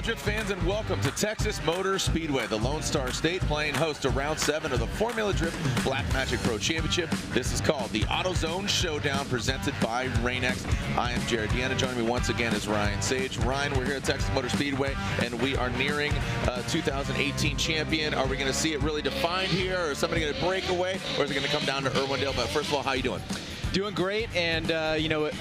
Hello, Drift fans, and welcome to Texas Motor Speedway, the Lone Star State, playing host to Round 7 of the Formula Drift Black Magic Pro Championship. This is called the AutoZone Showdown, presented by Rain-X. I am Jared Deanna. Joining me once again is Ryan Sage. Ryan, we're here at Texas Motor Speedway, and we are nearing 2018 champion. Are we going to see it really defined here, or is somebody going to break away, or is it going to come down to Irwindale? But first of all, how you doing? Doing great, and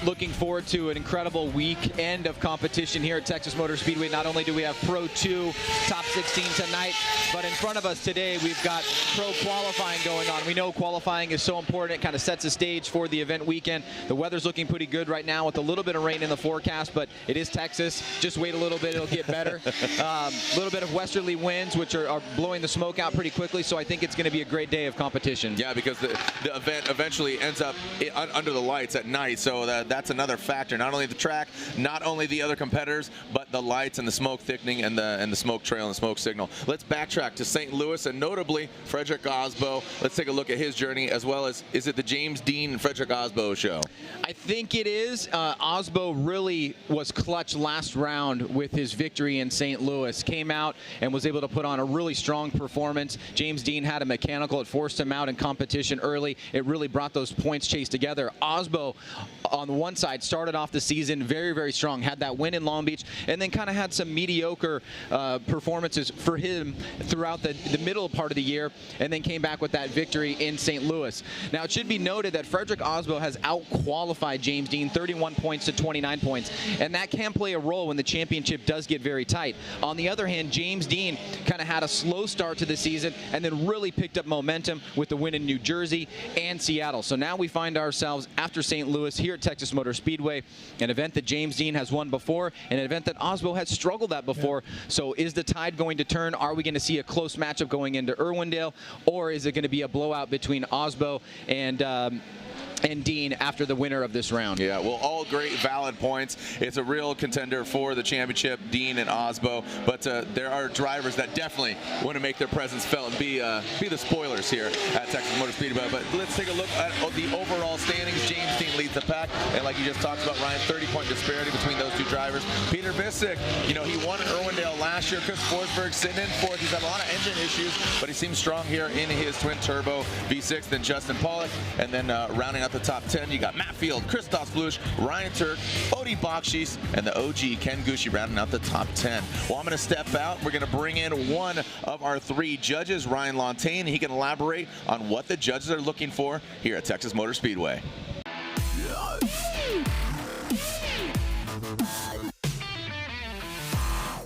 looking forward to an incredible weekend of competition here at Texas Motor Speedway. Not only do we have Pro 2 Top 16 tonight, but in front of us today we've got Pro qualifying going on. We know qualifying is so important. It kind of sets the stage for the event weekend. The weather's looking pretty good right now with a little bit of rain in the forecast, but it is Texas. Just wait a little bit, it'll get better. A little bit of westerly winds, which are blowing the smoke out pretty quickly, so I think it's going to be a great day of competition. Yeah, because the event eventually ends up under the lights at night, so that's another factor. Not only the track, not only the other competitors, but the lights and the smoke thickening and the smoke trail and the smoke signal. Let's backtrack to St. Louis, and notably Frederick Osbo. Let's take a look at his journey, as well as, is it the James Dean and Frederick Osbo show? I think it is. Osbo really was clutch last round with his victory in St. Louis. Came out and was able to put on a really strong performance. James Dean had a mechanical. It forced him out in competition early. It really brought those points chase together. Osbo, on the one side, started off the season very, very strong. Had that win in Long Beach, and then kind of had some mediocre performances for him throughout the middle part of the year, and then came back with that victory in St. Louis. Now, it should be noted that Frederick Osbo has out-qualified James Dean 31 points to 29 points, and that can play a role when the championship does get very tight. On the other hand, James Dean kind of had a slow start to the season and then really picked up momentum with the win in New Jersey and Seattle. So now we find ourselves after St. Louis here at Texas Motor Speedway, an event that James Dean has won before, and an event that Osbo has struggled at before. Yeah. So is the tide going to turn? Are we going to see a close matchup going into Irwindale, or is it going to be a blowout between Osbo and Dean after the winner of this round? Yeah, well, all great, valid points. It's a real contender for the championship, Dean and Osbo, but there are drivers that definitely want to make their presence felt and be the spoilers here at Texas Motor Speedway. But let's take a look at the overall standings. James Dean leads the pack, and like you just talked about, Ryan, 30-point disparity between those two drivers. Peter Visick, he won in Irwindale last year. Chris Forsberg sitting in fourth. He's had a lot of engine issues, but he seems strong here in his twin-turbo V6. Then Justin Pollock, and then rounding out the top 10, you got Matt Field, Christoph Blush, Ryan Turk, Odie Bakshis, and the OG Ken Gucci rounding out the top 10. Well, I'm going to step out. We're going to bring in one of our three judges, Ryan Lontaine. He can elaborate on what the judges are looking for here at Texas Motor Speedway.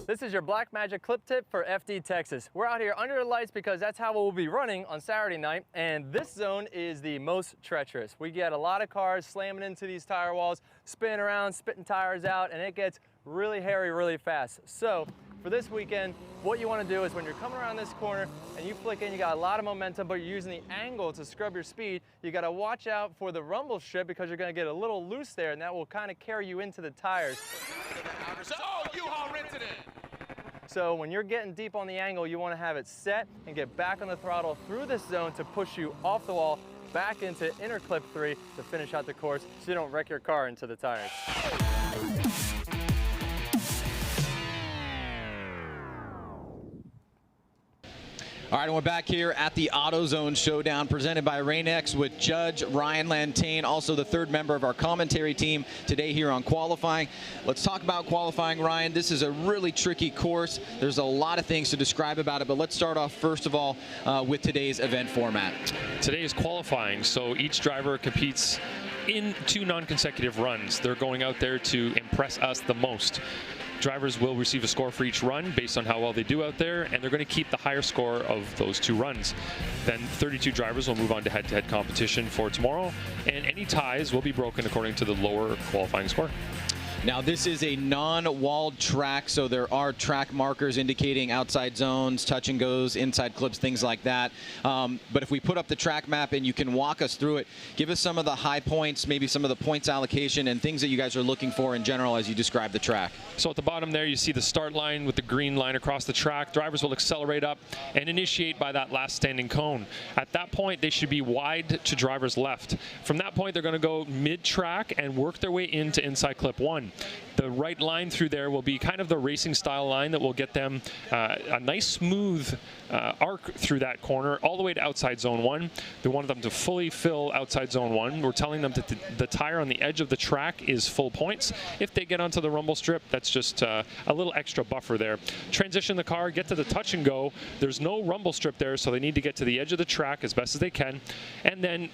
This is your Black Magic clip tip for FD Texas. We're out here under the lights because that's how we'll be running on Saturday night, and this zone is the most treacherous. We get a lot of cars slamming into these tire walls, spinning around, spitting tires out, and it gets really hairy really fast. So for this weekend, what you want to do is when you're coming around this corner and you flick in, you got a lot of momentum, but you're using the angle to scrub your speed, you got to watch out for the rumble strip because you're going to get a little loose there, and that will kind of carry you into the tires. So when you're getting deep on the angle, you want to have it set and get back on the throttle through this zone to push you off the wall back into inner clip 3 to finish out the course so you don't wreck your car into the tires. All right, and we're back here at the AutoZone Showdown presented by Rain-X with Judge Ryan Lantain, also the third member of our commentary team today here on qualifying. Let's talk about qualifying, Ryan. This is a really tricky course. There's a lot of things to describe about it, but let's start off first of all with today's event format. Today is qualifying, so each driver competes in 2 non-consecutive runs. They're going out there to impress us the most. Drivers will receive a score for each run based on how well they do out there, and they're going to keep the higher score of those 2 runs. Then 32 drivers will move on to head-to-head competition for tomorrow, and any ties will be broken according to the lower qualifying score. Now, this is a non-walled track, so there are track markers indicating outside zones, touch and goes, inside clips, things like that. But if we put up the track map and you can walk us through it, give us some of the high points, maybe some of the points allocation and things that you guys are looking for in general as you describe the track. So at the bottom there, you see the start line with the green line across the track. Drivers will accelerate up and initiate by that last standing cone. At that point, they should be wide to drivers left. From that point, they're going to go mid-track and work their way into inside clip 1. The right line through there will be kind of the racing style line that will get them a nice smooth arc through that corner all the way to outside zone 1. They wanted them to fully fill outside zone 1. We're telling them that the tire on the edge of the track is full points. If they get onto the rumble strip, that's just a little extra buffer there. Transition the car, get to the touch and go. There's no rumble strip there, so they need to get to the edge of the track as best as they can, and then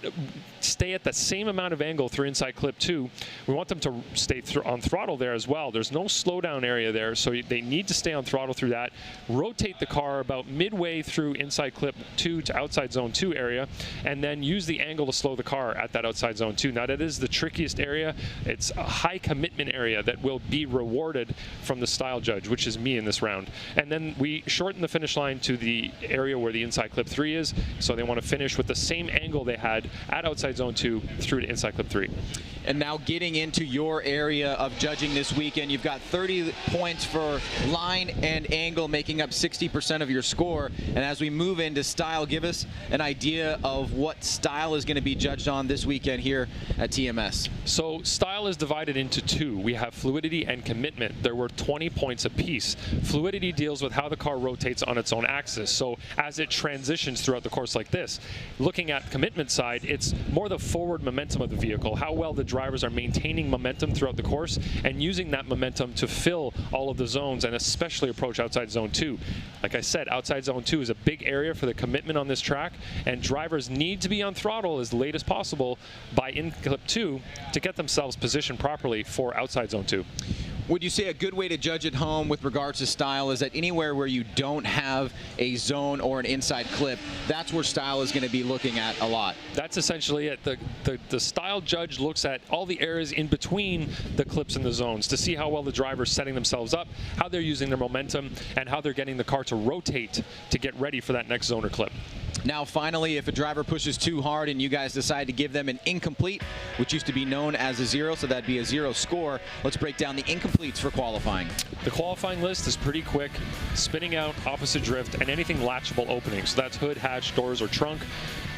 stay at the same amount of angle through inside clip 2. We want them to stay on throttle there as well. There's no slowdown area there, so they need to stay on throttle through that. Rotate the car about midway through inside clip 2 to outside zone 2 area, and then use the angle to slow the car at that outside zone 2. Now, that is the trickiest area. It's a high commitment area that will be rewarded from the style judge, which is me in this round. And then we shorten the finish line to the area where the inside clip 3 is, so they want to finish with the same angle they had at outside zone 2 through to inside clip 3. And now getting into your area of judging this weekend, you've got 30 points for line and angle, making up 60% of your score. And as we move into style, give us an idea of what style is going to be judged on this weekend here at TMS. So style is divided into 2. We have fluidity and commitment. There were 20 points apiece. Fluidity deals with how the car rotates on its own axis. So as it transitions throughout the course like this, looking at commitment side, it's more the forward momentum of the vehicle, how well the drivers are maintaining momentum throughout the course and using that momentum to fill all of the zones and especially approach outside zone 2. Like I said, outside zone 2 is a big area for the commitment on this track, and drivers need to be on throttle as late as possible by in clip 2 to get themselves positioned properly for outside zone 2. Would you say a good way to judge at home with regards to style is that anywhere where you don't have a zone or an inside clip, that's where style is going to be looking at a lot? That's essentially it. The style judge looks at all the areas in between the clips and the zones to see how well the driver's setting themselves up, how they're using their momentum, and how they're getting the car to rotate to get ready for that next zone or clip. Now, finally, if a driver pushes too hard and you guys decide to give them an incomplete, which used to be known as a 0, so that'd be a 0 score, let's break down the incompletes for qualifying. The qualifying list is pretty quick: spinning out, opposite drift, and anything latchable opening. So that's hood, hatch, doors, or trunk.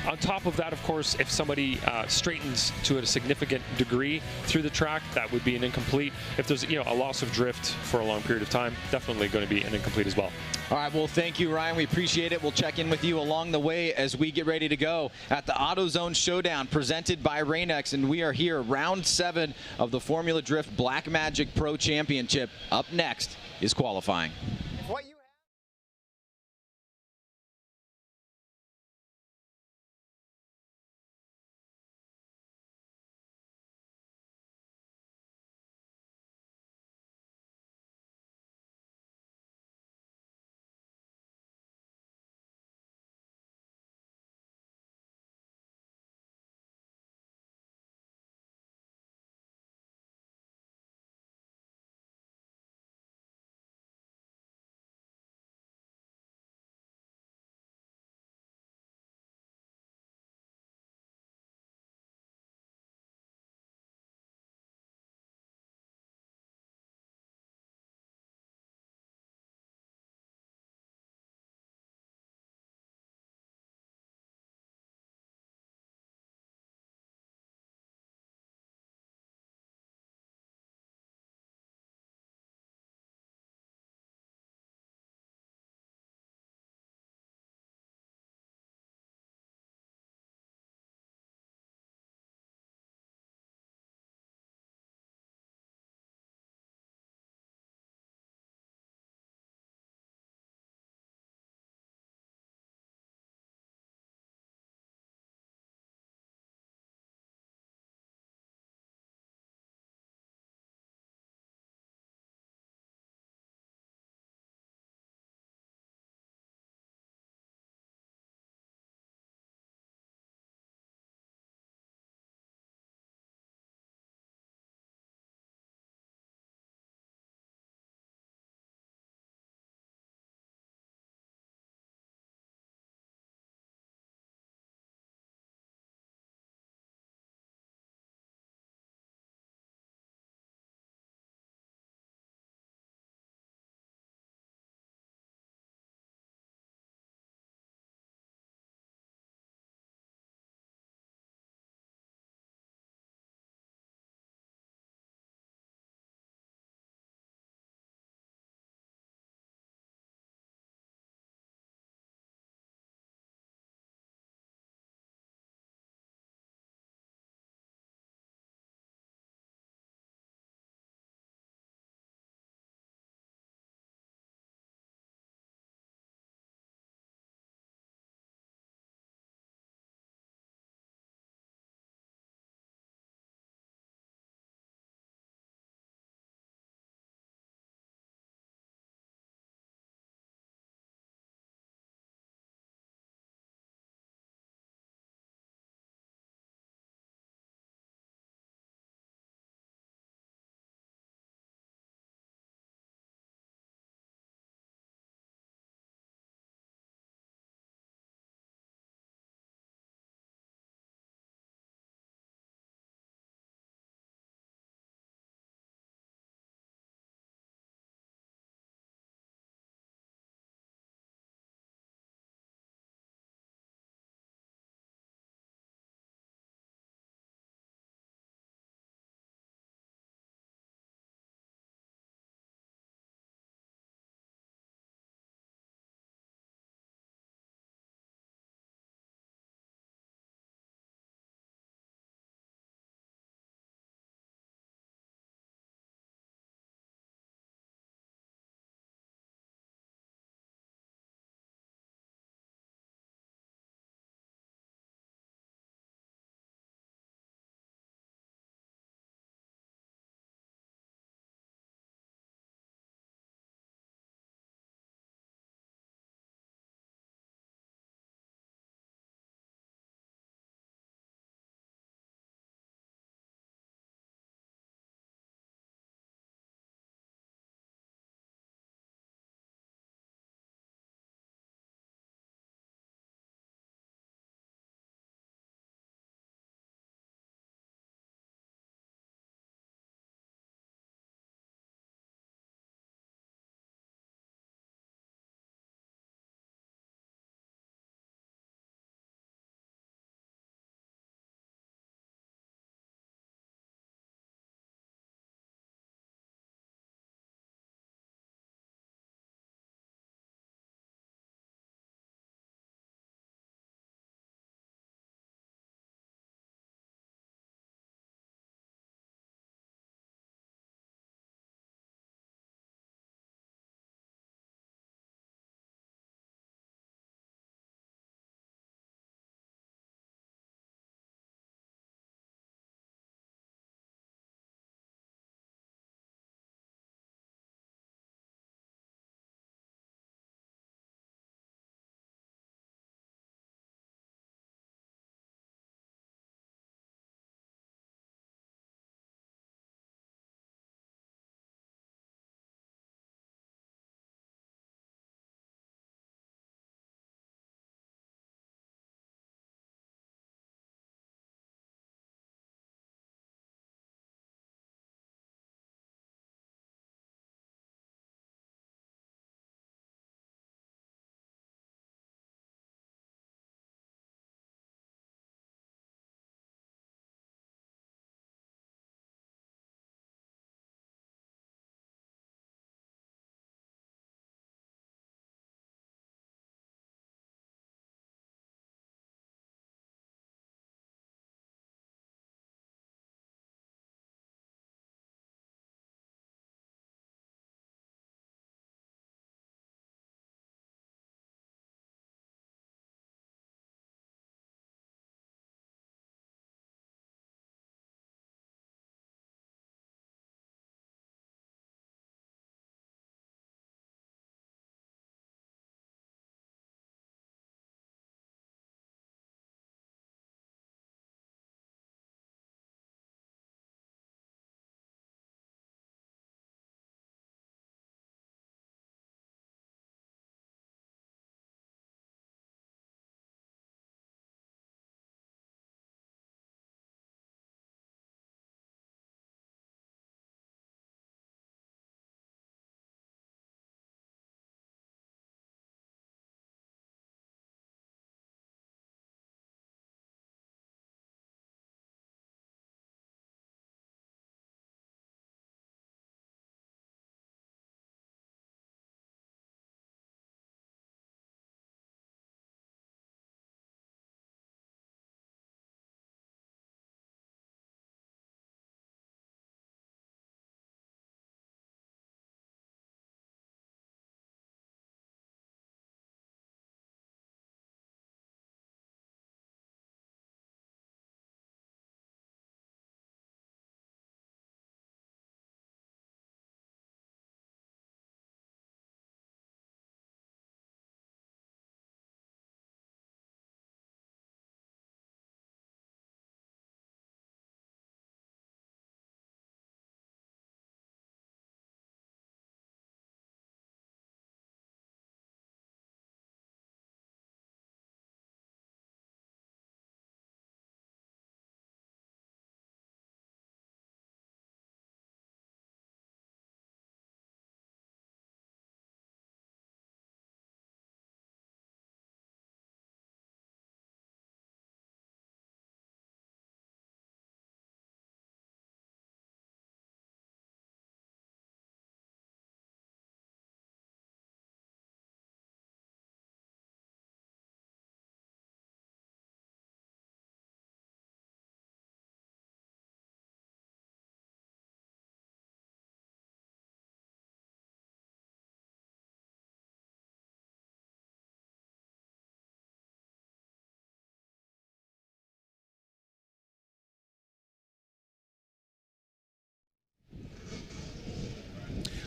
On top of that, of course, if somebody straightens to a significant degree through the track, that would be an incomplete. If there's a loss of drift for a long period of time, definitely going to be an incomplete as well. All right, well, thank you, Ryan. We appreciate it. We'll check in with you along the way as we get ready to go at the AutoZone Showdown presented by Rain-X, and we are here, round 7 of the Formula Drift Black Magic Pro Championship. Up next is qualifying.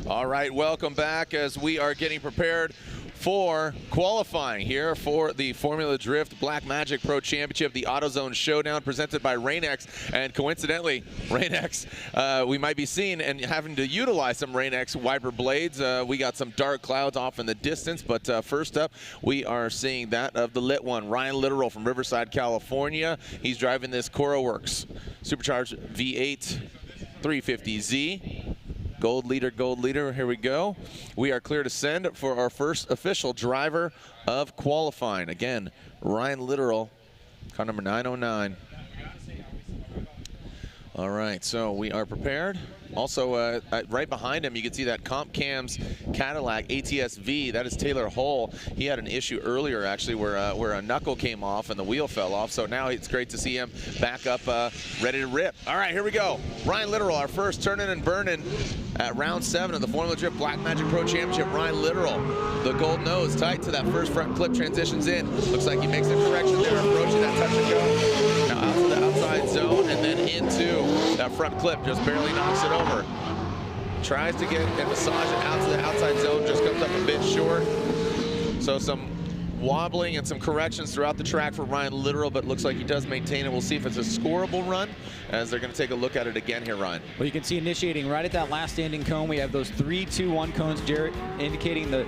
All right, welcome back as we are getting prepared for qualifying here for the Formula Drift Black Magic Pro Championship, the AutoZone Showdown presented by Rain-X. And coincidentally, Rain-X, we might be seeing and having to utilize some Rain-X wiper blades. We got some dark clouds off in the distance, but first up, we are seeing that of the lit one, Ryan Littoral from Riverside, California. He's driving this CoroWorks Supercharged V8 350Z. Gold leader, here we go. We are clear to send for our first official driver of qualifying. Again, Ryan Littoral, car number 909. All right, so we are prepared. Also, right behind him, you can see that Comp Cam's Cadillac ATS-V. That is Taylor Hull. He had an issue earlier, actually, where a knuckle came off and the wheel fell off. So now it's great to see him back up, ready to rip. All right, here we go. Ryan Littoral, our first turning and burning at round 7 of the Formula Drift Black Magic Pro Championship. Ryan Littoral, the gold nose tight to that first front clip, transitions in. Looks like he makes a correction there, approaching that touch and go. Now out to the outside zone and then into that front clip, just barely knocks it over. Tries to get and massage it out to the outside zone, just comes up a bit short. So some wobbling and some corrections throughout the track for Ryan Littoral, but looks like he does maintain it. We'll see if it's a scoreable run, as they're going to take a look at it again here, Ryan. Well, you can see initiating right at that last standing cone. We have those 3, 2, 1 cones, Jared, indicating the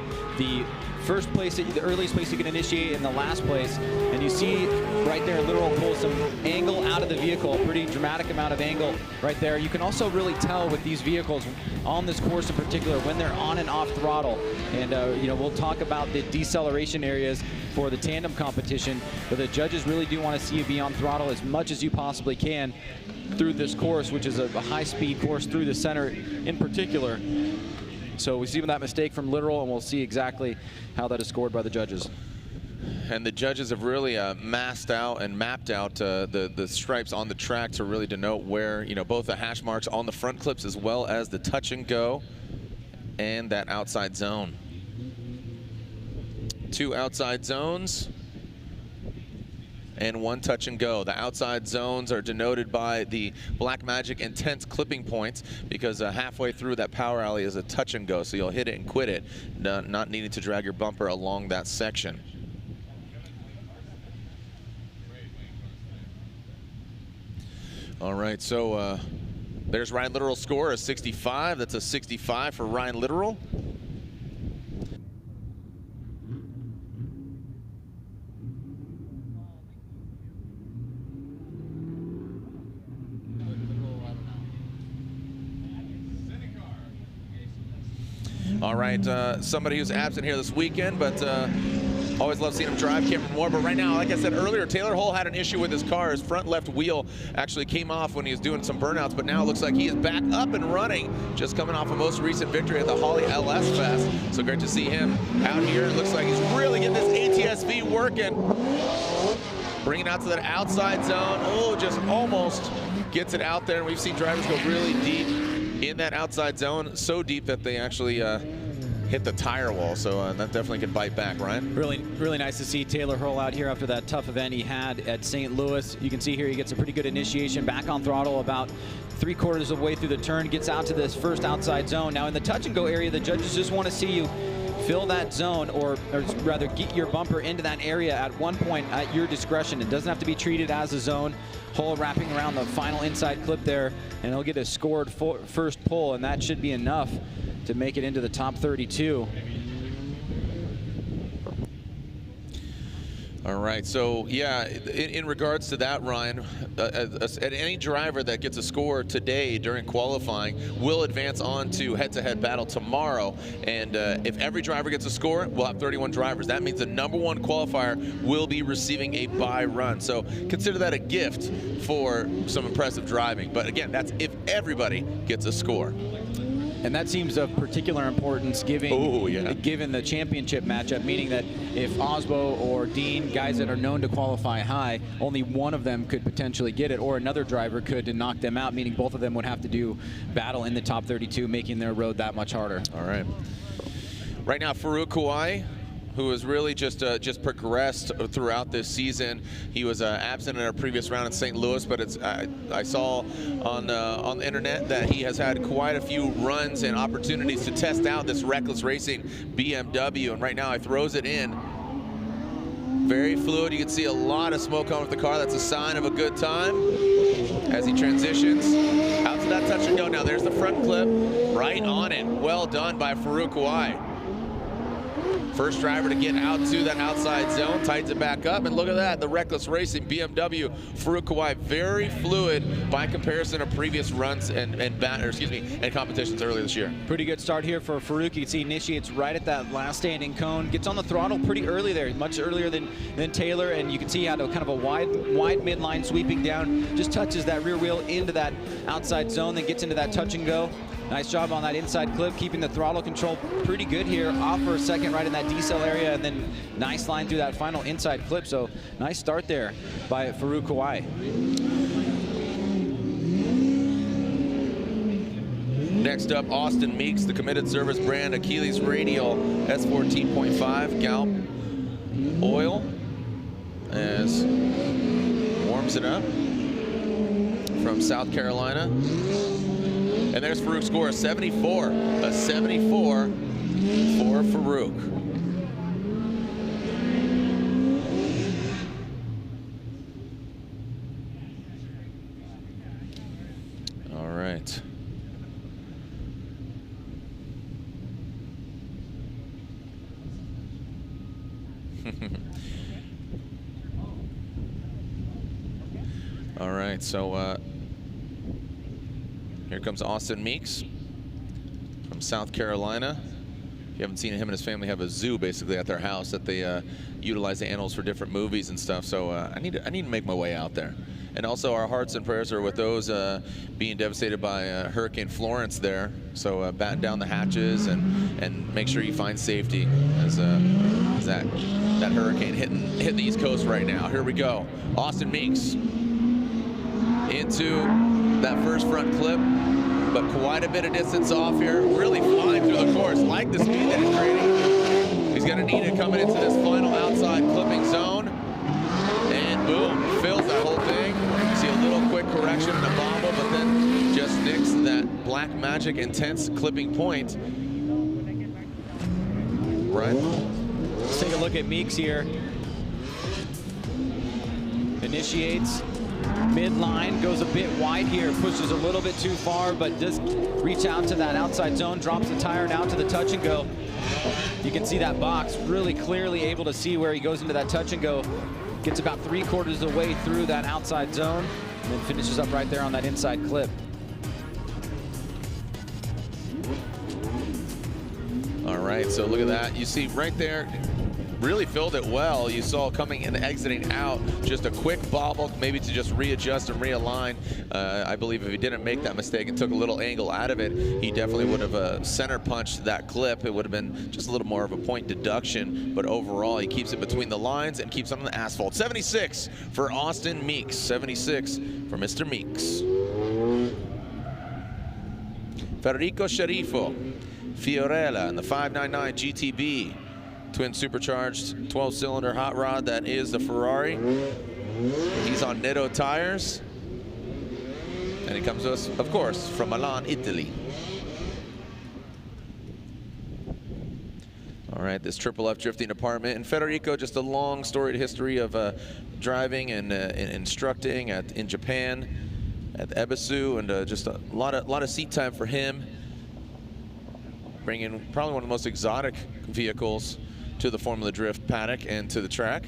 first place, the earliest place you can initiate, and the last place. And you see right there, Littoral pulls some angle out of the vehicle, a pretty dramatic amount of angle right there. You can also really tell with these vehicles on this course in particular when they're on and off throttle. And you know, we'll talk about the deceleration areas for the tandem competition, but the judges really do want to see you be on throttle as much as you possibly can through this course, which is a high-speed course through the center in particular. So we see that mistake from Littoral, and we'll see exactly how that is scored by the judges. And the judges have really masked out and mapped out the stripes on the track to really denote where, you know, both the hash marks on the front clips as well as the touch and go and that outside zone. 2 outside zones and 1 touch and go. The outside zones are denoted by the Black Magic Intense clipping points, because halfway through that power alley is a touch and go, so you'll hit it and quit it, not needing to drag your bumper along that section. All right, so there's Ryan Littoral's score, a 65. That's a 65 for Ryan Littoral. All right, somebody who's absent here this weekend, but always love seeing him drive, Cameron Moore. But right now, like I said earlier, Taylor Hull had an issue with his car. His front left wheel actually came off when he was doing some burnouts, but now it looks like he is back up and running, just coming off a most recent victory at the Holly LS Fest. So great to see him out here. It looks like he's really getting this ATS-V working. Bringing out to that outside zone. Oh, just almost gets it out there. And we've seen drivers go really deep in that outside zone, so deep that they actually hit the tire wall. So that definitely could bite back, Ryan. Really nice to see Taylor Hull out here after that tough event he had at St. Louis. You can see here he gets a pretty good initiation, back on throttle about 3/4 of the way through the turn, gets out to this first outside zone. Now in the touch and go area, the judges just want to see you fill that zone, or rather get your bumper into that area at one point at your discretion. It doesn't have to be treated as a zone. Hull wrapping around the final inside clip there, and he'll get a scored first pull, and that should be enough to make it into the top 32. All right, so yeah, in regards to that, Ryan, any driver that gets a score today during qualifying will advance on to head-to-head battle tomorrow. And if every driver gets a score, we'll have 31 drivers. That means the #1 qualifier will be receiving a bye run. So consider that a gift for some impressive driving. But again, that's if everybody gets a score. And that seems of particular importance given the championship matchup, meaning that if Osbo or Dean, guys that are known to qualify high, only one of them could potentially get it, or another driver could to knock them out, meaning both of them would have to do battle in the top 32, making their road that much harder. All right. Right now, Farouk Kouai, who has really just progressed throughout this season. He was absent in our previous round in St. Louis, but I saw on the internet that he has had quite a few runs and opportunities to test out this reckless racing BMW, and right now he throws it in. Very fluid. You can see a lot of smoke on with the car. That's a sign of a good time as he transitions out to that touch and go. Now there's the front clip, right on it. Well done by Farouk Kawai. First driver to get out to that outside zone, tightens it back up, and look at that, the reckless racing BMW, Farouk Kawai, very fluid by comparison to previous runs and competitions earlier this year. Pretty good start here for Farouk. You can see he initiates right at that last standing cone, gets on the throttle pretty early there, much earlier than Taylor, and you can see he had a kind of a wide midline sweeping down, just touches that rear wheel into that outside zone, then gets into that touch and go. Nice job on that inside clip, keeping the throttle control pretty good here. Off for a second right in that decel area, and then nice line through that final inside clip. So nice start there by Farouk Kawai. Next up, Austin Meeks, the committed service brand Achilles Radial S14.5 Galp oil, as warms it up from South Carolina. And there's Farouk's score, a 74. A 74 for Farouk. All right. All right, so here comes Austin Meeks from South Carolina. If you haven't seen him and his family have a zoo basically at their house that they utilize the animals for different movies and stuff. So I need to make my way out there. And also our hearts and prayers are with those being devastated by Hurricane Florence there. So batten down the hatches and make sure you find safety as that hurricane hitting the East Coast right now. Here we go. Austin Meeks into that first front clip, but quite a bit of distance off here. Really flying through the course. Like the speed that he's creating. He's going to need it coming into this final outside clipping zone. And boom, fills that whole thing. You see a little quick correction in the bobble, but then just nicks that Black Magic intense clipping point. Right. Let's take a look at Meeks here. Initiates. Midline, goes a bit wide here, pushes a little bit too far, but does reach out to that outside zone, drops the tire now to the touch and go. You can see that box really clearly, able to see where he goes into that touch and go. Gets about 3/4 of the way through that outside zone, and then finishes up right there on that inside clip. All right, so look at that. You see right there, really filled it well. You saw coming and exiting out, just a quick bobble, maybe to just readjust and realign. I believe if he didn't make that mistake and took a little angle out of it, he definitely would have center punched that clip. It would have been just a little more of a point deduction, but overall he keeps it between the lines and keeps it on the asphalt. 76 for Austin Meeks, 76 for Mr. Meeks. Federico Sharifo, Fiorella in the 599 GTB. Twin supercharged 12-cylinder hot rod that is the Ferrari. He's on Netto tires. And he comes to us, of course, from Milan, Italy. All right, this Triple F drifting department. And Federico, just a long storied history of driving and instructing in Japan at Ebisu, and just a lot of seat time for him. Bringing probably one of the most exotic vehicles to the Formula Drift paddock and to the track.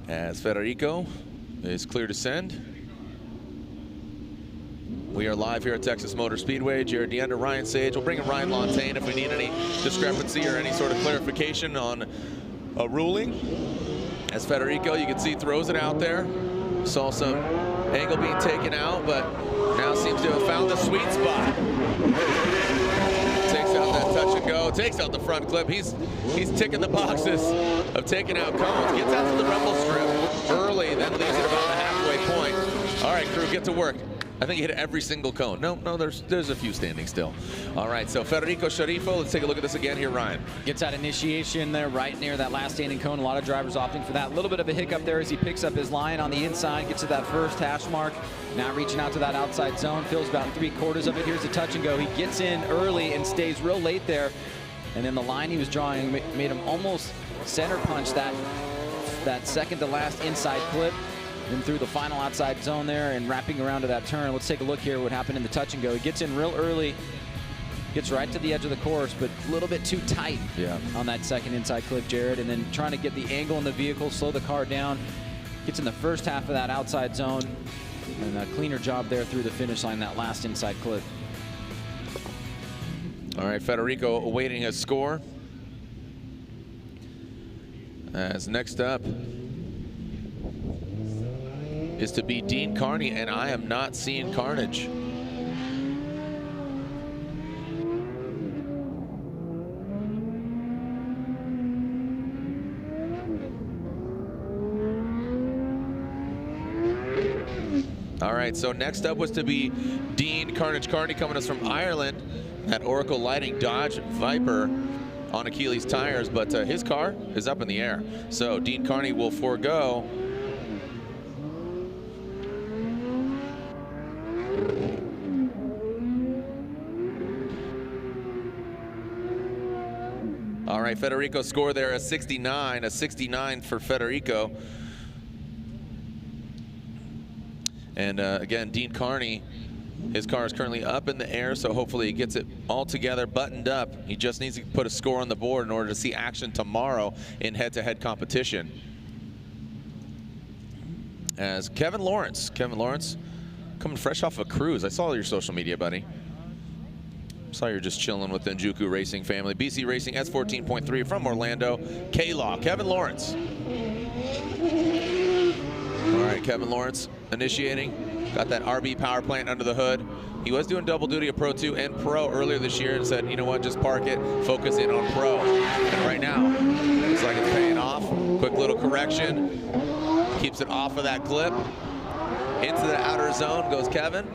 As Federico is clear to send. We are live here at Texas Motor Speedway. Jared DeAnder, Ryan Sage. We'll bring in Ryan Lontaine if we need any discrepancy or any sort of clarification on a ruling. As Federico, you can see, throws it out there. Saw some angle being taken out, but now seems to have found the sweet spot. Takes out that touch and go, takes out the front clip. He's ticking the boxes of taking out cones. Gets out to the rumble strip early, then leaves it about the halfway point. All right, crew, get to work. I think he hit every single cone. No, there's a few standing still. All right, so Federico Sharifo, let's take a look at this again here, Ryan. Gets that initiation there right near that last standing cone. A lot of drivers opting for that. A little bit of a hiccup there as he picks up his line on the inside, gets to that first hash mark. Now reaching out to that outside zone, fills about 3/4 of it. Here's a touch and go. He gets in early and stays real late there. And then the line he was drawing made him almost center punch that second to last inside clip. Then through the final outside zone there and wrapping around to that turn. Let's take a look here what happened in the touch and go. He gets in real early, gets right to the edge of the course, but a little bit too tight on that second inside clip, Jared. And then trying to get the angle in the vehicle, slow the car down. Gets in the first half of that outside zone. And a cleaner job there through the finish line, that last inside clip. All right, Federico awaiting his score. As next up is to be Dean Carney, and I am not seeing Carnage. All right, so next up was to be Dean Carnage Carney, coming to us from Ireland at Oracle Lighting Dodge Viper on Achilles tires, but his car is up in the air. So Dean Carney will forego All right, Federico's score there, a 69 for Federico. And again, Dean Carney, his car is currently up in the air, so hopefully he gets it all together, buttoned up. He just needs to put a score on the board in order to see action tomorrow in head-to-head competition. As Kevin Lawrence coming fresh off a cruise. I saw your social media, buddy. Saw you're just chilling with the Njuku Racing family. BC Racing S14.3 from Orlando. K-Law, Kevin Lawrence. All right, Kevin Lawrence initiating. Got that RB power plant under the hood. He was doing double duty of Pro 2 and Pro earlier this year and said, you know what, just park it, focus in on Pro. And right now, looks like it's paying off. Quick little correction. Keeps it off of that clip. Into the outer zone goes Kevin.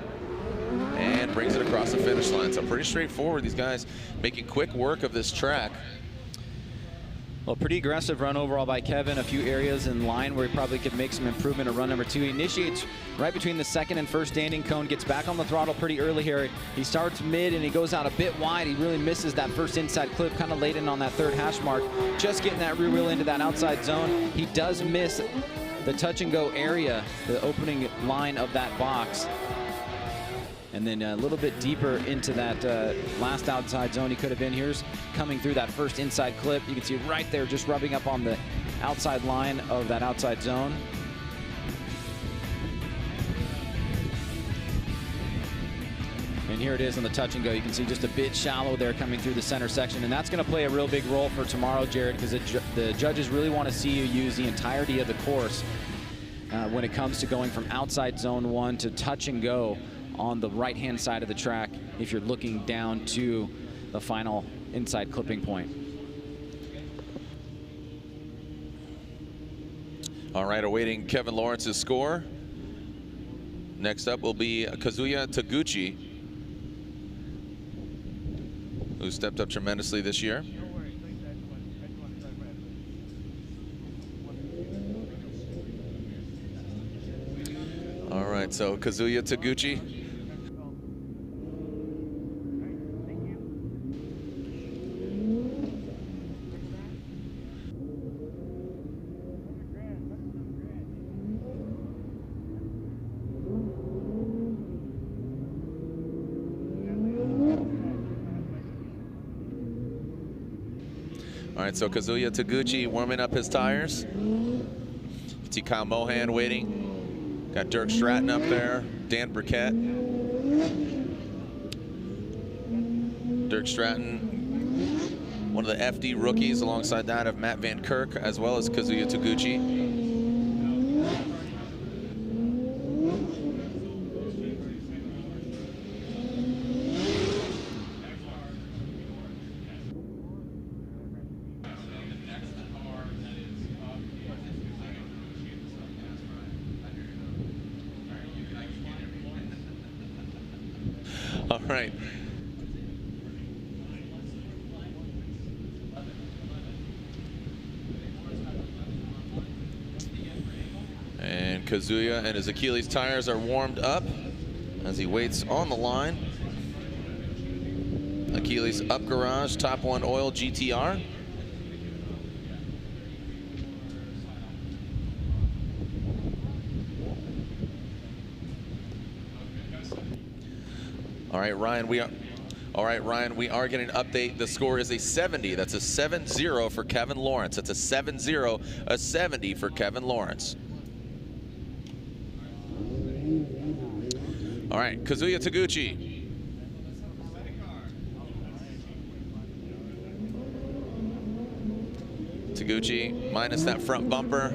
And brings it across the finish line. So pretty straightforward. These guys making quick work of this track. Well, pretty aggressive run overall by Kevin. A few areas in line where he probably could make some improvement at run number 2. He initiates right between the second and first standing cone, gets back on the throttle pretty early here. He starts mid and he goes out a bit wide. He really misses that first inside clip, kind of late in on that third hash mark. Just getting that rear wheel into that outside zone. He does miss the touch and go area, the opening line of that box. And then a little bit deeper into that last outside zone he could have been. Here's coming through that first inside clip. You can see right there just rubbing up on the outside line of that outside zone. And here it is on the touch and go. You can see just a bit shallow there coming through the center section. And that's going to play a real big role for tomorrow, Jared, because the judges really want to see you use the entirety of the course when it comes to going from outside zone 1 to touch and go on the right-hand side of the track if you're looking down to the final inside clipping point. All right, awaiting Kevin Lawrence's score. Next up will be Kazuya Taguchi, who stepped up tremendously this year. All right, so Kazuya Taguchi. All right, so Kazuya Taguchi warming up his tires. See Kyle Mohan waiting. Got Dirk Stratton up there, Dan Burkett. Dirk Stratton, one of the FD rookies alongside that of Matt Van Kirk, as well as Kazuya Taguchi. All right. And Kazuya and his Achilles tires are warmed up as he waits on the line. Achilles Up Garage Top 1 Oil GTR. All right, Ryan, we are getting an update. The score is a 70. That's a 7-0 for Kevin Lawrence. That's a 7-0, a 70 for Kevin Lawrence. All right, Kazuya Taguchi. Taguchi minus that front bumper.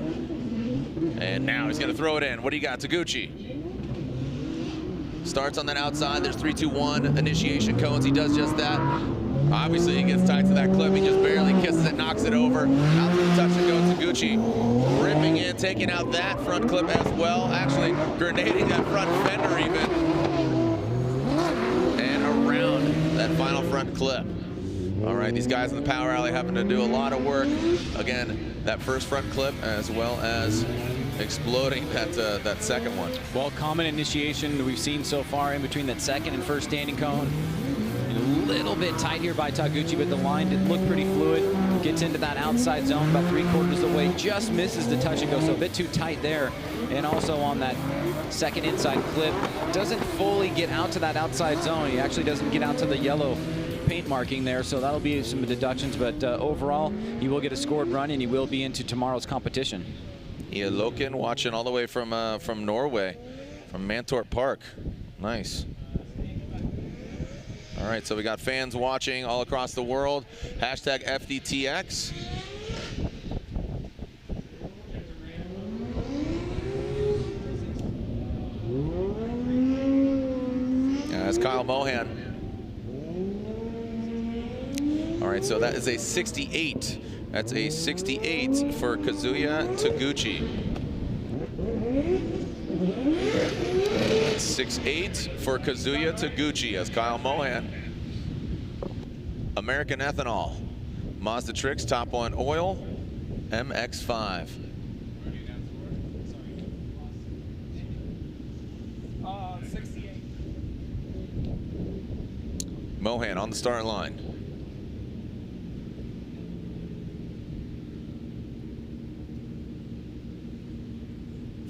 And now he's going to throw it in. What do you got, Taguchi? Starts on that outside. There's 3, 2, 1 initiation cones. He does just that. Obviously, he gets tight to that clip. He just barely kisses it, knocks it over. Out to the touch and go. Taguchi ripping in, taking out that front clip as well. Actually, grenading that front fender even. And around that final front clip. All right, these guys in the power alley having to do a lot of work. Again, that first front clip as well as exploding that second one. Well, common initiation we've seen so far in between that second and first standing cone. A little bit tight here by Taguchi, but the line did look pretty fluid. Gets into that outside zone about 3/4 of the way, just misses the touch and go, so a bit too tight there. And also on that second inside clip, doesn't fully get out to that outside zone. He actually doesn't get out to the yellow paint marking there, so that'll be some deductions, but overall, he will get a scored run and he will be into tomorrow's competition. Yeah, Loken watching all the way from Norway, from Mantorp Park. Nice. All right, so we got fans watching all across the world. Hashtag FDTX. That's Kyle Mohan. All right, so that is a 68. That's a 68 for Kazuya Taguchi. 6'8" for Kazuya Taguchi as Kyle Mohan. American Ethanol. Mazda Tricks Top 1 Oil. MX-5. Mohan on the start line.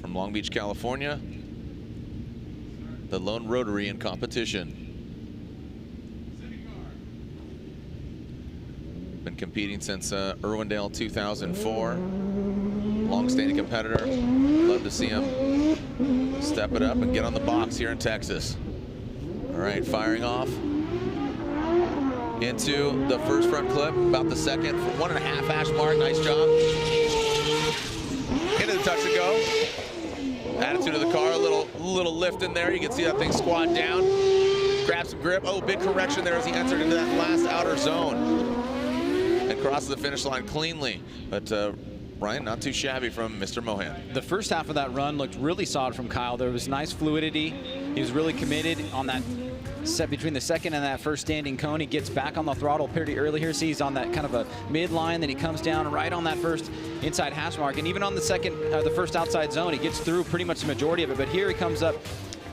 From Long Beach, California, the lone rotary in competition. Been competing since Irwindale 2004. Long-standing competitor. Love to see him step it up and get on the box here in Texas. All right, firing off into the first front clip, about the second, 1.5 hash mark. Nice job. Into the touch and go. Attitude of the car, a little lift in there. You can see that thing squat down, grab some grip. Oh, big correction there as he entered into that last outer zone and crosses the finish line cleanly. But Ryan, not too shabby from Mr. Mohan. The first half of that run looked really solid from Kyle. There was nice fluidity. He was really committed on that set between the second and that first standing cone. He gets back on the throttle pretty early here. See, he's on that kind of a midline, then he comes down right on that first inside hash mark, and even on the second, the first outside zone, he gets through pretty much the majority of it. But here he comes up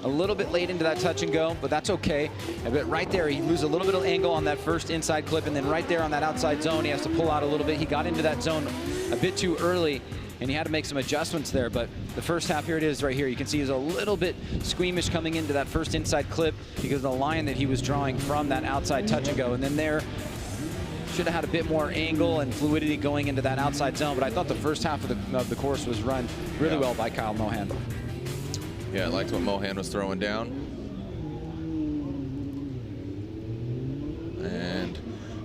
a little bit late into that touch and go, but that's okay. But right there, he loses a little bit of angle on that first inside clip, and then right there on that outside zone, he has to pull out a little bit. He got into that zone a bit too early, and he had to make some adjustments there. But the first half, here it is right here. You can see he's a little bit squeamish coming into that first inside clip because of the line that he was drawing from that outside touch and go. And then there, should have had a bit more angle and fluidity going into that outside zone. But I thought the first half of the course was run really well by Kyle Mohan. Yeah, I liked what Mohan was throwing down. And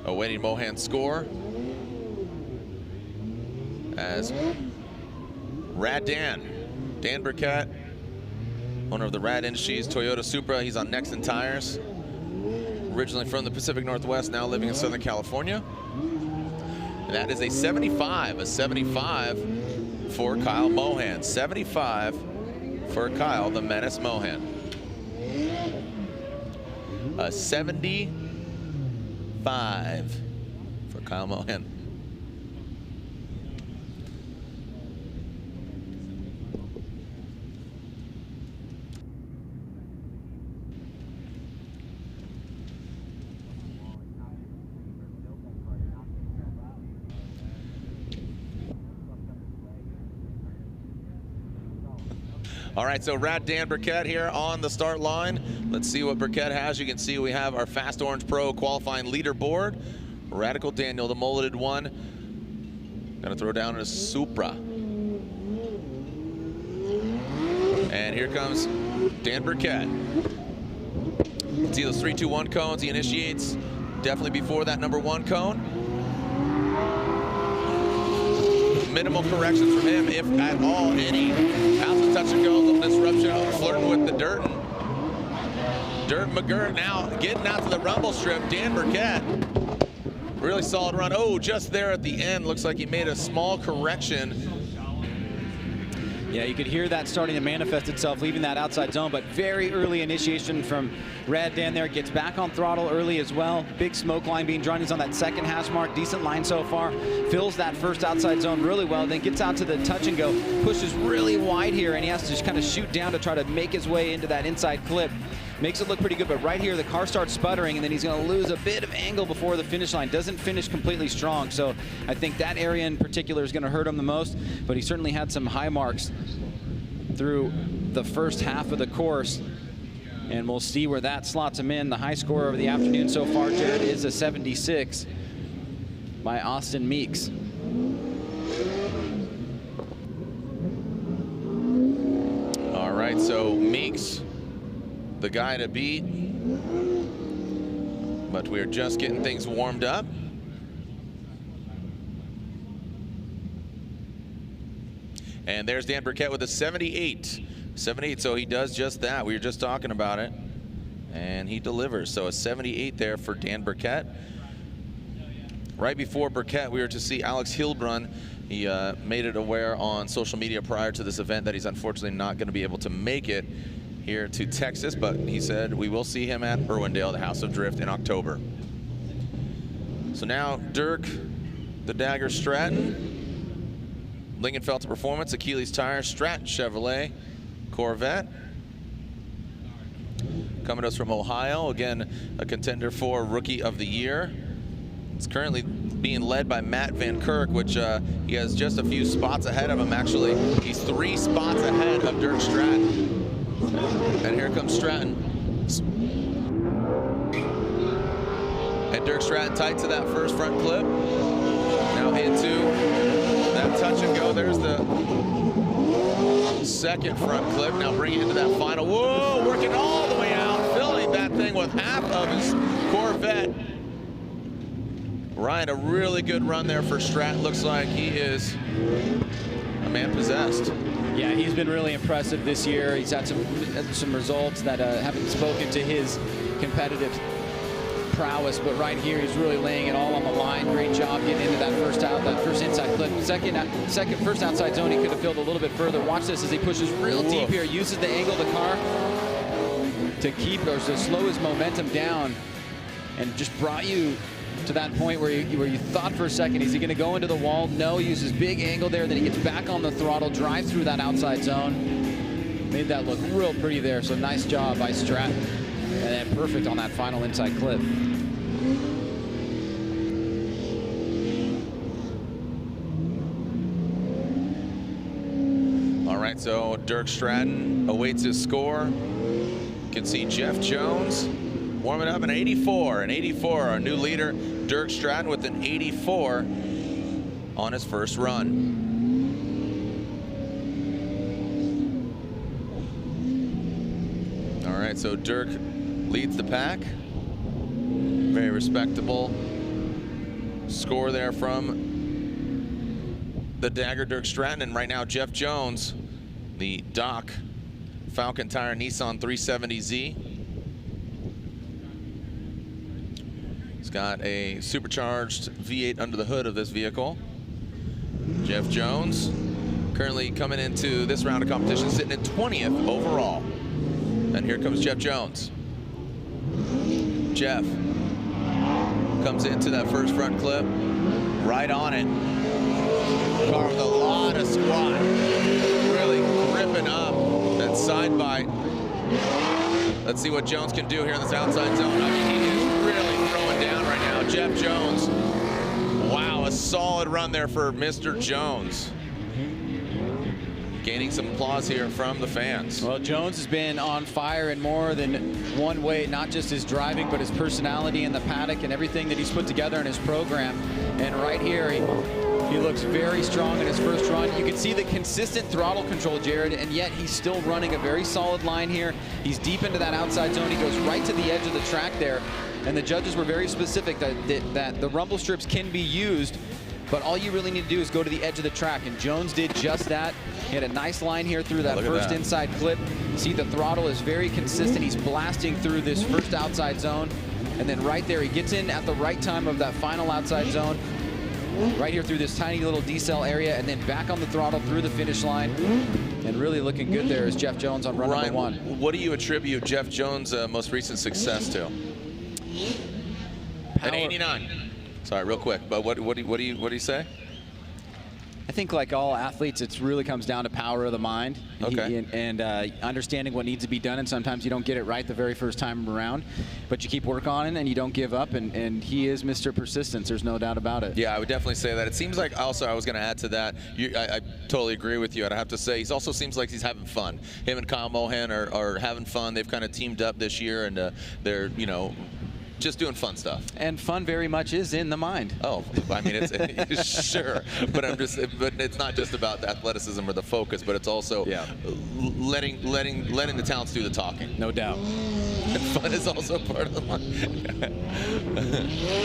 awaiting Mohan's score as Rad Dan Burkett, owner of the Rad Industries Toyota Supra. He's on Nexon Tires. Originally from the Pacific Northwest, now living in Southern California. And that is a 75 for Kyle Mohan. 75 for Kyle the Menace Mohan. a 75 for Kyle Mohan. All right, so Rad Dan Burkett here on the start line. Let's see what Burkett has. You can see we have our Fast Orange Pro qualifying leaderboard. Radical Daniel, the mulleted one. Gonna throw down a Supra. And here comes Dan Burkett. See those 3, 2, 1 cones. He initiates definitely before that number 1 cone. Minimal corrections from him, if at all any. How's the touch and go, a little disruption, flirting with the dirt. Dirk McGirt now getting out to the rumble strip. Dan Burkett, really solid run. Oh, just there at the end, looks like he made a small correction. Yeah, you could hear that starting to manifest itself, leaving that outside zone, but very early initiation from Rad Dan there. Gets back on throttle early as well. Big smoke line being drawn. He's on that second hash mark. Decent line so far. Fills that first outside zone really well. Then gets out to the touch and go. Pushes really wide here, and he has to just kind of shoot down to try to make his way into that inside clip. Makes it look pretty good, but right here the car starts sputtering, and then he's going to lose a bit of angle before the finish line. Doesn't finish completely strong, so I think that area in particular is going to hurt him the most, but he certainly had some high marks through the first half of the course, and we'll see where that slots him in. The high score of the afternoon so far, Jared, is a 76 by Austin Meeks. All right, so Meeks, the guy to beat, but we're just getting things warmed up. And there's Dan Burkett with a 78. 78, so he does just that. We were just talking about it, and he delivers. So a 78 there for Dan Burkett. Right before Burkett, we were to see Alex Hilbrun. He made it aware on social media prior to this event that he's unfortunately not going to be able to make it here to Texas, but he said we will see him at Irwindale, the House of Drift, in October. So now Dirk, the Dagger Stratton, Lingenfelter Performance, Achilles Tire, Stratton Chevrolet, Corvette. Coming to us from Ohio, again, a contender for Rookie of the Year. It's currently being led by Matt Van Kirk, which he has just a few spots ahead of him, actually. He's 3 spots ahead of Dirk Stratton. And here comes Stratton. And Dirk Stratton tight to that first front clip. Now into that touch and go. There's the second front clip. Now bring it into that final. Whoa, working all the way out, filling that thing with half of his Corvette. Ryan, a really good run there for Stratton. Looks like he is a man possessed. Yeah, he's been really impressive this year. He's had some results that haven't spoken to his competitive prowess, but right here he's really laying it all on the line. Great job getting into that first inside clip. First outside zone, he could have filled a little bit further. Watch this as he pushes real deep here, uses the angle of the car to keep or to slow his momentum down, and just brought you to that point where you thought for a second, is he going to go into the wall? No, he uses big angle there, then he gets back on the throttle, drives through that outside zone. Made that look real pretty there, so nice job by Stratton. And then perfect on that final inside clip. All right, so Dirk Stratton awaits his score. You can see Jeff Jones warming up an 84. An 84, our new leader, Dirk Stratton, with an 84 on his first run. All right, so Dirk leads the pack. Very respectable score there from the Dagger Dirk Stratton. And right now, Jeff Jones, the Doc Falcon Tire Nissan 370Z. He's got a supercharged V8 under the hood of this vehicle. Jeff Jones currently coming into this round of competition sitting at 20th overall. And here comes Jeff Jones. Jeff comes into that first front clip, right on it. Car with a lot of squat, really gripping up that side bite. Let's see what Jones can do here in this outside zone. I mean, he is really throwing down right now. Jeff Jones. Wow, a solid run there for Mr. Jones. Gaining some applause here from the fans. Well, Jones has been on fire in more than one way, not just his driving, but his personality in the paddock and everything that he's put together in his program. And right here, he looks very strong in his first run. You can see the consistent throttle control, Jared, and yet he's still running a very solid line here. He's deep into that outside zone. He goes right to the edge of the track there. And the judges were very specific that the rumble strips can be used, but all you really need to do is go to the edge of the track, and Jones did just that. He had a nice line here through that first inside clip. See, the throttle is very consistent. He's blasting through this first outside zone, and then right there, he gets in at the right time of that final outside zone, right here through this tiny little decel area, and then back on the throttle through the finish line. And really looking good there is Jeff Jones on run number 1. What do you attribute Jeff Jones' most recent success to? At 89. Sorry, real quick, but what do you say? I think like all athletes, it really comes down to power of the mind. Okay. And understanding what needs to be done, and sometimes you don't get it right the very first time around, but you keep working on it and you don't give up, and he is Mr. Persistence, there's no doubt about it. Yeah, I would definitely say that. It seems like also, I was going to add to that, I totally agree with you, and I have to say, he also seems like he's having fun. Him and Kyle Mohan are having fun. They've kind of teamed up this year, and they're, you know, just doing fun stuff. And fun very much is in the mind. Oh, I mean, it's sure, but it's not just about the athleticism or the focus, but it's also letting the talents do the talking. No doubt. And fun is also part of the mind.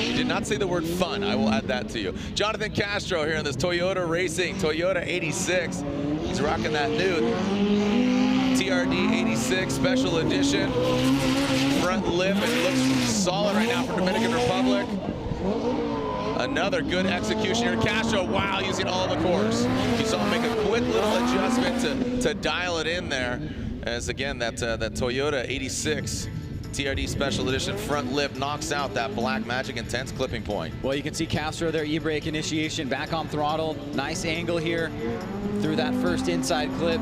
You did not say the word fun. I will add that to you. Jonathan Castro here in this Toyota Racing Toyota 86. He's rocking that new TRD 86 Special Edition. Front lip, and looks solid right now for Dominican Republic. Another good execution here. Castro, wow, using all the course. You saw him make a quick little adjustment to dial it in there. As again, that Toyota 86 TRD Special Edition front lip knocks out that Black Magic Intense clipping point. Well, you can see Castro there, e-brake initiation, back on throttle. Nice angle here through that first inside clip.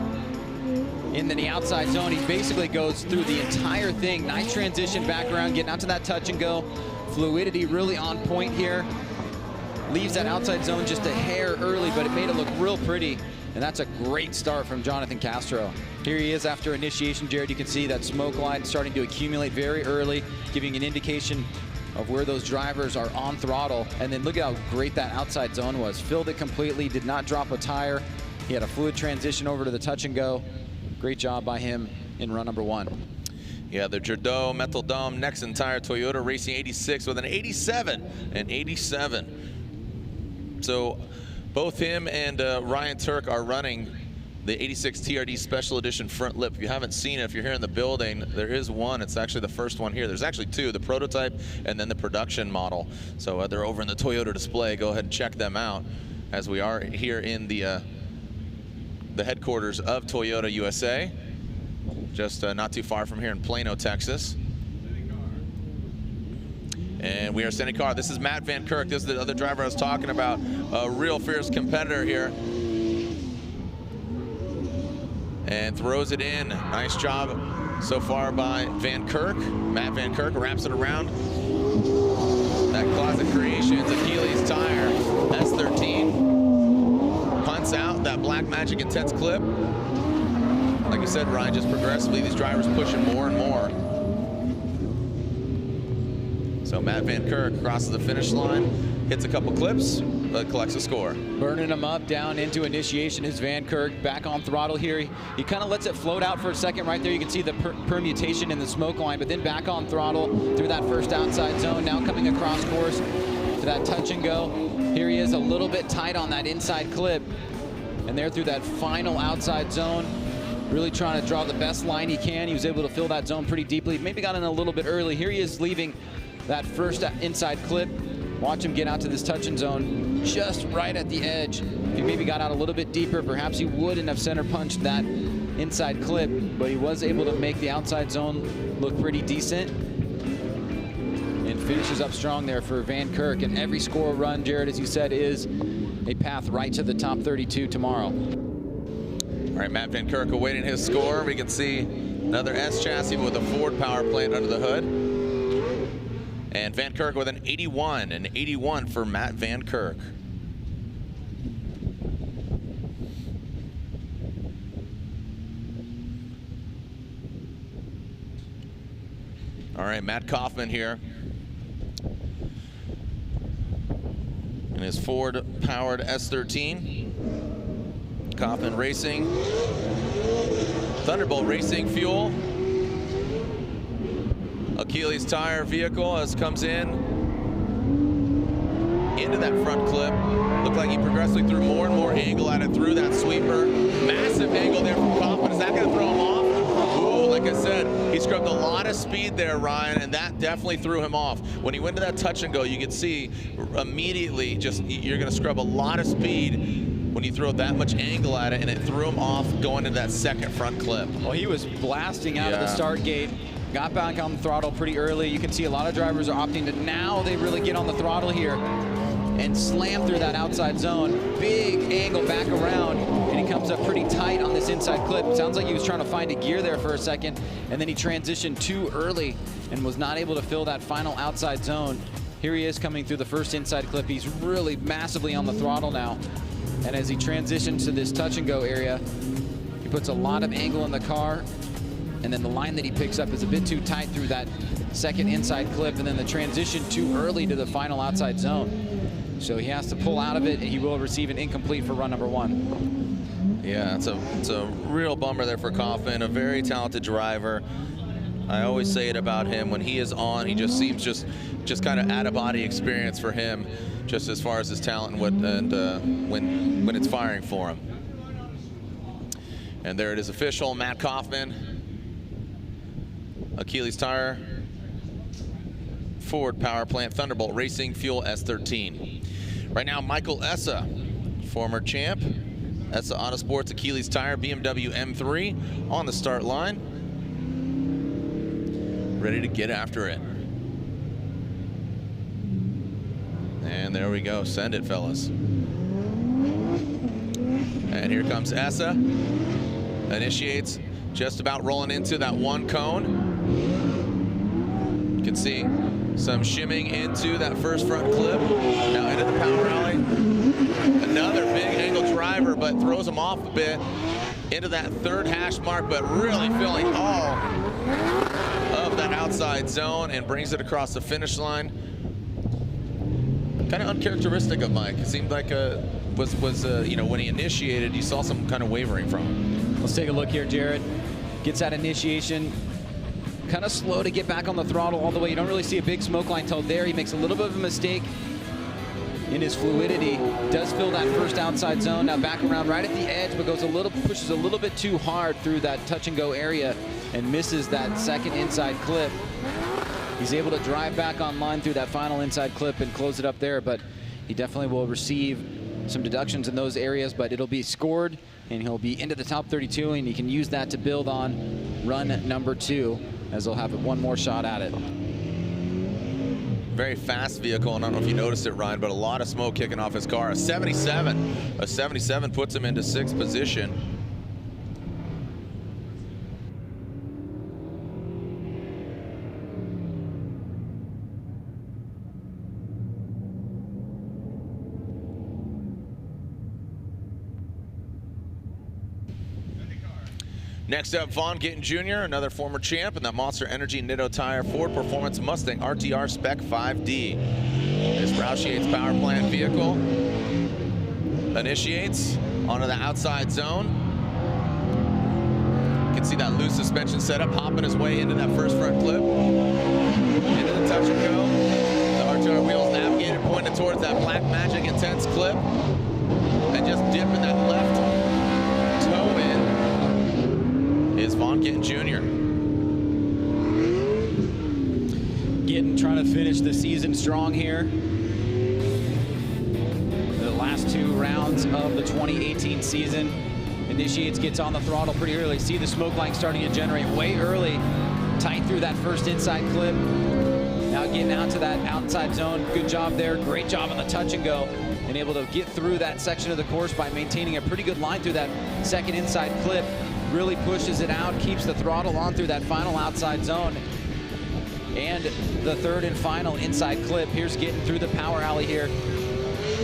In the outside zone, he basically goes through the entire thing. Nice transition back around, getting out to that touch and go. Fluidity really on point here. Leaves that outside zone just a hair early, but it made it look real pretty. And that's a great start from Jonathan Castro. Here he is after initiation, Jared. You can see that smoke line starting to accumulate very early, giving an indication of where those drivers are on throttle. And then look at how great that outside zone was. Filled it completely, did not drop a tire. He had a fluid transition over to the touch and go. Great job by him in run number 1. Yeah, the Jordo Metal Dome next entire Toyota Racing 86 with an 87 and 87. So both him and Ryan Turk are running the 86 TRD Special Edition front lip. If you haven't seen it, if you're here in the building, there is one. It's actually the first one here. There's actually 2, the prototype and then the production model. So they're over in the Toyota display. Go ahead and check them out as we are here in the headquarters of Toyota USA, just not too far from here in Plano, Texas. And we are sending car. This is Matt Van Kirk. This is the other driver I was talking about, a real fierce competitor here. And throws it in. Nice job so far by Van Kirk. Matt Van Kirk wraps it around. That Closet Creations Achilles tire, S13. Punts out that Black Magic Intense clip. Like I said, Ryan, just progressively, these drivers pushing more and more. So Matt Van Kirk crosses the finish line, hits a couple clips, but collects a score. Burning him up down into initiation is Van Kirk, back on throttle here. He kind of lets it float out for a second right there. You can see the permutation in the smoke line, but then back on throttle through that first outside zone. Now coming across course to that touch and go. Here he is a little bit tight on that inside clip. And there through that final outside zone, really trying to draw the best line he can. He was able to fill that zone pretty deeply. Maybe got in a little bit early. Here he is leaving that first inside clip. Watch him get out to this touching zone just right at the edge. If he maybe got out a little bit deeper, perhaps he wouldn't have center punched that inside clip, but he was able to make the outside zone look pretty decent. Finishes up strong there for Van Kirk, and every score run, Jared, as you said, is a path right to the top 32 tomorrow. All right, Matt Van Kirk awaiting his score. We can see another S chassis with a Ford power plant under the hood. And Van Kirk with an 81 for Matt Van Kirk. All right, Matt Kaufman here in his Ford-powered S13. Kaufman Racing, Thunderbolt Racing fuel. Achilles tire vehicle as comes in into that front clip. Looked like he progressively threw more and more angle at it through that sweeper. Massive angle there from Kaufman. Is that going to throw him off? Ooh, like I said, he scrubbed a lot of speed there, Ryan, and that definitely threw him off. When he went to that touch and go, you could see immediately just you're going to scrub a lot of speed when you throw that much angle at it, and it threw him off going into that second front clip. Well, he was blasting out of the start gate. Got back on the throttle pretty early. You can see a lot of drivers are opting to now they really get on the throttle here and slam through that outside zone. Big angle back around, and he comes up pretty tight on this inside clip. Sounds like he was trying to find a gear there for a second, and then he transitioned too early and was not able to fill that final outside zone. Here he is coming through the first inside clip. He's really massively on the throttle now. And as he transitions to this touch and go area, he puts a lot of angle in the car. And then the line that he picks up is a bit too tight through that second inside clip, and then the transition too early to the final outside zone. So he has to pull out of it, and he will receive an incomplete for run number 1. Yeah, it's a real bummer there for Kaufman, a very talented driver. I always say it about him, when he is on, he just seems just kind of out-of-body experience for him, just as far as his talent and when it's firing for him. And there it is official, Matt Kaufman, Achilles tire, Ford power plant, Thunderbolt Racing fuel S13. Right now, Michael Essa, former champ, Essa Autosports Achilles tire, BMW M3 on the start line, ready to get after it. And there we go, send it, fellas. And here comes Essa, initiates, just about rolling into that one cone. You can see some shimming into that first front clip. Now into the power alley. Another big angle driver, but throws him off a bit into that third hash mark, but really filling all of that outside zone and brings it across the finish line. Kind of uncharacteristic of Mike. It seemed like you know, when he initiated, you saw some kind of wavering from him. Let's take a look here, Jared. Gets that initiation. Kind of slow to get back on the throttle all the way. You don't really see a big smoke line till there. He makes a little bit of a mistake in his fluidity. Does fill that first outside zone. Now back around right at the edge, but pushes a little bit too hard through that touch and go area and misses that second inside clip. He's able to drive back online through that final inside clip and close it up there, but he definitely will receive some deductions in those areas, but it'll be scored and he'll be into the top 32, and he can use that to build on run number 2, as they'll have one more shot at it. Very fast vehicle, and I don't know if you noticed it, Ryan, but a lot of smoke kicking off his car. A 77 puts him into 6th position. Next up, Vaughn Gittin Jr., another former champ in that Monster Energy Nitto Tire Ford Performance Mustang RTR Spec 5D. This Roush Yates power plant vehicle initiates onto the outside zone. You can see that loose suspension setup hopping his way into that first front clip. Into the touch and go. The RTR wheels navigated, pointed towards that Black Magic Intense clip. And just dipping that left toe in is Vaughn Gittin Jr. Gittin trying to finish the season strong here. The last 2 rounds of the 2018 season. Initiates, gets on the throttle pretty early. See the smoke line starting to generate way early. Tight through that first inside clip. Now getting out to that outside zone. Good job there. Great job on the touch and go. And able to get through that section of the course by maintaining a pretty good line through that second inside clip. Really pushes it out, keeps the throttle on through that final outside zone. And the third and final inside clip. Here's Gittin through the power alley here.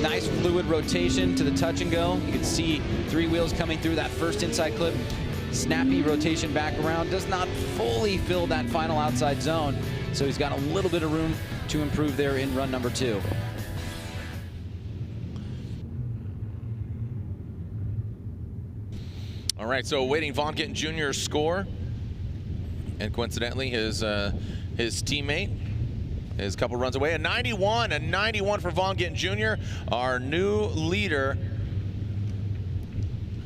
Nice fluid rotation to the touch and go. You can see 3 wheels coming through that first inside clip. Snappy rotation back around. Does not fully fill that final outside zone. So he's got a little bit of room to improve there in run number 2. All right, so awaiting Vaughn Gittin Jr.'s score. And coincidentally, his teammate is a couple runs away. A 91 for Vaughn Gittin Jr., our new leader.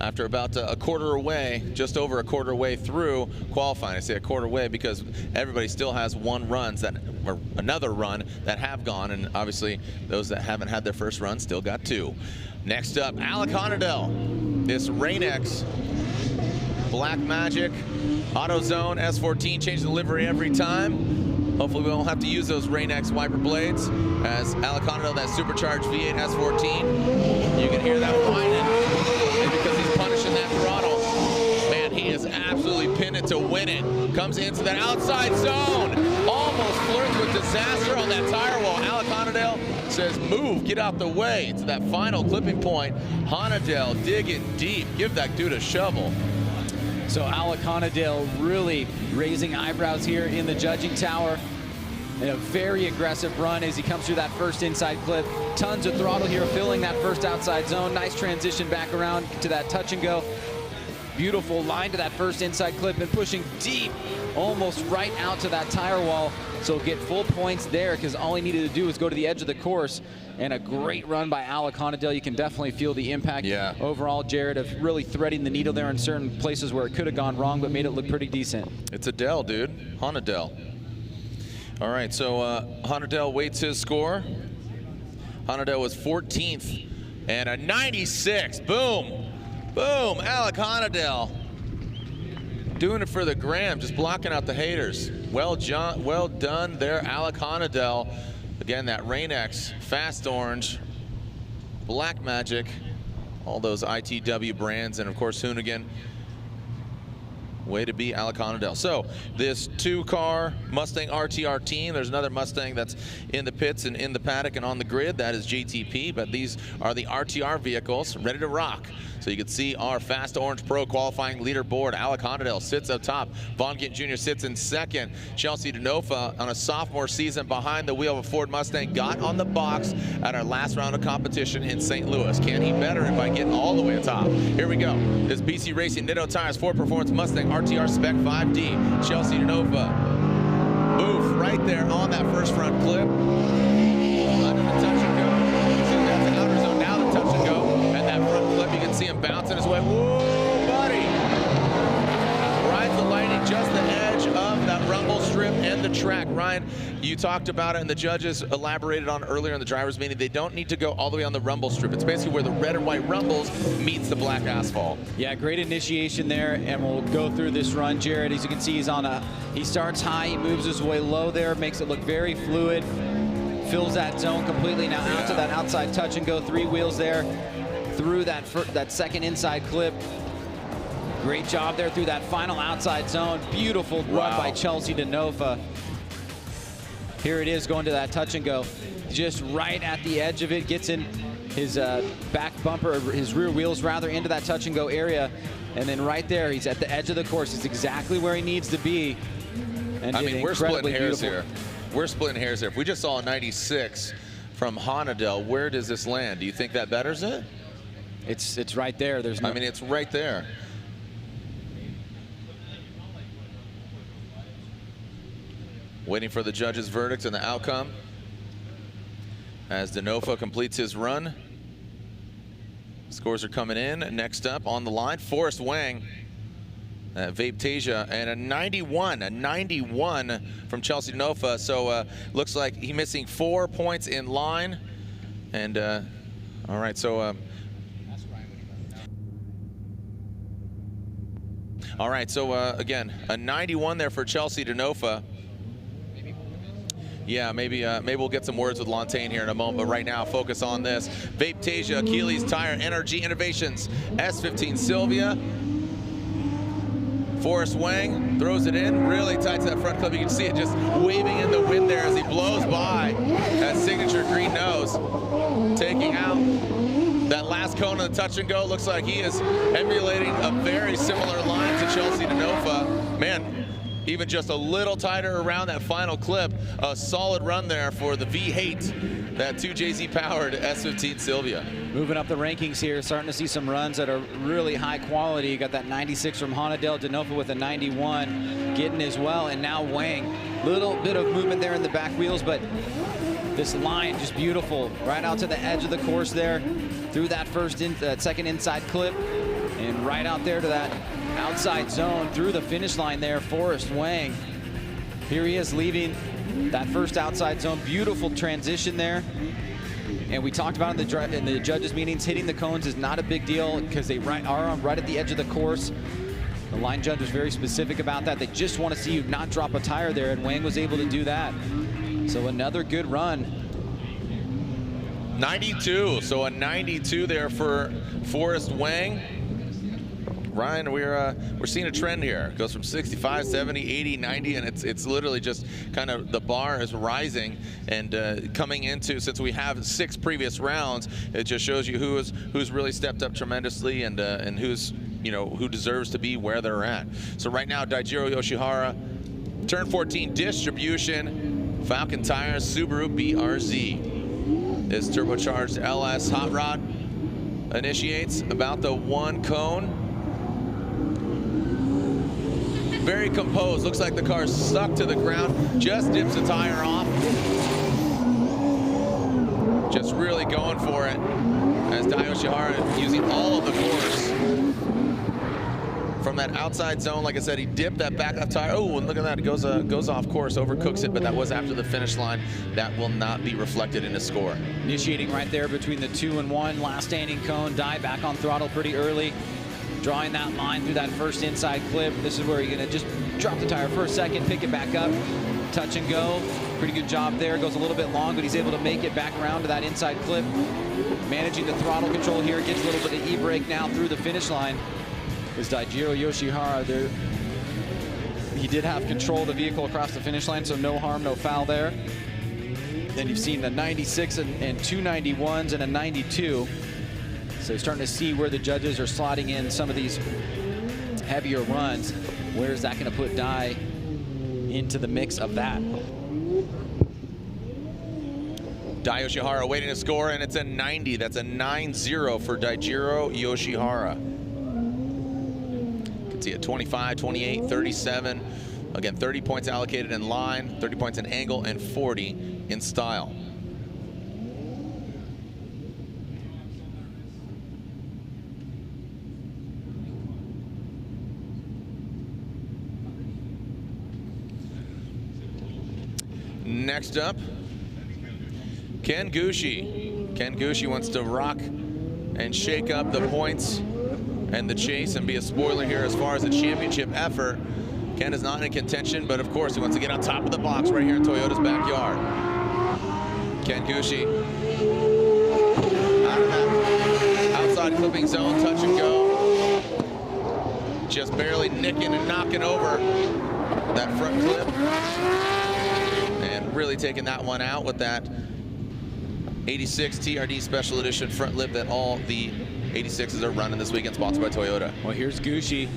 After about a quarter away, just over a quarter way through qualifying. I say a quarter way because everybody still has another run that have gone, and obviously those that haven't had their first run still got 2. Next up, Alec Honadell. This Rain-X Black Magic AutoZone S14, change the livery every time. Hopefully we won't have to use those Rain-X wiper blades as Alec Honadell, that supercharged V8 S14. You can hear that whining because he's punishing that throttle. Man, he is absolutely pinned it to win it. Comes into that outside zone. Almost flirts with disaster on that tire wall. Alec Honadell says, move, get out the way. To that final clipping point, Honadell digging deep. Give that dude a shovel. So Alec Honadell really raising eyebrows here in the judging tower. And a very aggressive run as he comes through that first inside clip. Tons of throttle here, filling that first outside zone. Nice transition back around to that touch and go. Beautiful line to that first inside clip and pushing deep, almost right out to that tire wall. So get full points there because all he needed to do was go to the edge of the course. And a great run by Alec Honadell. You can definitely feel the impact overall, Jared, of really threading the needle there in certain places where it could have gone wrong, but made it look pretty decent. It's Adele, dude. Honadell. All right, so Honadell waits his score. Honadell was 14th and a 96. Boom. Boom. Alec Honadell doing it for the gram, just blocking out the haters. Well done there, Alec Honadell. Again, that Rain-X, Fast Orange, Black Magic, all those ITW brands, and of course Hoonigan. Way to be Alec Honadell. So this 2-car Mustang RTR team, there's another Mustang that's in the pits and in the paddock and on the grid. That is JTP, but these are the RTR vehicles ready to rock. So you can see our Fast Orange Pro qualifying leaderboard. Alec Honadell sits up top. Vaughn Gittin Jr. sits in second. Chelsea Denofa on a sophomore season behind the wheel of a Ford Mustang got on the box at our last round of competition in St. Louis. Can he better it by getting all the way atop? Here we go. This BC Racing Nitto Tires Ford Performance Mustang RTR Spec 5D. Chelsea Denofa. Boof right there on that first front clip. Under the touch and go. You see that's the outer zone. Now the touch and go. And that front clip, you can see him bouncing his way. Whoa, buddy. Rides the Lightning just the edge of that rumble strip and the track. Ryan, you talked about it and the judges elaborated on earlier in the driver's meeting. They don't need to go all the way on the rumble strip. It's basically where the red and white rumbles meets the black asphalt. Yeah, great initiation there, and we'll go through this run. Jared, as you can see, he starts high, he moves his way low there, makes it look very fluid, fills that zone completely. Now out to that outside touch and go, 3 wheels there, through that second inside clip. Great job there through that final outside zone. Beautiful run by Chelsea Denofa. Here it is going to that touch and go. Just right at the edge of it, gets in his back bumper, or his rear wheels rather, into that touch and go area. And then right there, he's at the edge of the course. He's exactly where he needs to be. And I mean, we're splitting hairs here. We're splitting hairs here. If we just saw a 96 from Honadell, where does this land? Do you think that betters it? It's right there. There's no, I mean, it's right there. Waiting for the judge's verdict and the outcome as Denofa completes his run. Scores are coming in. Next up on the line, Forrest Wang, Vaptasia, and a 91 from Chelsea Denofa. So looks like he's missing 4 points in line. And all right, so all right, so again, a 91 there for Chelsea Denofa. Yeah, maybe we'll get some words with Lantain here in a moment, but right now focus on this. Vape Tasia, Achilles Tire, NRG Innovations, S15 Sylvia. Forrest Wang throws it in really tight to that front clip. You can see it just waving in the wind there as he blows by that signature green nose, taking out that last cone of the touch and go. Looks like he is emulating a very similar line to Chelsea Denofa. Man, even just a little tighter around that final clip. A solid run there for the V8, that 2JZ powered S15 Sylvia. Moving up the rankings here, starting to see some runs that are really high quality. You got that 96 from Honadel, Denofa with a 91, Gittin as well, and now Wang. Little bit of movement there in the back wheels, but this line just beautiful. Right out to the edge of the course there, through that second inside clip, and right out there to that outside zone, through the finish line there, Forrest Wang. Here he is leaving that first outside zone. Beautiful transition there. And we talked about in the judges' meetings, hitting the cones is not a big deal because they are right at the edge of the course. The line judge was very specific about that. They just want to see you not drop a tire there, and Wang was able to do that. So another good run. 92, so a 92 there for Forrest Wang. Ryan, we're seeing a trend here. It goes from 65, 70, 80, 90, and it's literally just kind of the bar is rising. And coming into, since we have 6 previous rounds, it just shows you who's really stepped up tremendously and who's, you know, who deserves to be where they're at. So right now, Daijiro Yoshihara, turn 14 distribution, Falcon Tires, Subaru BRZ. This turbocharged LS hot rod initiates about the 1 cone. Very composed. Looks like the car's stuck to the ground. Just dips the tire off. Just really going for it. As Daijiro Yoshihara using all of the force from that outside zone. Like I said, he dipped that back left tire. Oh, and look at that. It goes off course, overcooks it, but that was after the finish line. That will not be reflected in his score. Initiating right there between the 2 and 1. Last standing cone. Dai back on throttle pretty early. Drawing that line through that first inside clip. This is where you're gonna just drop the tire for a second, pick it back up, touch and go. Pretty good job there. Goes a little bit long, but he's able to make it back around to that inside clip. Managing the throttle control here, gets a little bit of e-brake now through the finish line. Is Daijiro Yoshihara there? He did have control of the vehicle across the finish line, so no harm, no foul there. Then you've seen the 96 and 2 91s and a 92. So you're starting to see where the judges are slotting in some of these heavier runs. Where is that going to put Dai into the mix of that? Dai Yoshihara waiting to score, and it's a 90. That's a 9-0 for Daijiro Yoshihara. You can see it 25, 28, 37. Again, 30 points allocated in line, 30 points in angle, and 40 in style. Next up, Ken Gushi. Ken Gushi wants to rock and shake up the points and the chase and be a spoiler here as far as the championship effort. Ken is not in contention, but of course he wants to get on top of the box right here in Toyota's backyard. Ken Gushi out of that outside clipping zone, touch and go. Just barely nicking and knocking over that front clip. And really taking that one out with that 86 TRD Special Edition front lip that all the 86s are running this weekend, sponsored by Toyota. Well, here's Gushi,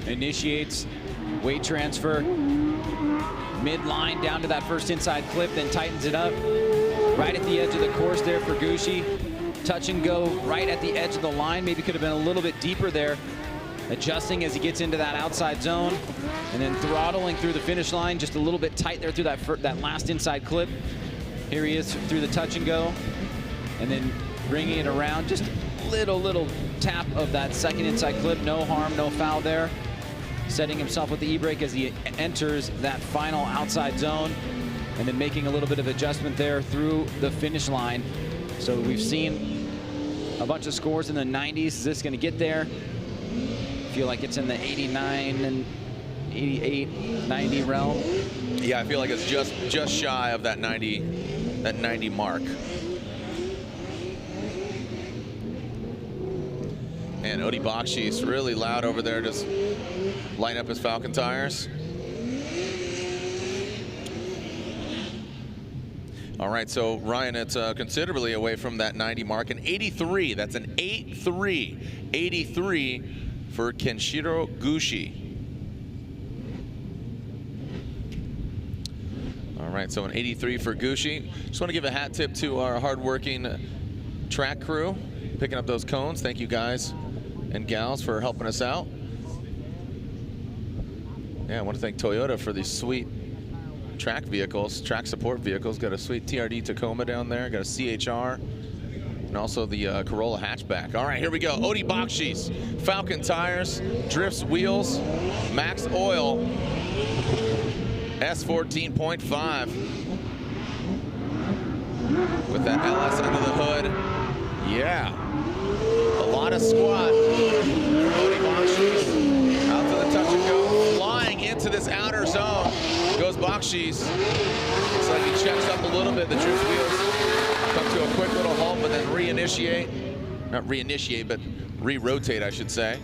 initiates weight transfer, mid-line down to that first inside clip, then tightens it up. Right at the edge of the course there for Gushi. Touch and go right at the edge of the line. Maybe could have been a little bit deeper there. Adjusting as he gets into that outside zone, and then throttling through the finish line, just a little bit tight there through that last inside clip. Here he is through the touch and go, and then bringing it around, just a little tap of that second inside clip. No harm, no foul there. Setting himself with the e-brake as he enters that final outside zone, and then making a little bit of adjustment there through the finish line. So we've seen a bunch of scores in the 90s. Is this going to get there? Feel like it's in the 89 and 88, 90 realm. Yeah, I feel like it's just shy of that 90 mark. And Odie Bakshi's really loud over there, just lighting up his Falcon tires. All right, so Ryan, it's considerably away from that 90 mark. An 83, that's an 8-3. 83 for Kenshiro Gushi. All right, so an 83 for Gushi. Just want to give a hat tip to our hardworking track crew, picking up those cones. Thank you guys and gals for helping us out. Yeah, I want to thank Toyota for these sweet track vehicles, track support vehicles. Got a sweet TRD Tacoma down there, got a CHR, and also the Corolla hatchback. All right, here we go. Odie Bakshi's Falcon tires, Drifts wheels, Max Oil, S14.5 with that LS under the hood. Yeah, a lot of squat. Odie Bakshi's out to the touch and go, flying into this outer zone. Goes Bakshi's. Looks like he checks up a little bit. The drift wheels come to a quick little halt, but then reinitiate. Not reinitiate, but re-rotate, I should say.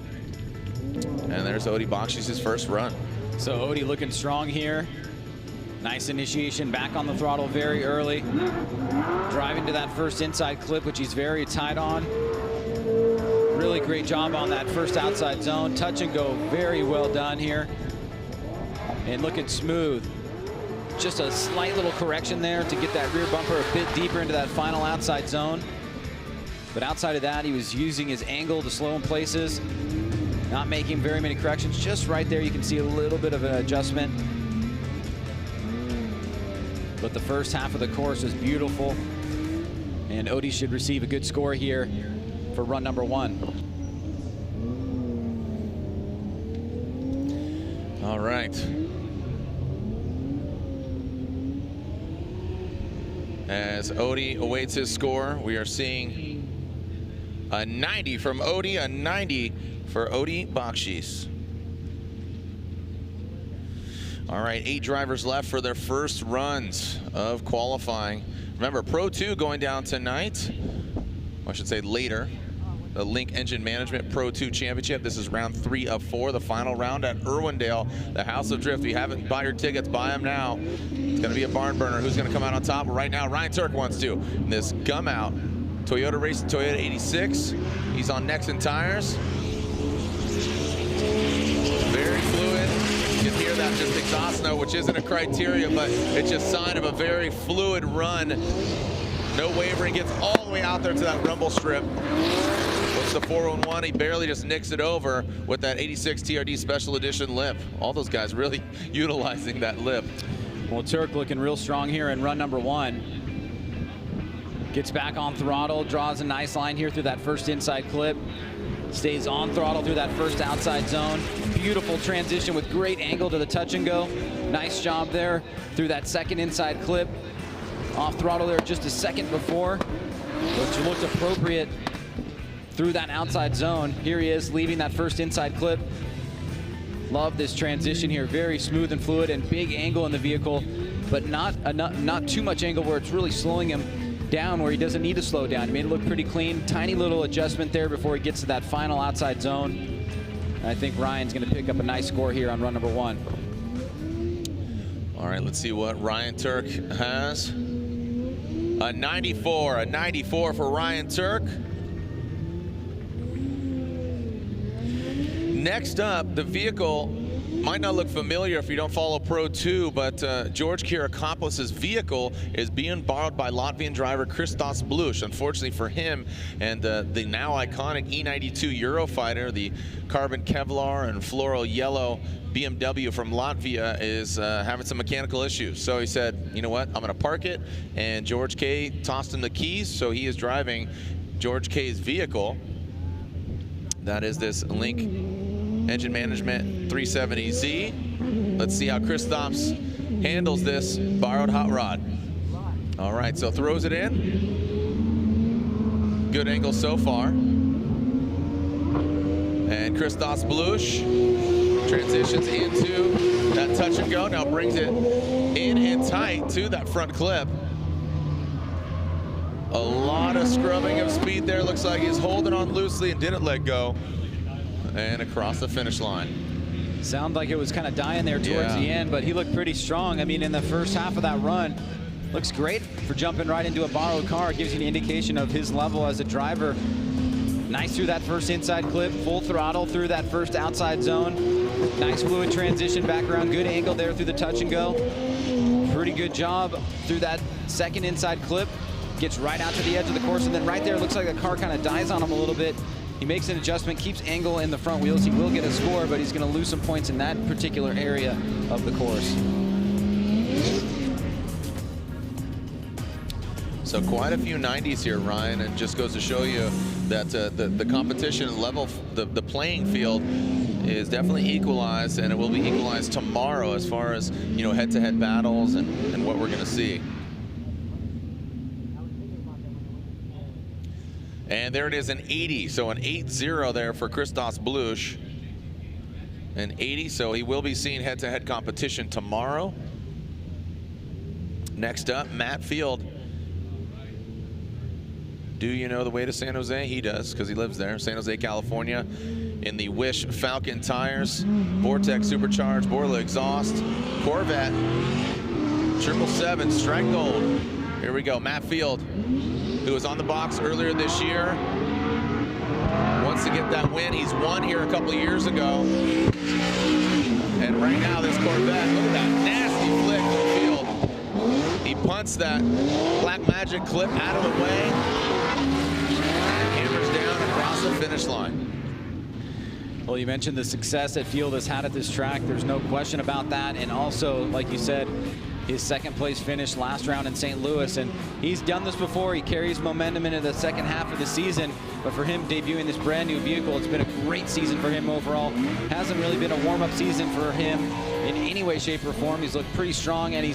And there's Odie Bakshi's first run. So Odie looking strong here. Nice initiation, back on the throttle very early. Driving to that first inside clip, which he's very tight on. Really great job on that first outside zone. Touch and go, very well done here. And looking smooth. Just a slight little correction there to get that rear bumper a bit deeper into that final outside zone. But outside of that, he was using his angle to slow in places, not making very many corrections. Just right there, you can see a little bit of an adjustment. But the first half of the course was beautiful. And Odie should receive a good score here for run number 1. All right. As Odie awaits his score, we are seeing a 90 from Odie, a 90 for Odie Bakshi's. All right, 8 drivers left for their first runs of qualifying. Remember, Pro 2 going down tonight. I should say later. The Link Engine Management Pro 2 Championship. This is round 3 of 4, the final round at Irwindale, the House of Drift. If you haven't bought your tickets, buy them now. It's going to be a barn burner. Who's going to come out on top? Right now, Ryan Turk wants to. In this gum out Toyota Racing Toyota 86. He's on Nexen tires. Very fluid. You can hear that just exhaust note, which isn't a criteria, but it's just a sign of a very fluid run. No wavering, gets all the way out there to that rumble strip. Looks the 411, he barely just nicks it over with that 86 TRD Special Edition lip. All those guys really utilizing that lip. Well, Turk looking real strong here in run number 1. Gets back on throttle, draws a nice line here through that first inside clip. Stays on throttle through that first outside zone. Beautiful transition with great angle to the touch and go. Nice job there through that second inside clip. Off throttle there just a second before, which looked appropriate through that outside zone. Here he is leaving that first inside clip. Love this transition here, very smooth and fluid and big angle in the vehicle, but not too much angle where it's really slowing him down where he doesn't need to slow down. He made it look pretty clean. Tiny little adjustment there before he gets to that final outside zone. And I think Ryan's going to pick up a nice score here on run number 1. All right, let's see what Ryan Turk has. A 94 for Ryan Turk. Next up, the vehicle might not look familiar if you don't follow Pro 2, but George Kirakopoulos' vehicle is being borrowed by Latvian driver Christos Blush. Unfortunately for him and the now iconic E92 Eurofighter, the carbon Kevlar and floral yellow BMW from Latvia is having some mechanical issues. So he said, you know what, I'm gonna park it, and George K tossed him the keys, so he is driving George K's vehicle. That is this Link Engine Management 370Z. Let's see how Christophs handles this borrowed hot rod. All right, so throws it in. Good angle so far. And Christos Blush transitions into that that touch and go. Now brings it in and tight to that front clip. A lot of scrubbing of speed there. Looks like he's holding on loosely and didn't let go. And across the finish line. Sounded like it was kind of dying there towards the end, but he looked pretty strong. I mean, in the first half of that run, looks great for jumping right into a borrowed car. It gives you an indication of his level as a driver. Nice through that first inside clip, full throttle through that first outside zone. Nice fluid transition back around, good angle there through the touch and go. Pretty good job through that second inside clip. Gets right out to the edge of the course, and then right there, looks like the car kind of dies on him a little bit. He makes an adjustment, keeps angle in the front wheels. He will get a score, but he's going to lose some points in that particular area of the course. So quite a few 90s here, Ryan, and just goes to show you that the competition level, the playing field is definitely equalized, and it will be equalized tomorrow as far as, you know, head-to-head battles and what we're going to see. And there it is, an 80, so an 8-0 there for Christos Blush. An 80, so he will be seeing head-to-head competition tomorrow. Next up, Matt Field. Do you know the way to San Jose? He does, because he lives there. San Jose, California, in the Wish Falcon tires, Vortex Supercharged, Borla exhaust, Corvette, 777 Strike Gold. Here we go, Matt Field, who was on the box earlier this year. Wants to get that win. He's won here a couple of years ago. And right now, this Corvette, look at that nasty flick to the field. He punts that Black Magic clip out of the way. Hammers down across the finish line. Well, you mentioned the success that Field has had at this track. There's no question about that. And also, like you said, his second place finish last round in St. Louis, and he's done this before. He carries momentum into the second half of the season, but for him debuting this brand new vehicle, it's been a great season for him overall. Hasn't really been a warm-up season for him in any way, shape, or form. He's looked pretty strong, and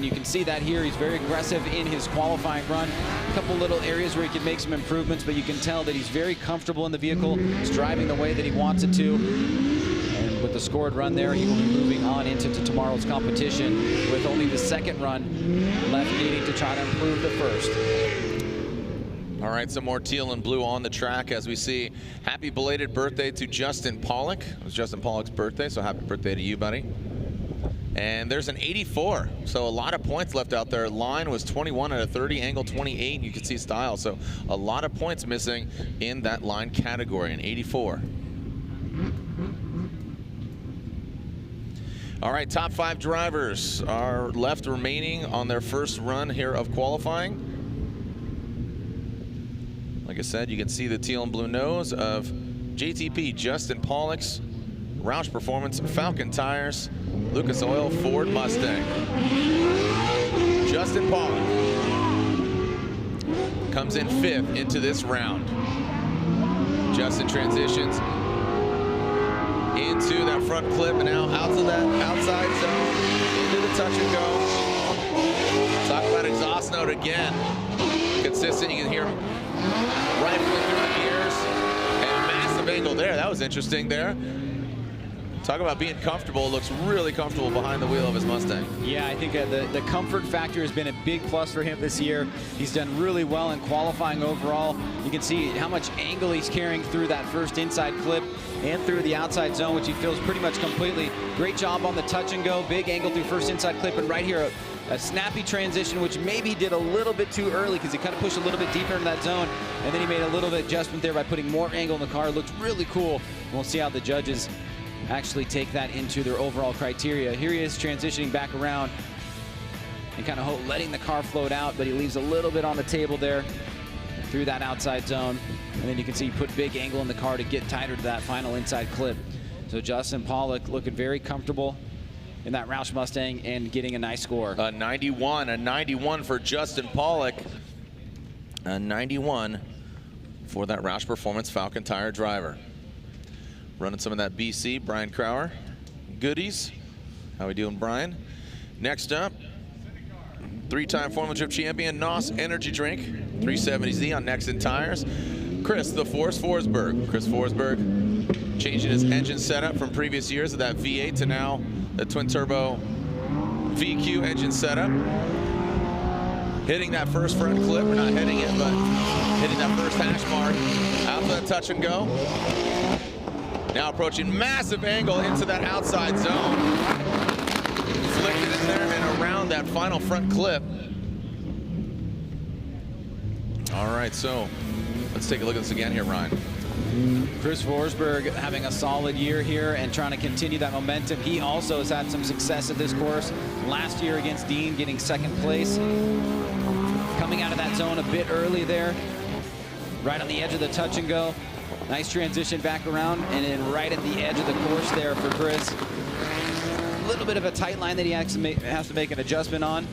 you can see that here. He's very aggressive in his qualifying run. A couple little areas where he can make some improvements, but you can tell that he's very comfortable in the vehicle. He's driving the way that he wants it to. And with the scored run there, he will be moving on into tomorrow's competition with only the second run left, needing to try to improve the first. All right, some more teal and blue on the track as we see. Happy belated birthday to Justin Pollock. It was Justin Pollock's birthday, so happy birthday to you, buddy. And there's an 84, so a lot of points left out there. Line was 21 out of 30, angle 28, and you can see style. So a lot of points missing in that line category, an 84. All right, top 5 drivers are left remaining on their first run here of qualifying. Like I said, you can see the teal and blue nose of JTP Justin Pollock's Roush Performance Falcon tires, Lucas Oil Ford Mustang. Justin Pollock comes in 5th into this round. Justin transitions into that front clip and now out to that outside zone, into the touch and go. Talk about exhaust note again. Consistent, you can hear him rifling through the gears, and massive angle there. That was interesting there. Talk about being comfortable. Looks really comfortable behind the wheel of his Mustang. Yeah, I think the comfort factor has been a big plus for him this year. He's done really well in qualifying overall. You can see how much angle he's carrying through that first inside clip and through the outside zone, which he feels pretty much completely. Great job on the touch and go. Big angle through first inside clip, and right here, a snappy transition, which maybe he did a little bit too early because he kind of pushed a little bit deeper into that zone, and then he made a little bit adjustment there by putting more angle in the car. It looked really cool. We'll see how the judges actually take that into their overall criteria. Here he is transitioning back around and kind of letting the car float out, but he leaves a little bit on the table there through that outside zone. And then you can see he put big angle in the car to get tighter to that final inside clip. So Justin Pollock looking very comfortable in that Roush Mustang and getting a nice score. A 91 for Justin Pollock. A 91 for that Roush Performance Falcon tire driver. Running some of that BC, Brian Crowder. Goodies. How we doing, Brian? Next up, 3-time Formula Trip champion, NOS Energy Drink, 370Z on Nexen tires. Chris, the Force Forsberg. Chris Forsberg changing his engine setup from previous years of that V8 to now the twin turbo VQ engine setup. Hitting that first front clip, or not hitting it, but hitting that first hash mark. Out to the touch and go. Now approaching massive angle into that outside zone. Flicked it in there and around that final front clip. All right, so let's take a look at this again here, Ryan. Chris Forsberg having a solid year here and trying to continue that momentum. He also has had some success at this course. Last year against Dean, getting second place. Coming out of that zone a bit early there. Right on the edge of the touch and go. Nice transition back around, and then right at the edge of the course there for Chris. A little bit of a tight line that he has to make an adjustment on.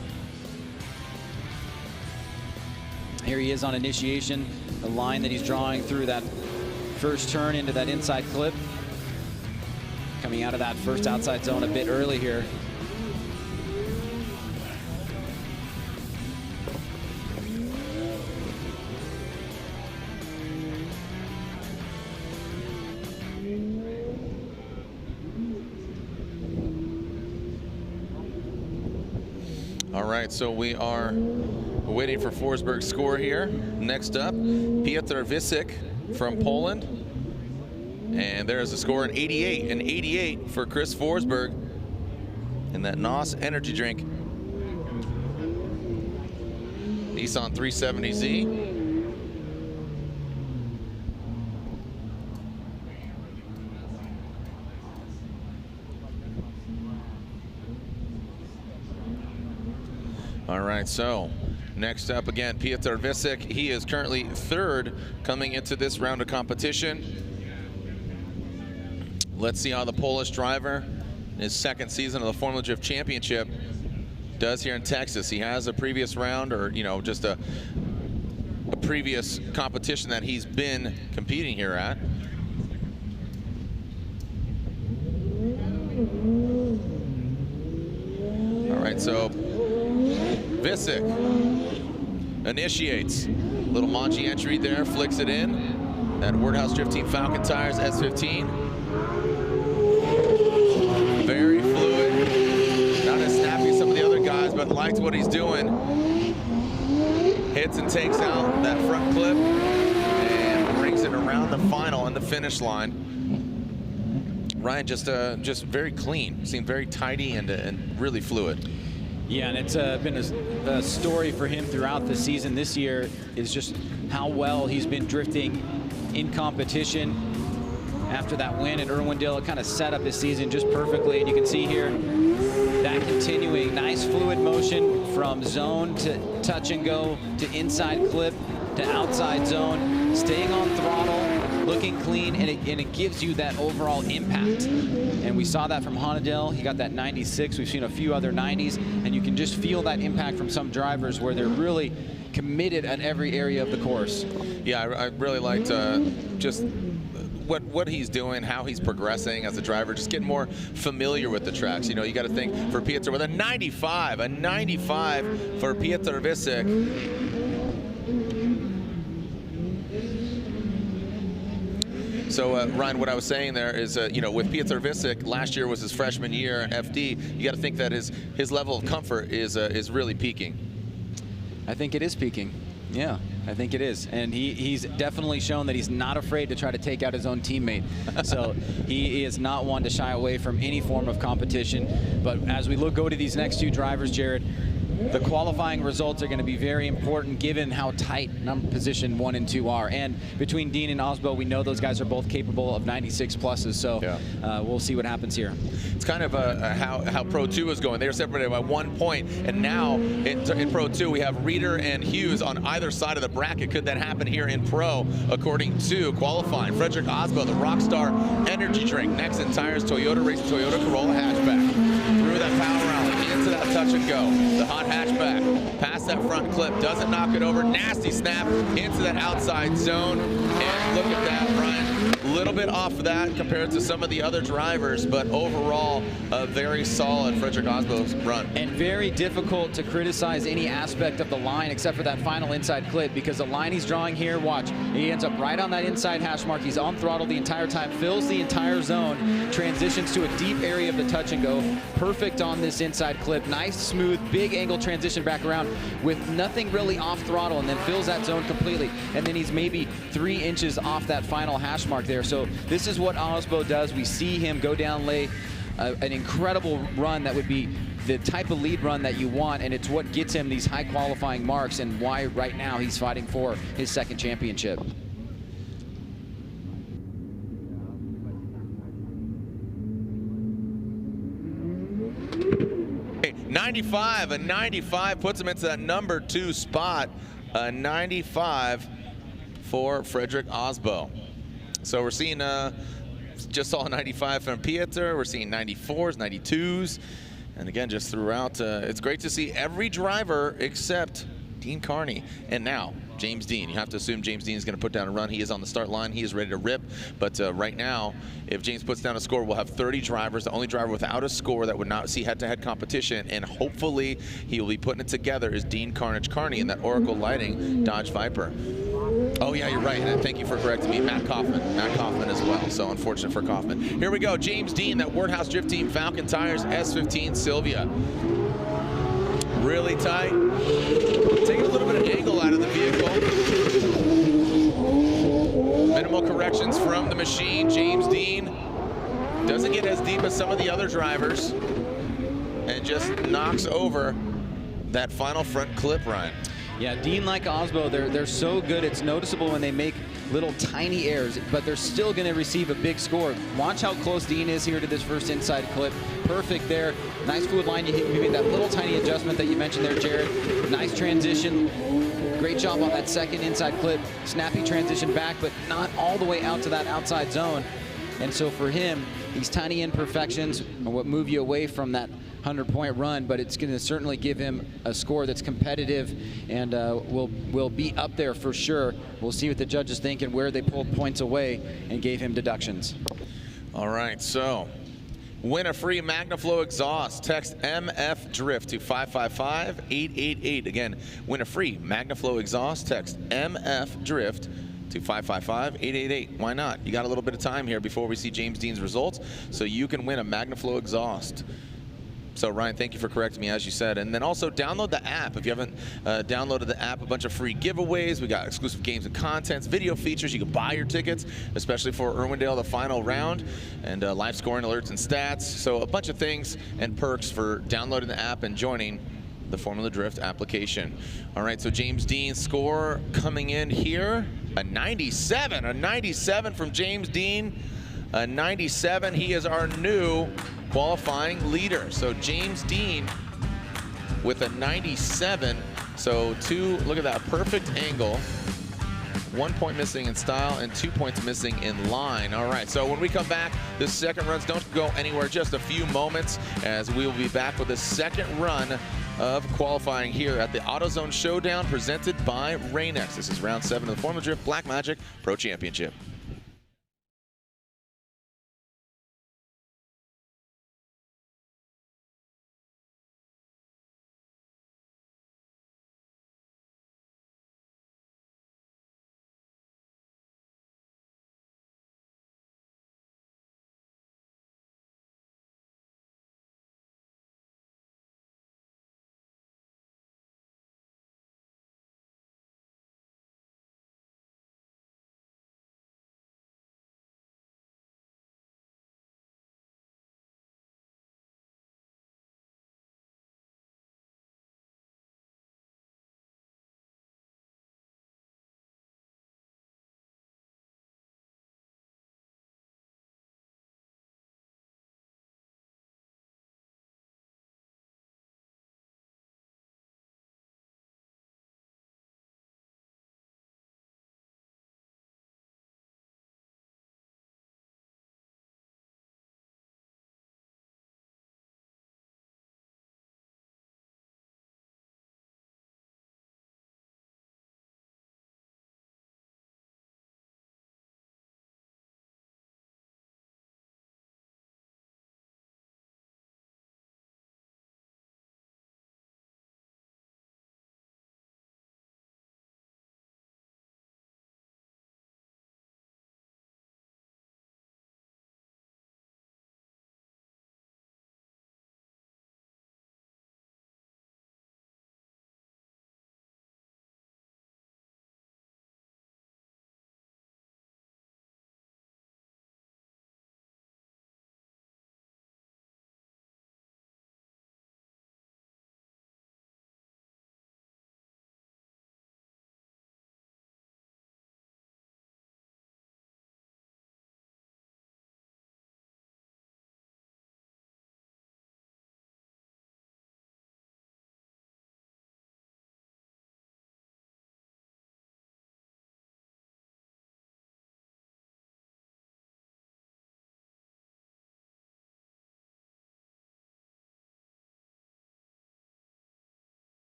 Here he is on initiation. The line that he's drawing through that first turn into that inside clip. Coming out of that first outside zone a bit early here. All right, so we are waiting for Forsberg's score here. Next up, Piotr Visik from Poland. And there's a score in 88. An 88 for Chris Forsberg in that NOS energy drink. Nissan 370Z. All right, so next up again, Piotr Visik. He is currently third coming into this round of competition. Let's see how the Polish driver, in his second season of the Formula Drift Championship, does here in Texas. He has a previous round, or just a previous competition that he's been competing here at. All right, so Visik initiates. Little Manji entry there, flicks it in. That Wordhouse Drift Team Falcon tires, S15. Very fluid. Not as snappy as some of the other guys, but likes what he's doing. Hits and takes out that front clip and brings it around the final and the finish line. Ryan, just very clean. Seemed very tidy and really fluid. Yeah, and it's been a story for him throughout the season. This year is just how well he's been drifting in competition. After that win at Irwindale, it kind of set up his season just perfectly. And you can see here that continuing nice fluid motion from zone to touch and go to inside clip to outside zone, staying on throttle, looking clean, and it gives you that overall impact. And we saw that from Honadell. He got that 96. We've seen a few other 90s, and you can just feel that impact from some drivers where they're really committed at every area of the course. Yeah, I really liked just what he's doing, how he's progressing as a driver, just getting more familiar with the tracks. You got to think for Piotr with a 95 for Piotr Visik. So Ryan, what I was saying there is, with Piotr Visik, last year was his freshman year at FD. You got to think that his level of comfort is really peaking. I think it is peaking. Yeah, I think it is. And he's definitely shown that he's not afraid to try to take out his own teammate. So he is not one to shy away from any form of competition. But as we go to these next two drivers, Jared, the qualifying results are going to be very important given how tight position 1 and 2 are. And between Dean and Osbo, we know those guys are both capable of 96 pluses. So yeah. We'll see what happens here. It's kind of how Pro 2 is going. They were separated by 1 point, and now in Pro 2 we have Reeder and Hughes on either side of the bracket. Could that happen here in Pro, according to qualifying? Frederick Osbo, the Rockstar Energy Drink. Next in tires, Toyota Racing Toyota Corolla hatchback. Through that power rally, into that touch and go. The hot hatchback, past that front clip, doesn't knock it over. Nasty snap into that outside zone. And look at that, Brian. Little little bit off that compared to some of the other drivers, but overall, a very solid Frederick Osbo's run. And very difficult to criticize any aspect of the line except for that final inside clip, because the line he's drawing here, watch, he ends up right on that inside hash mark. He's on throttle the entire time, fills the entire zone, transitions to a deep area of the touch and go. Perfect on this inside clip. Nice, smooth, big angle transition back around with nothing really off throttle, and then fills that zone completely. And then he's maybe 3 inches off that final hash mark there. So this is what Osbo does. We see him go down, lay an incredible run that would be the type of lead run that you want, and it's what gets him these high qualifying marks and why right now he's fighting for his 2nd championship. 95, a 95 puts him into that number 2 spot. A 95 for Frederick Osbo. So we're seeing just saw a 95 from Pieter. We're seeing 94s, 92s. And again, just throughout, it's great to see every driver except Dean Carney. And now, James Dean. You have to assume James Dean is going to put down a run. He is on the start line. He is ready to rip. But right now, if James puts down a score, we'll have 30 drivers. The only driver without a score that would not see head-to-head competition, and hopefully he will be putting it together, is Dean Carnage Carney in that Oracle Lighting Dodge Viper. Oh, yeah, you're right. And thank you for correcting me. Matt Kaufman as well. So unfortunate for Kaufman. Here we go. James Dean, that Wordhouse Drift Team Falcon Tires S15 Sylvia. Really tight. Taking a little bit of angle out of the vehicle. Minimal corrections from the machine. James Dean doesn't get as deep as some of the other drivers and just knocks over that final front clip, Ryan. Yeah, Dean, like Osbo, they're so good. It's noticeable when they make little tiny errors, but they're still going to receive a big score. Watch how close Dean is here to this first inside clip. Perfect there. Nice fluid line. You made that little tiny adjustment that you mentioned there, Jared. Nice transition. Great job on that 2nd inside clip. Snappy transition back, but not all the way out to that outside zone. And so for him, these tiny imperfections are what move you away from that 100-point run, but it's going to certainly give him a score that's competitive and will be up there for sure. We'll see what the judges think and where they pulled points away and gave him deductions. All right, so win a free MagnaFlow exhaust. Text MF Drift to 555-888. Again, win a free MagnaFlow exhaust. Text MF Drift to 555-888. Why not? You got a little bit of time here before we see James Dean's results, so you can win a MagnaFlow exhaust. So Ryan, thank you for correcting me, as you said. And then also download the app. If you haven't downloaded the app, a bunch of free giveaways. We got exclusive games and contents, video features. You can buy your tickets, especially for Irwindale, the final round, and live scoring alerts and stats. So a bunch of things and perks for downloading the app and joining the Formula Drift application. All right, so James Dean's score coming in here, a 97 from James Dean. A 97, he is our new qualifying leader. So James Dean with a 97. So look at that, perfect angle. 1 point missing in style and 2 points missing in line. All right, so when we come back, the second runs don't go anywhere, just a few moments, as we will be back with the second run of qualifying here at the AutoZone Showdown presented by Rain-X. This is round 7 of the Formula Drift Black Magic Pro Championship.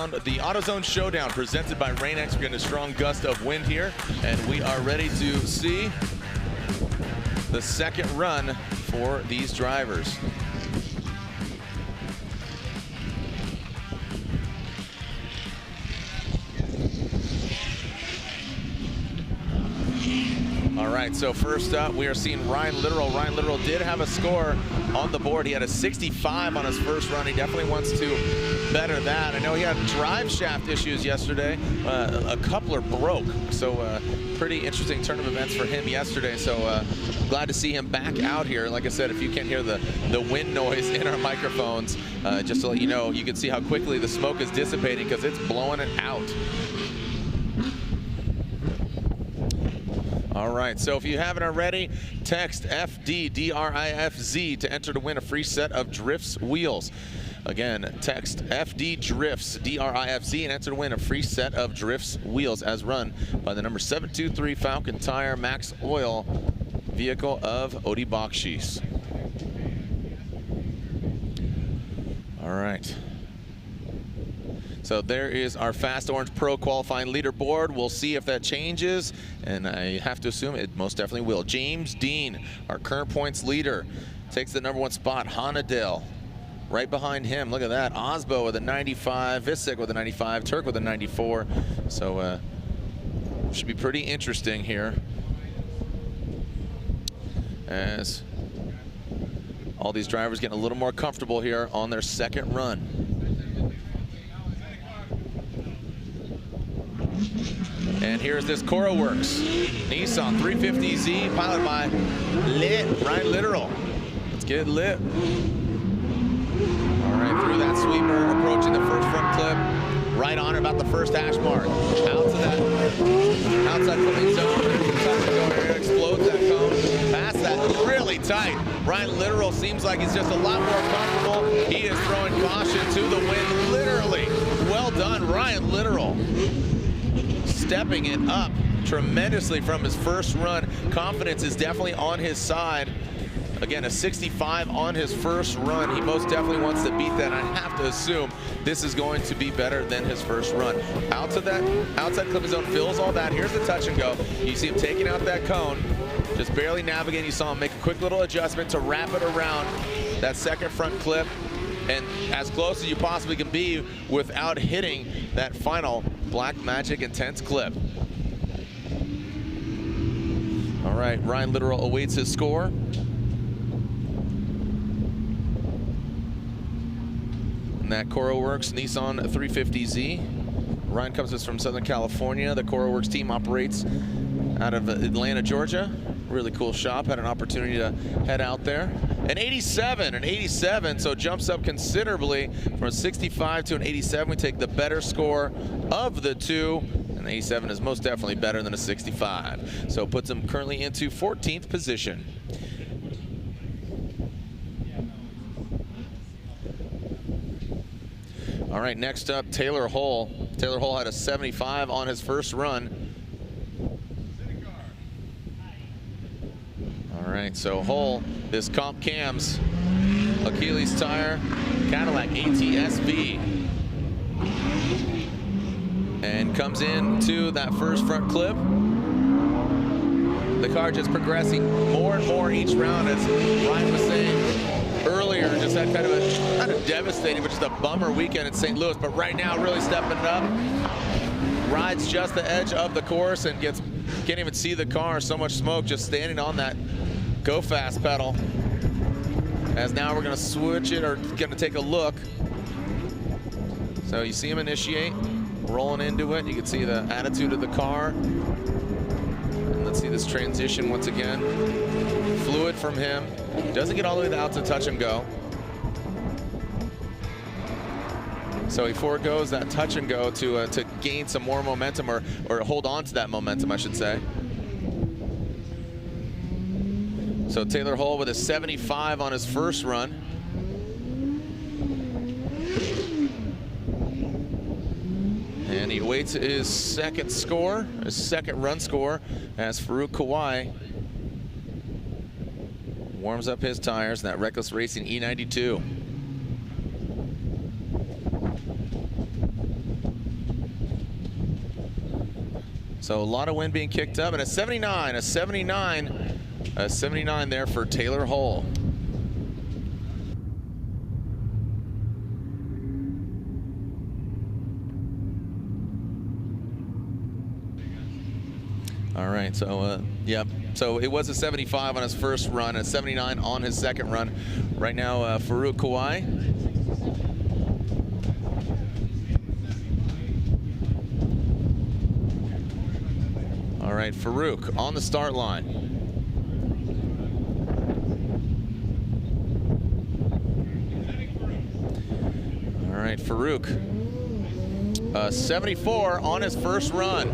around the AutoZone Showdown presented by Rain-X. We're getting a strong gust of wind here, and we are ready to see the second run for these drivers. All right, so first up, we are seeing Ryan Littoral. Ryan Littoral did have a score on the board. He had a 65 on his first run. He definitely wants to better that. I know he had drive shaft issues yesterday. A coupler broke, so pretty interesting turn of events for him yesterday. So glad to see him back out here. Like I said, if you can't hear the wind noise in our microphones, just to let you know, you can see how quickly the smoke is dissipating because it's blowing it out. All right, so if you haven't already, text FDDRIFZ to enter to win a free set of Drifts wheels. Again, text FD Drifts DRIFZ and enter to win a free set of Drifts wheels as run by the number 723 Falcon Tire Max Oil vehicle of Odie Bakshi's. All right. So there is our Fast Orange Pro qualifying leaderboard. We'll see if that changes, and I have to assume it most definitely will. James Dean, our current points leader, takes the #1 spot. Hanadale right behind him. Look at that. Osbo with a 95, Visick with a 95, Turk with a 94. So should be pretty interesting here as all these drivers getting a little more comfortable here on their second run. And here's this CoroWorks Nissan 350Z piloted by Ryan Littoral. Let's get it lit. All right, through that sweeper, approaching the first front clip, right on about the first hash mark. Out to that outside clipping zone. Area, explodes that cone. Past that, really tight. Ryan Littoral seems like he's just a lot more comfortable. He is throwing caution to the wind, literally. Well done, Ryan Littoral. Stepping it up tremendously from his first run. Confidence is definitely on his side. Again, a 65 on his first run. He most definitely wants to beat that. I have to assume this is going to be better than his first run. Out to that outside clip zone, fills all that. Here's the touch and go. You see him taking out that cone, just barely navigating. You saw him make a quick little adjustment to wrap it around that second front clip, and as close as you possibly can be without hitting that final Black Magic Intense clip. All right, Ryan Littoral awaits his score. And that CoroWorks Nissan 350Z. Ryan comes to us from Southern California. The CoroWorks team operates out of Atlanta, Georgia. Really cool shop. Had an opportunity to head out there. An 87, so jumps up considerably from a 65 to an 87. We take the better score of the two. An 87 is most definitely better than a 65. So puts him currently into 14th position. All right, next up, Taylor Hull. Taylor Hull had a 75 on his first run. All right, so Hull, this Comp Cams, Achilles tire, Cadillac ATS-V. And comes into that first front clip. The car just progressing more and more each round, as Ryan was saying earlier, just had kind of a, not a devastating, but just a bummer weekend in St. Louis, but right now really stepping it up. Rides just the edge of the course and can't even see the car, so much smoke just standing on that go fast pedal. As now we're gonna switch it, or gonna take a look. So you see him initiate, rolling into it. You can see the attitude of the car. And let's see this transition once again. Fluid from him. Doesn't get all the way out to touch and go. So he foregoes that touch and go to gain some more momentum, or hold on to that momentum, I should say. So Taylor Hull with a 75 on his first run. And he waits his second score, his second run score, as Farouk Kawai warms up his tires in that Reckless Racing E92. So a lot of wind being kicked up, and a 79 there for Taylor Hull. All right, so yep. So it was a 75 on his first run, a 79 on his second run. Right now, Farouk Kawai. All right, Farouk on the start line. All right, Farouk. 74 on his first run.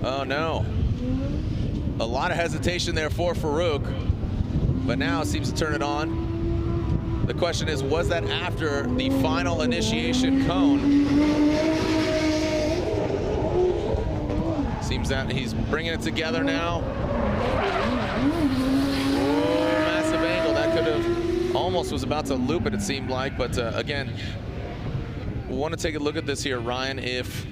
Oh no. A lot of hesitation there for Farouk, but now seems to turn it on. The question is, was that after the final initiation cone? Seems that he's bringing it together now. Oh, massive angle. That could have almost was about to loop it seemed like, but again, we want to take a look at this here, Ryan, if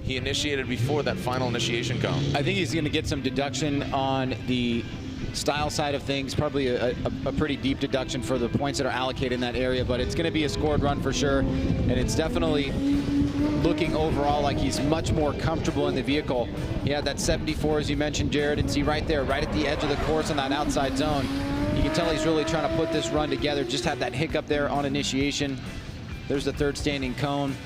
he initiated before that final initiation cone. I think he's going to get some deduction on the style side of things, probably a pretty deep deduction for the points that are allocated in that area, but it's going to be a scored run for sure, and it's definitely looking overall like he's much more comfortable in the vehicle. He had that 74, as you mentioned, Jared, and see right there, right at the edge of the course on that outside zone. You can tell he's really trying to put this run together, just had that hiccup there on initiation. There's the third standing cone.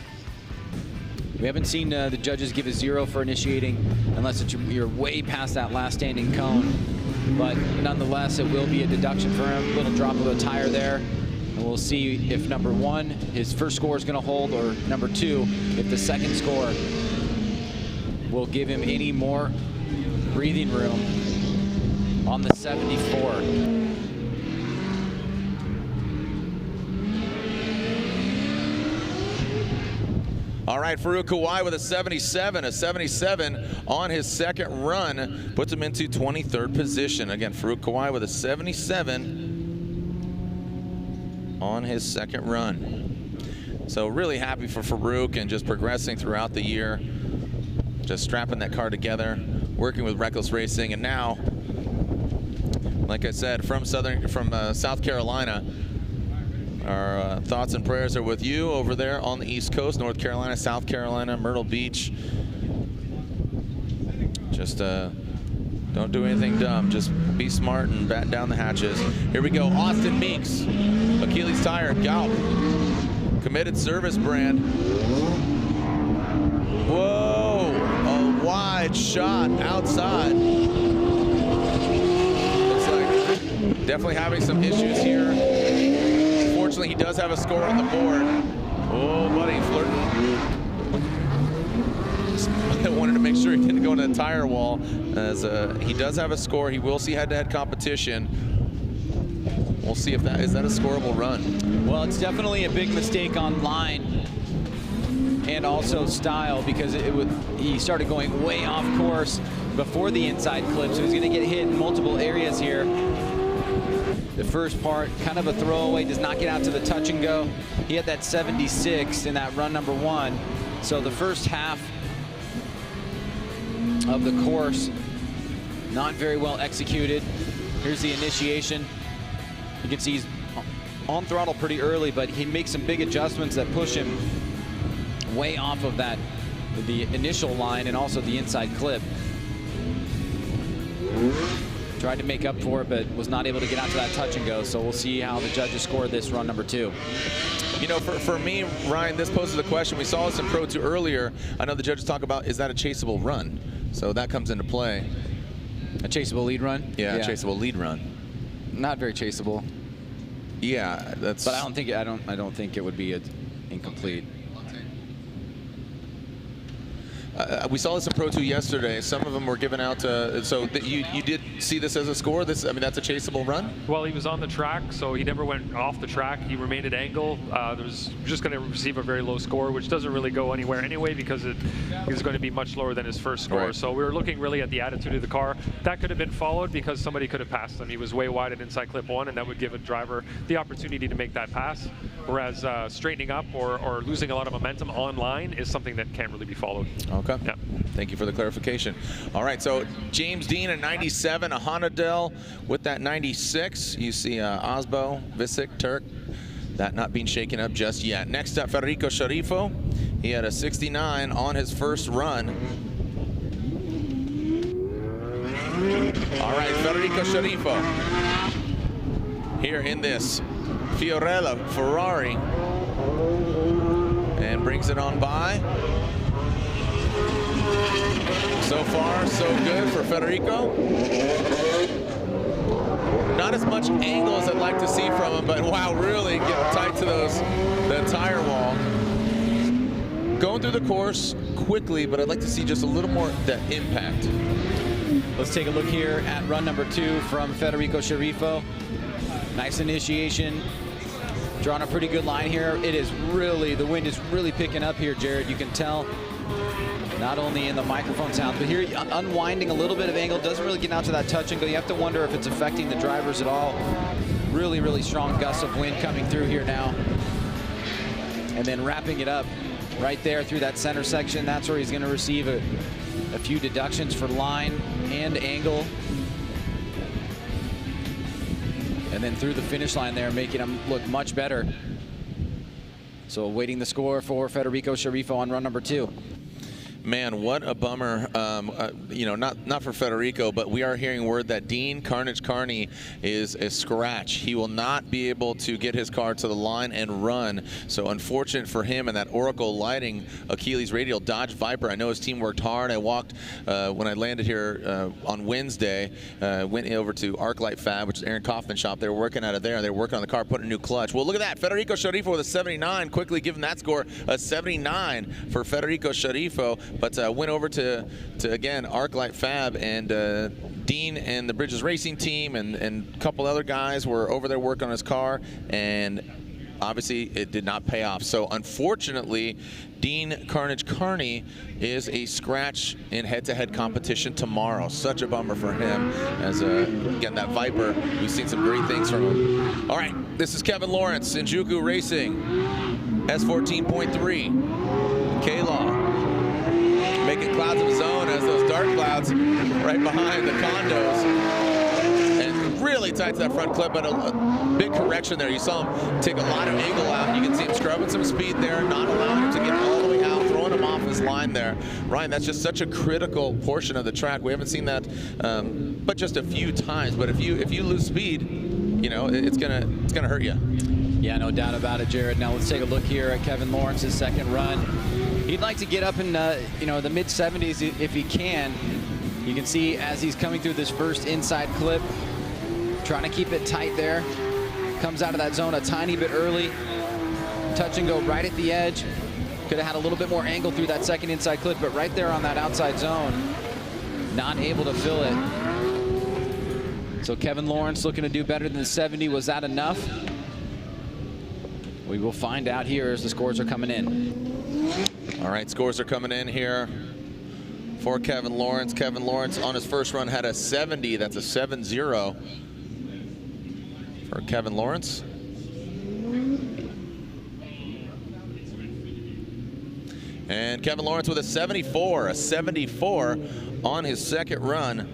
We haven't seen the judges give a 0 for initiating unless you're way past that last standing cone. But nonetheless, it will be a deduction for him. Little drop of a tire there. And we'll see if number 1, his first score is going to hold, or number 2, if the second score will give him any more breathing room on the 74. All right, Farouk Kawai with a 77 on his second run, puts him into 23rd position. Again, Farouk Kawai with a 77 on his second run. So really happy for Farouk and just progressing throughout the year, just strapping that car together, working with Reckless Racing, and now, like I said, from South Carolina. Our thoughts and prayers are with you over there on the East Coast, North Carolina, South Carolina, Myrtle Beach. Just don't do anything dumb. Just be smart and batten down the hatches. Here we go. Austin Meeks, Achilles Tire, Galp, committed service brand. Whoa, a wide shot outside. Looks like definitely having some issues here. Fortunately, he does have a score on the board. Oh, buddy, flirting. I wanted to make sure he didn't go into the tire wall, as he does have a score. He will see head-to-head competition. We'll see if is that a scoreable run. Well, it's definitely a big mistake on line and also style, because he started going way off course before the inside clip, so he's going to get hit in multiple areas here. The first part, kind of a throwaway, does not get out to the touch and go. He had that 76 in that run number 1. So the first half of the course, not very well executed. Here's the initiation. You can see he's on throttle pretty early, but he makes some big adjustments that push him way off of the initial line and also the inside clip. Tried to make up for it, but was not able to get out to that touch and go. So we'll see how the judges score this run number 2. You know, for me, Ryan, this poses the question. We saw this in Pro 2 earlier. I know the judges talk about, is that a chaseable run? So that comes into play. A chaseable lead run? Yeah, a chaseable lead run. Not very chaseable. Yeah, that's. But I don't think it would be incomplete. we saw this in Pro 2 yesterday. Some of them were given out to, so you did see this as a score? This, I mean, that's a chaseable run? Well, he was on the track, so he never went off the track. He remained at angle. There's just going to receive a very low score, which doesn't really go anywhere anyway because it is going to be much lower than his first score. Right. So we were looking really at the attitude of the car. That could have been followed because somebody could have passed him. He was way wide at inside clip 1, and that would give a driver the opportunity to make that pass. Whereas straightening up or losing a lot of momentum online is something that can't really be followed. Okay. Yeah. Thank you for the clarification. All right, so James Dean, a 97, a Honda Del with that 96. You see Osbo, Visick, Turk. That not being shaken up just yet. Next up, Federico Sharifo. He had a 69 on his first run. All right, Federico Sharifo here in this Fiorella Ferrari and brings it on by. So far, so good for Federico. Not as much angle as I'd like to see from him, but wow, really getting tight to the tire wall. Going through the course quickly, but I'd like to see just a little more that impact. Let's take a look here at run number 2 from Federico Sharifo. Nice initiation. Drawing a pretty good line here. It is really, the wind is really picking up here, Jared. You can tell not only in the microphone sound, but here unwinding a little bit of angle. Doesn't really get out to that touch and go. You have to wonder if it's affecting the drivers at all. Really, really strong gusts of wind coming through here now. And then wrapping it up right there through that center section. That's where he's going to receive a few deductions for line and angle. And then through the finish line there, making him look much better. So awaiting the score for Federico Sharifo on run number 2. Man, what a bummer. You know, not for Federico, but we are hearing word that Dean Carnage Carney is a scratch. He will not be able to get his car to the line and run. So unfortunate for him and that Oracle Lighting Achilles Radial Dodge Viper. I know his team worked hard. I walked when I landed here on Wednesday. Went over to Arclight Fab, which is Aaron Kaufman's shop. They were working out of there. They were working on the car, putting a new clutch. Well, look at that. Federico Sharifo with a 79. Quickly giving that score a 79 for Federico Sharifo. But went over to again, Arclight Fab, and Dean and the Bridges Racing team and a couple other guys were over there working on his car, and obviously it did not pay off. So unfortunately, Dean Carnage Carney is a scratch in head-to-head competition tomorrow. Such a bummer for him, as again, that Viper, we've seen some great things from him. All right, this is Kevin Lawrence, Shinjuku Racing, S14.3, K-Law. Making clouds of his own as those dark clouds right behind the condos. And really tight to that front clip, but a big correction there. You saw him take a lot of angle out. You can see him scrubbing some speed there, not allowing him to get all the way out, throwing him off his line there. Ryan, that's just such a critical portion of the track. We haven't seen that but just a few times. But if you lose speed, you know, it's gonna hurt you. Yeah, no doubt about it, Jared. Now let's take a look here at Kevin Lawrence's second run. He'd like to get up in you know, the mid-70s if he can. You can see as he's coming through this first inside clip, trying to keep it tight there. Comes out of that zone a tiny bit early. Touch and go right at the edge. Could have had a little bit more angle through that second inside clip, but right there on that outside zone, not able to fill it. So Kevin Lawrence looking to do better than the 70. Was that enough? We will find out here as the scores are coming in. All right, scores are coming in here for Kevin Lawrence. Kevin Lawrence on his first run had a 70. That's a 7-0 for Kevin Lawrence. And Kevin Lawrence with a 74 on his second run.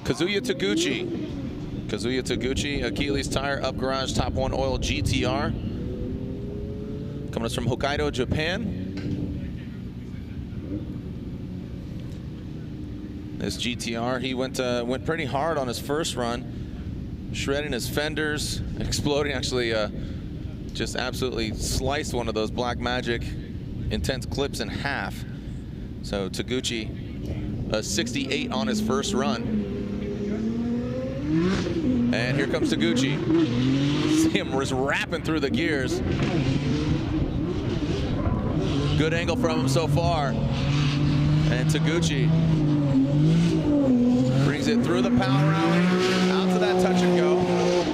Kazuya Taguchi, Achilles Tire Up Garage Top 1 Oil GTR. Coming us from Hokkaido, Japan. This GTR, he went pretty hard on his first run, shredding his fenders, exploding, actually just absolutely sliced one of those Black Magic intense clips in half. So Taguchi, a 68 on his first run. And here comes Taguchi. See him just rapping through the gears. Good angle from him so far. And Taguchi brings it through the power alley, out to that touch and go.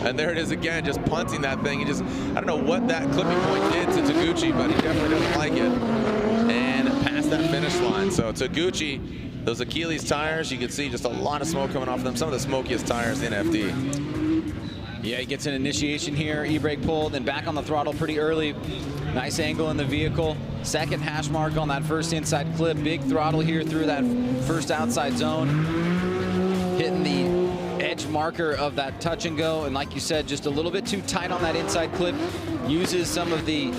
And there it is again, just punting that thing. He just, I don't know what that clipping point did to Taguchi, but he definitely doesn't like it. And past that finish line. So Taguchi, those Achilles tires, you can see just a lot of smoke coming off them. Some of the smokiest tires in FD. Yeah, he gets an initiation here, e-brake pull, then back on the throttle pretty early. Nice angle in the vehicle. Second hash mark on that first inside clip. Big throttle here through that first outside zone. Hitting the edge marker of that touch and go. And like you said, just a little bit too tight on that inside clip. Uses some of the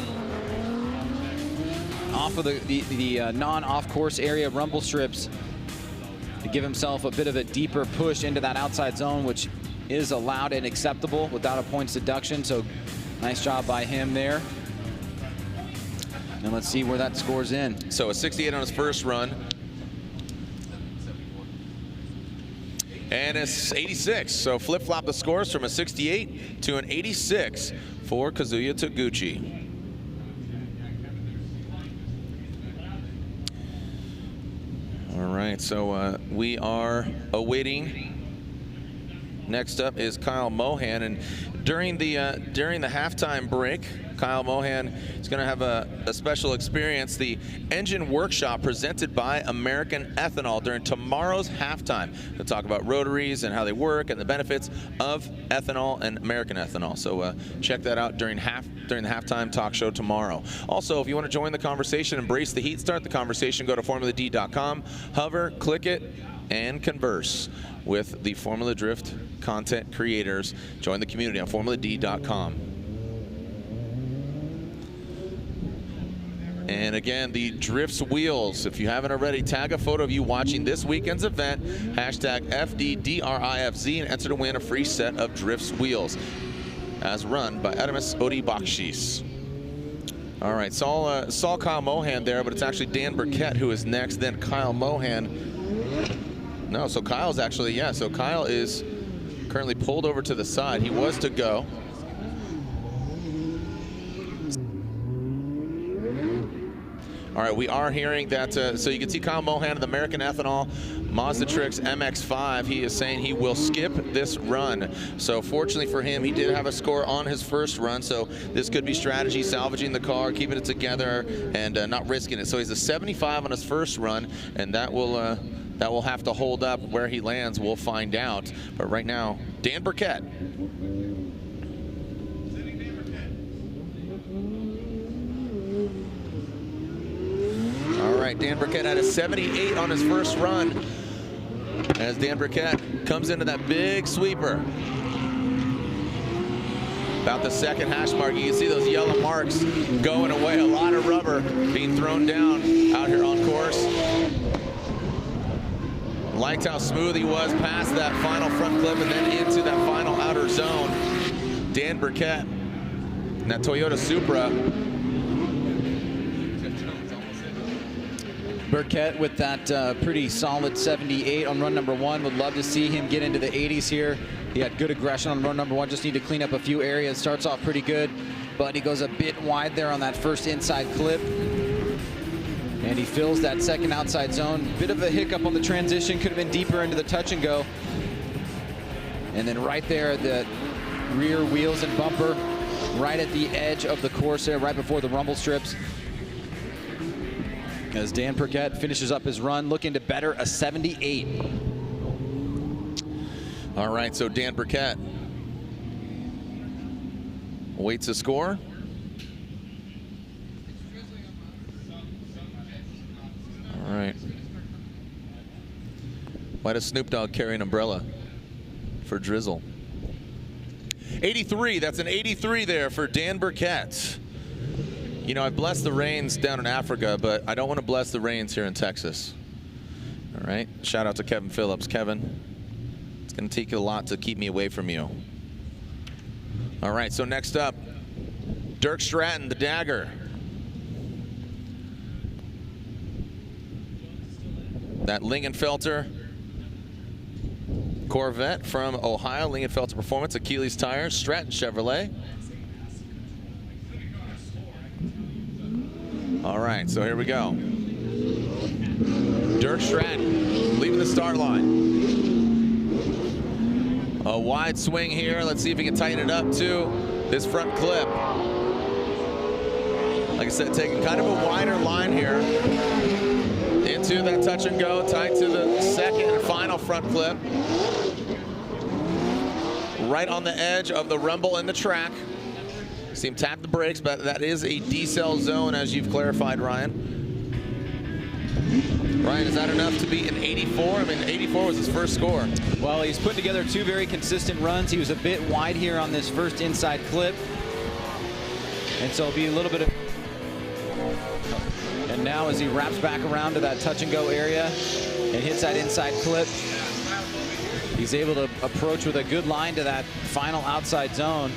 off of the non-off course area rumble strips to give himself a bit of a deeper push into that outside zone, which is allowed and acceptable without a points deduction. So nice job by him there. And let's see where that scores in. So a 68 on his first run. And it's 86. So flip-flop the scores from a 68 to an 86 for Kazuya Taguchi. All right, so we are awaiting. Next up is Kyle Mohan, and during the halftime break, Kyle Mohan is going to have a special experience, the engine workshop presented by American Ethanol during tomorrow's halftime. They'll talk about rotaries and how they work and the benefits of ethanol and American Ethanol. So check that out during the halftime talk show tomorrow. Also, if you want to join the conversation, embrace the heat, start the conversation, go to formuladrift.com, hover, click it, and converse with the Formula Drift content creators. Join the community on formuladrift.com. And again, the Drifts Wheels. If you haven't already, tag a photo of you watching this weekend's event, hashtag FDDRIFZ, and enter to win a free set of Drifts Wheels, as run by Adamus Odi Bakshis. All right, saw Kyle Mohan there, but it's actually Dan Burkett who is next, then Kyle Mohan. No, so Kyle's actually, yeah, so Kyle is currently pulled over to the side. He was to go. All right, we are hearing that, so you can see Kyle Mohan of the American Ethanol Mazda Tricks MX-5. He is saying he will skip this run. So fortunately for him, he did have a score on his first run, so this could be strategy, salvaging the car, keeping it together, and not risking it. So he's a 75 on his first run, and that will have to hold up. Where he lands, we'll find out. But right now, Dan Burkett. All right, Dan Burkett had a 78 on his first run as Dan Burkett comes into that big sweeper. About the second hash mark, you can see those yellow marks going away. A lot of rubber being thrown down out here on course. Liked how smooth he was past that final front clip and then into that final outer zone. Dan Burkett in that Toyota Supra. Burkett with that pretty solid 78 on run number 1. Would love to see him get into the 80s here. He had good aggression on run number 1. Just need to clean up a few areas. Starts off pretty good, but he goes a bit wide there on that first inside clip. And he fills that second outside zone. Bit of a hiccup on the transition. Could have been deeper into the touch and go. And then right there, the rear wheels and bumper, right at the edge of the course there, right before the rumble strips. As Dan Burkett finishes up his run, looking to better a 78. All right, so Dan Burkett waits a score. All right. Why does Snoop Dogg carry an umbrella? For drizzle. 83, that's an 83 there for Dan Burkett. You know, I bless the rains down in Africa, but I don't want to bless the rains here in Texas. All right, shout out to Kevin Phillips. Kevin, it's going to take a lot to keep me away from you. All right, so next up, Dirk Stratton, the Dagger. That Lingenfelter Corvette from Ohio, Lingenfelter Performance, Achilles Tires, Stratton Chevrolet. All right, so here we go. Dirk Stratton leaving the start line. A wide swing here. Let's see if he can tighten it up to this front clip. Like I said, taking kind of a wider line here into that touch and go, tight to the second and final front clip. Right on the edge of the rumble in the track. See him tap the brakes, but that is a decel zone, as you've clarified, Ryan. Ryan, is that enough to be an 84? I mean, 84 was his first score. Well, he's put together two very consistent runs. He was a bit wide here on this first inside clip. And so it'll be a little bit of... And now as he wraps back around to that touch and go area and hits that inside clip, he's able to approach with a good line to that final outside zone.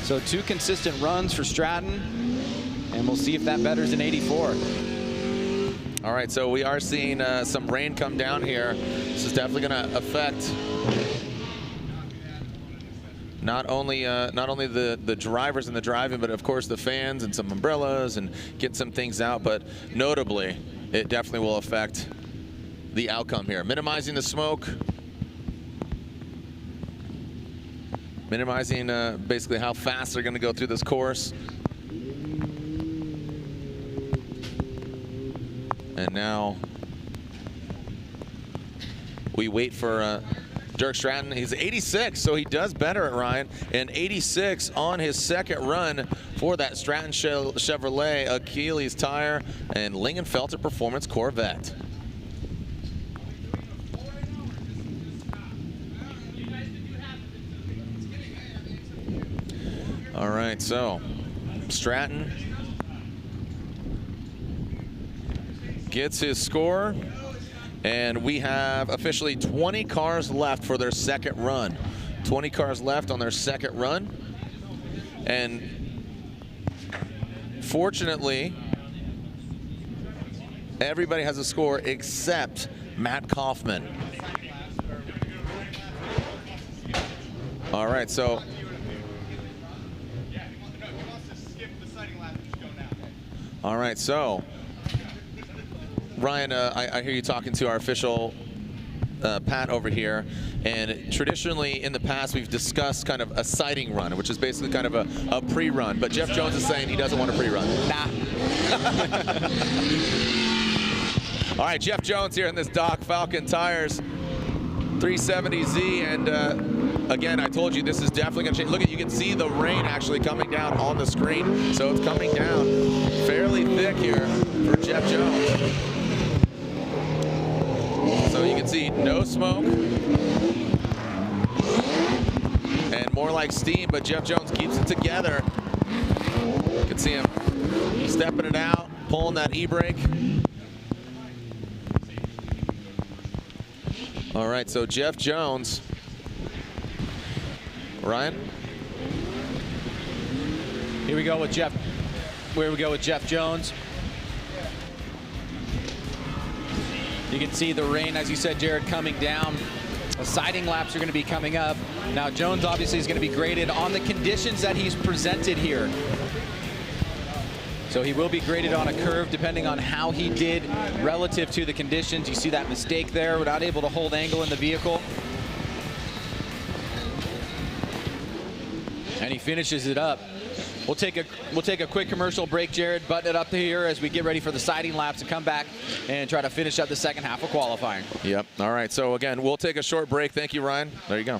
So two consistent runs for Stratton, and we'll see if that betters an 84. All right, so we are seeing some rain come down here. This is definitely going to affect not only the drivers in the driving, but of course the fans and some umbrellas and get some things out. But notably, it definitely will affect the outcome here. Minimizing the smoke. Minimizing basically how fast they're going to go through this course. And now we wait for Dirk Stratton. He's 86, so he does better at Ryan. And 86 on his second run for that Stratton Chevrolet Achilles tire and Lingenfelter Performance Corvette. All right, so Stratton gets his score, and we have officially 20 cars left for their second run. 20 cars left on their second run, and fortunately, everybody has a score except Matt Kaufman. All right, so Ryan, I hear you talking to our official Pat over here, and traditionally in the past we've discussed kind of a sighting run, which is basically kind of a pre-run, but Jeff Jones is saying he doesn't want a pre-run. Nah. All right, Jeff Jones here in this Doc Falcon Tires 370Z, and again, I told you this is definitely going to change. Look, you can see the rain actually coming down on the screen, so it's coming down fairly thick here for Jeff Jones. So you can see no smoke and more like steam, but Jeff Jones keeps it together. You can see him stepping it out, pulling that e-brake. All right, so Jeff Jones. Ryan? Here we go with Jeff. Where we go with Jeff Jones. You can see the rain, as you said, Jared, coming down. The siding laps are going to be coming up. Now, Jones obviously is going to be graded on the conditions that he's presented here. So he will be graded on a curve depending on how he did relative to the conditions. You see that mistake there. We're not able to hold angle in the vehicle. And he finishes it up. We'll take a quick commercial break, Jared. Button it up here as we get ready for the siding laps to come back and try to finish up the second half of qualifying. Yep. All right. So again, we'll take a short break. Thank you, Ryan. There you go.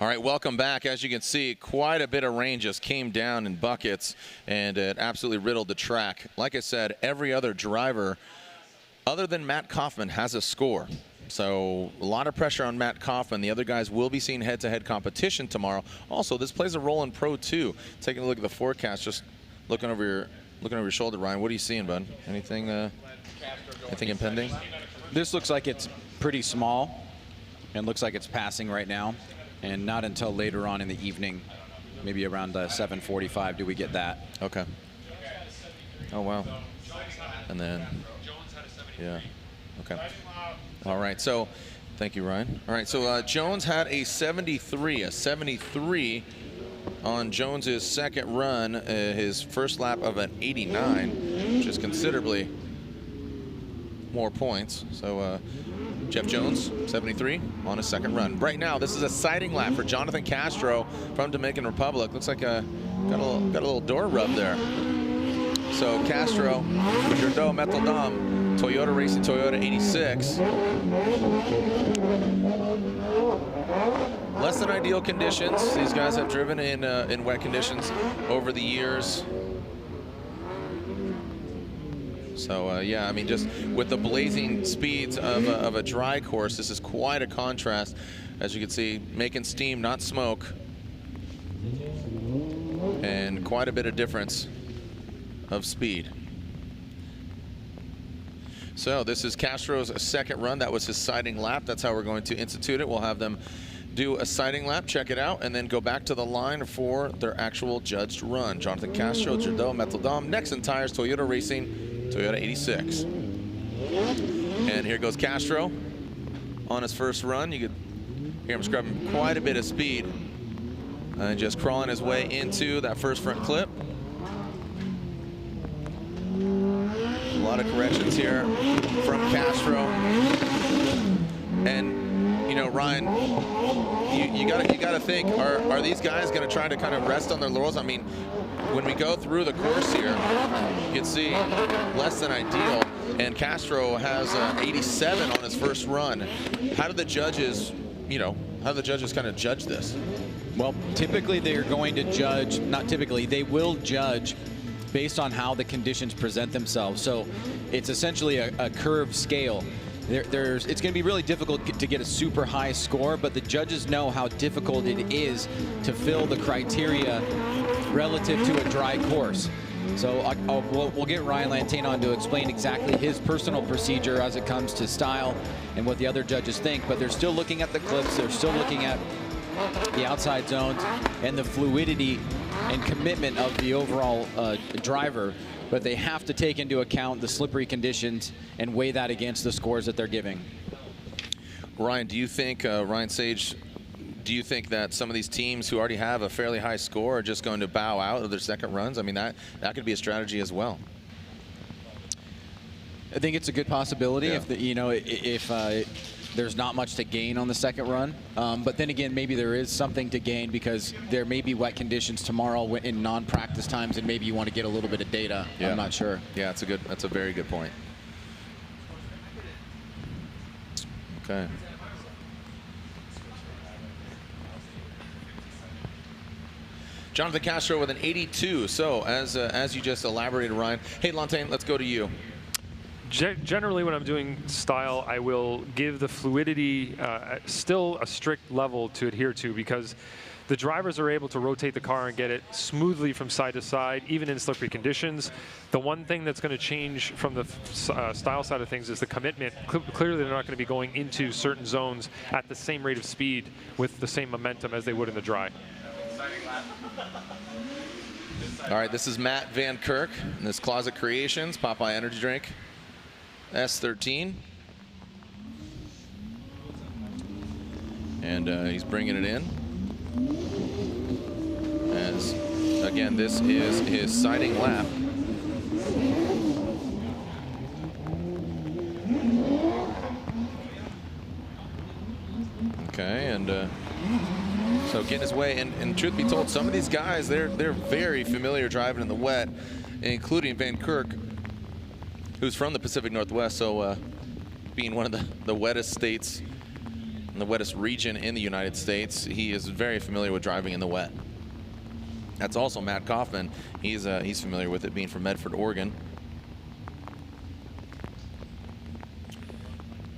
All right, welcome back. As you can see, quite a bit of rain just came down in buckets, and it absolutely riddled the track. Like I said, every other driver other than Matt Kaufman has a score. So a lot of pressure on Matt Kaufman. The other guys will be seeing head-to-head competition tomorrow. Also, this plays a role in Pro 2. Taking a look at the forecast, just looking over your shoulder, Ryan. What are you seeing, bud? Anything impending? This looks like it's pretty small, and looks like it's passing right now, and not until later on in the evening, maybe around 7:45, do we get that. Okay. Oh wow. And then, yeah. Okay. All right, so thank you, Ryan. All right, so Jones had a 73 on Jones's second run, his first lap of an 89, which is considerably more points. So Jeff Jones, 73 on his second run. Right now, this is a sighting lap for Jonathan Castro from Dominican Republic. Looks like got a little door rub there. So Castro, Dirk Metal Dom, Toyota Racing Toyota 86. Less than ideal conditions. These guys have driven in wet conditions over the years. So yeah, I mean, just with the blazing speeds of a dry course, this is quite a contrast. As you can see, making steam, not smoke, and quite a bit of difference of speed. So this is Castro's second run. That was his sighting lap. That's how we're going to institute it. We'll have them do a sighting lap, check it out, and then go back to the line for their actual judged run. Jonathan Castro, Dirk Metal Dom, Nexen Tires, Toyota Racing, Toyota 86. And here goes Castro on his first run. You could hear him scrubbing quite a bit of speed and just crawling his way into that first front clip. A lot of corrections here from Castro. And you know, Ryan, you gotta think, are these guys gonna try to kind of rest on their laurels? I mean, when we go through the course here, you can see less than ideal, and Castro has 87 on his first run. How do the judges, kind of judge this? Well, typically they're going to judge, not typically, they will judge based on how the conditions present themselves. So it's essentially a curved scale. It's going to be really difficult to get a super high score, but the judges know how difficult it is to fill the criteria relative to a dry course. So we'll get Ryan Lantane on to explain exactly his personal procedure as it comes to style and what the other judges think, but they're still looking at the clips, they're still looking at the outside zones and the fluidity and commitment of the overall driver, but they have to take into account the slippery conditions and weigh that against the scores that they're giving. Ryan, do you think, Ryan Sage, do you think that some of these teams who already have a fairly high score are just going to bow out of their second runs? I mean, that could be a strategy as well. I think it's a good possibility, yeah. if there's not much to gain on the second run. But then again, maybe there is something to gain because there may be wet conditions tomorrow in non-practice times, and maybe you want to get a little bit of data. Yeah. I'm not sure. Yeah, that's a very good point. Okay. Jonathan Castro with an 82. So as you just elaborated, Ryan. Hey, Lantane, let's go to you. Generally, when I'm doing style, I will give the fluidity still a strict level to adhere to, because the drivers are able to rotate the car and get it smoothly from side to side, even in slippery conditions. The one thing that's going to change from the style side of things is the commitment. Clearly, they're not going to be going into certain zones at the same rate of speed with the same momentum as they would in the dry. All right, this is Matt Van Kirk in this Closet Creations Popeye Energy Drink S13. And he's bringing it in. As, again, this is his sighting lap. Okay, and so getting his way, and truth be told, some of these guys, they're very familiar driving in the wet, including Van Kirk, who's from the Pacific Northwest, so being one of the wettest states in the wettest region in the United States. He is very familiar with driving in the wet. That's also Matt Kaufman. He's familiar with it, being from Medford, Oregon.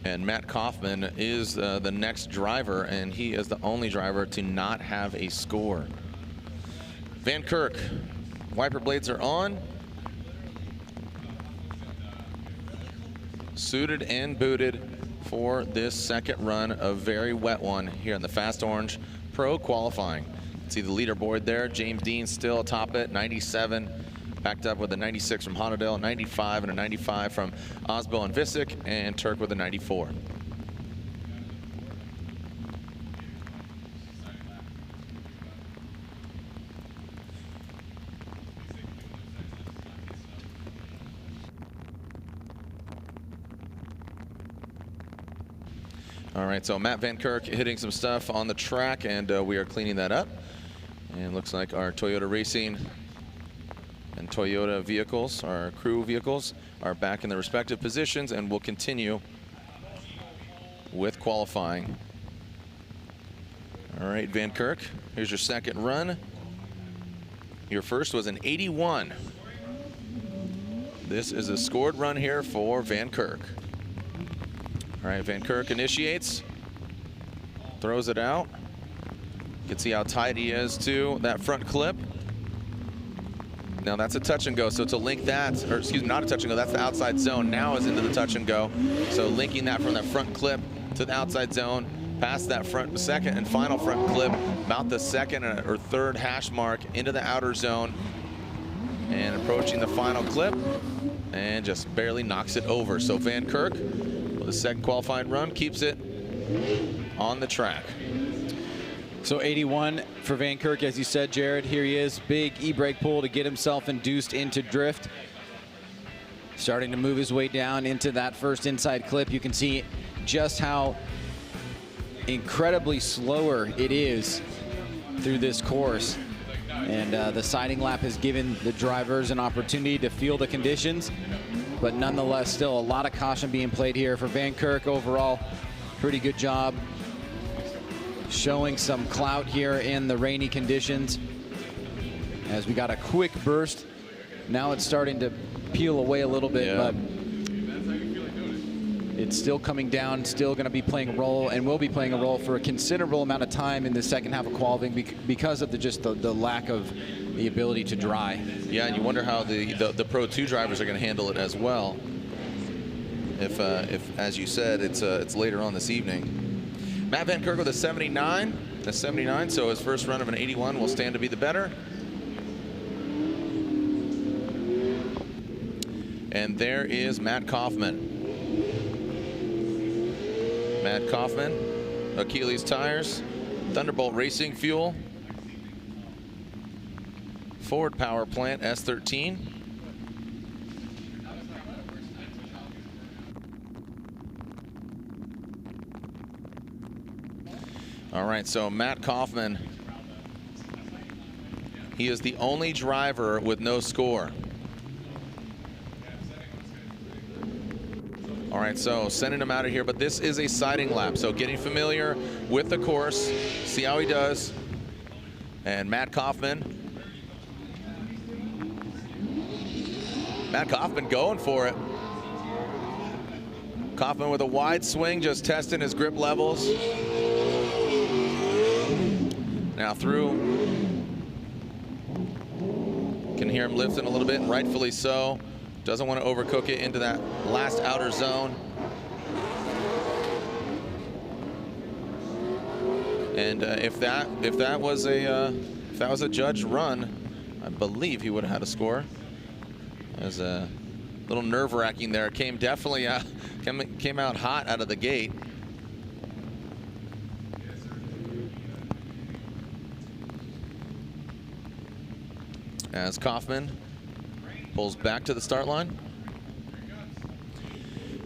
And Matt Kaufman is the next driver, and he is the only driver to not have a score. Van Kirk, wiper blades are on. Suited and booted for this second run, a very wet one here in the Fast Orange Pro qualifying. See the leaderboard there. James Dean still atop it, 97. Backed up with a 96 from Honodell, 95, and a 95 from Osbo and Visick, and Turk with a 94. All right, so Matt Van Kirk hitting some stuff on the track, and we are cleaning that up. And looks like our Toyota Racing and Toyota vehicles, our crew vehicles, are back in their respective positions, and will continue with qualifying. All right, Van Kirk, here's your second run. Your first was an 81. This is a scored run here for Van Kirk. All right, Van Kirk initiates, throws it out. You can see how tight he is to that front clip. Now that's a touch and go, so to link that, or excuse me, not a touch and go, that's the outside zone. Now is into the touch and go. So linking that from that front clip to the outside zone, past that front second and final front clip, about the second or third hash mark into the outer zone, and approaching the final clip, and just barely knocks it over. So Van Kirk, with a second qualifying run, keeps it on the track. So 81 for Van Kirk, as you said, Jared. Here he is, big e-brake pull to get himself induced into drift. Starting to move his way down into that first inside clip. You can see just how incredibly slower it is through this course. And the siding lap has given the drivers an opportunity to feel the conditions. But nonetheless, still a lot of caution being played here for Van Kirk. Overall, pretty good job showing some clout here in the rainy conditions. As we got a quick burst, now it's starting to peel away a little bit, but it's still coming down, still going to be playing a role, and will be playing a role for a considerable amount of time in the second half of qualifying because of the lack of the ability to dry. Yeah, and you wonder how the Pro 2 drivers are going to handle it as well. If as you said, it's later on this evening. Matt Van Kirk with a 79. A 79, so his first run of an 81 will stand to be the better. And there is Matt Kaufman. Matt Kaufman, Achilles tires, Thunderbolt Racing fuel, Ford Power Plant S13. All right, so Matt Kaufman, he is the only driver with no score. All right, so sending him out of here, but this is a siding lap, so getting familiar with the course, see how he does. And Matt Kaufman going for it. Kaufman with a wide swing, just testing his grip levels. Now through, can hear him lifting a little bit, and rightfully so. Doesn't want to overcook it into that last outer zone. And if that was a judged run, I believe he would have had a score. As a little nerve-wracking there. Came definitely came out hot out of the gate. As Kaufman pulls back to the start line.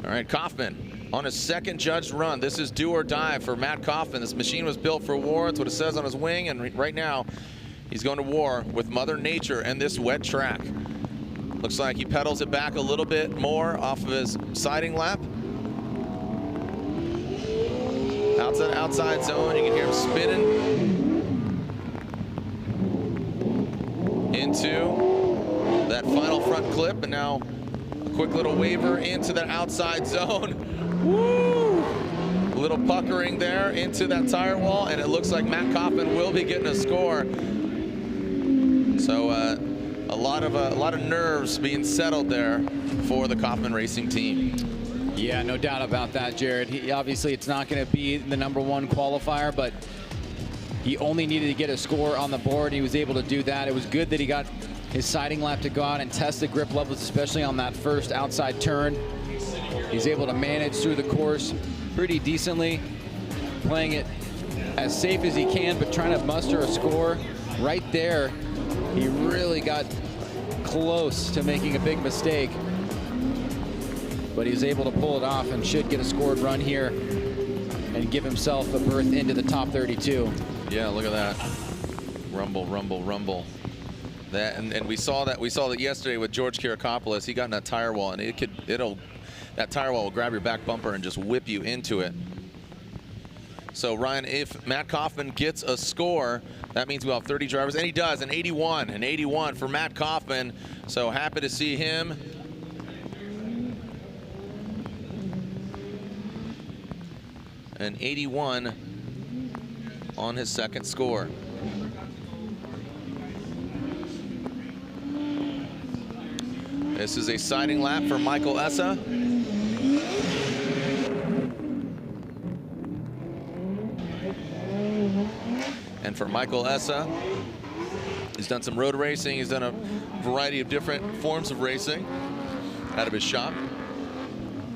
All right, Kaufman on his second judged run. This is do or die for Matt Kaufman. This machine was built for war. That's what it says on his wing. And right now, he's going to war with Mother Nature and this wet track. Looks like he pedals it back a little bit more off of his siding lap. out to the outside zone. You can hear him spinning into that final front clip, and now a quick little waver into that outside zone. Woo! A little puckering there into that tire wall, and it looks like Matt Kaufman will be getting a score. So a lot of nerves being settled there for the Kaufman Racing team. Yeah, no doubt about that, Jared. Obviously, it's not going to be the #1 qualifier, but he only needed to get a score on the board. He was able to do that. It was good that he got his siding lap to go out and test the grip levels, especially on that first outside turn. He's able to manage through the course pretty decently, playing it as safe as he can, but trying to muster a score. Right there, he really got close to making a big mistake, but he was able to pull it off and should get a scored run here and give himself a berth into the top 32. Yeah, look at that. Rumble, rumble, rumble. That and we saw that yesterday with George Kirakopoulos. He got in that tire wall, and that tire wall will grab your back bumper and just whip you into it. So Ryan, if Matt Kaufman gets a score, that means we'll have 30 drivers, and he does, an 81 for Matt Kaufman. So happy to see him. An 81 on his second score. This is a siding lap for Michael Essa. And for Michael Essa, he's done some road racing. He's done a variety of different forms of racing out of his shop.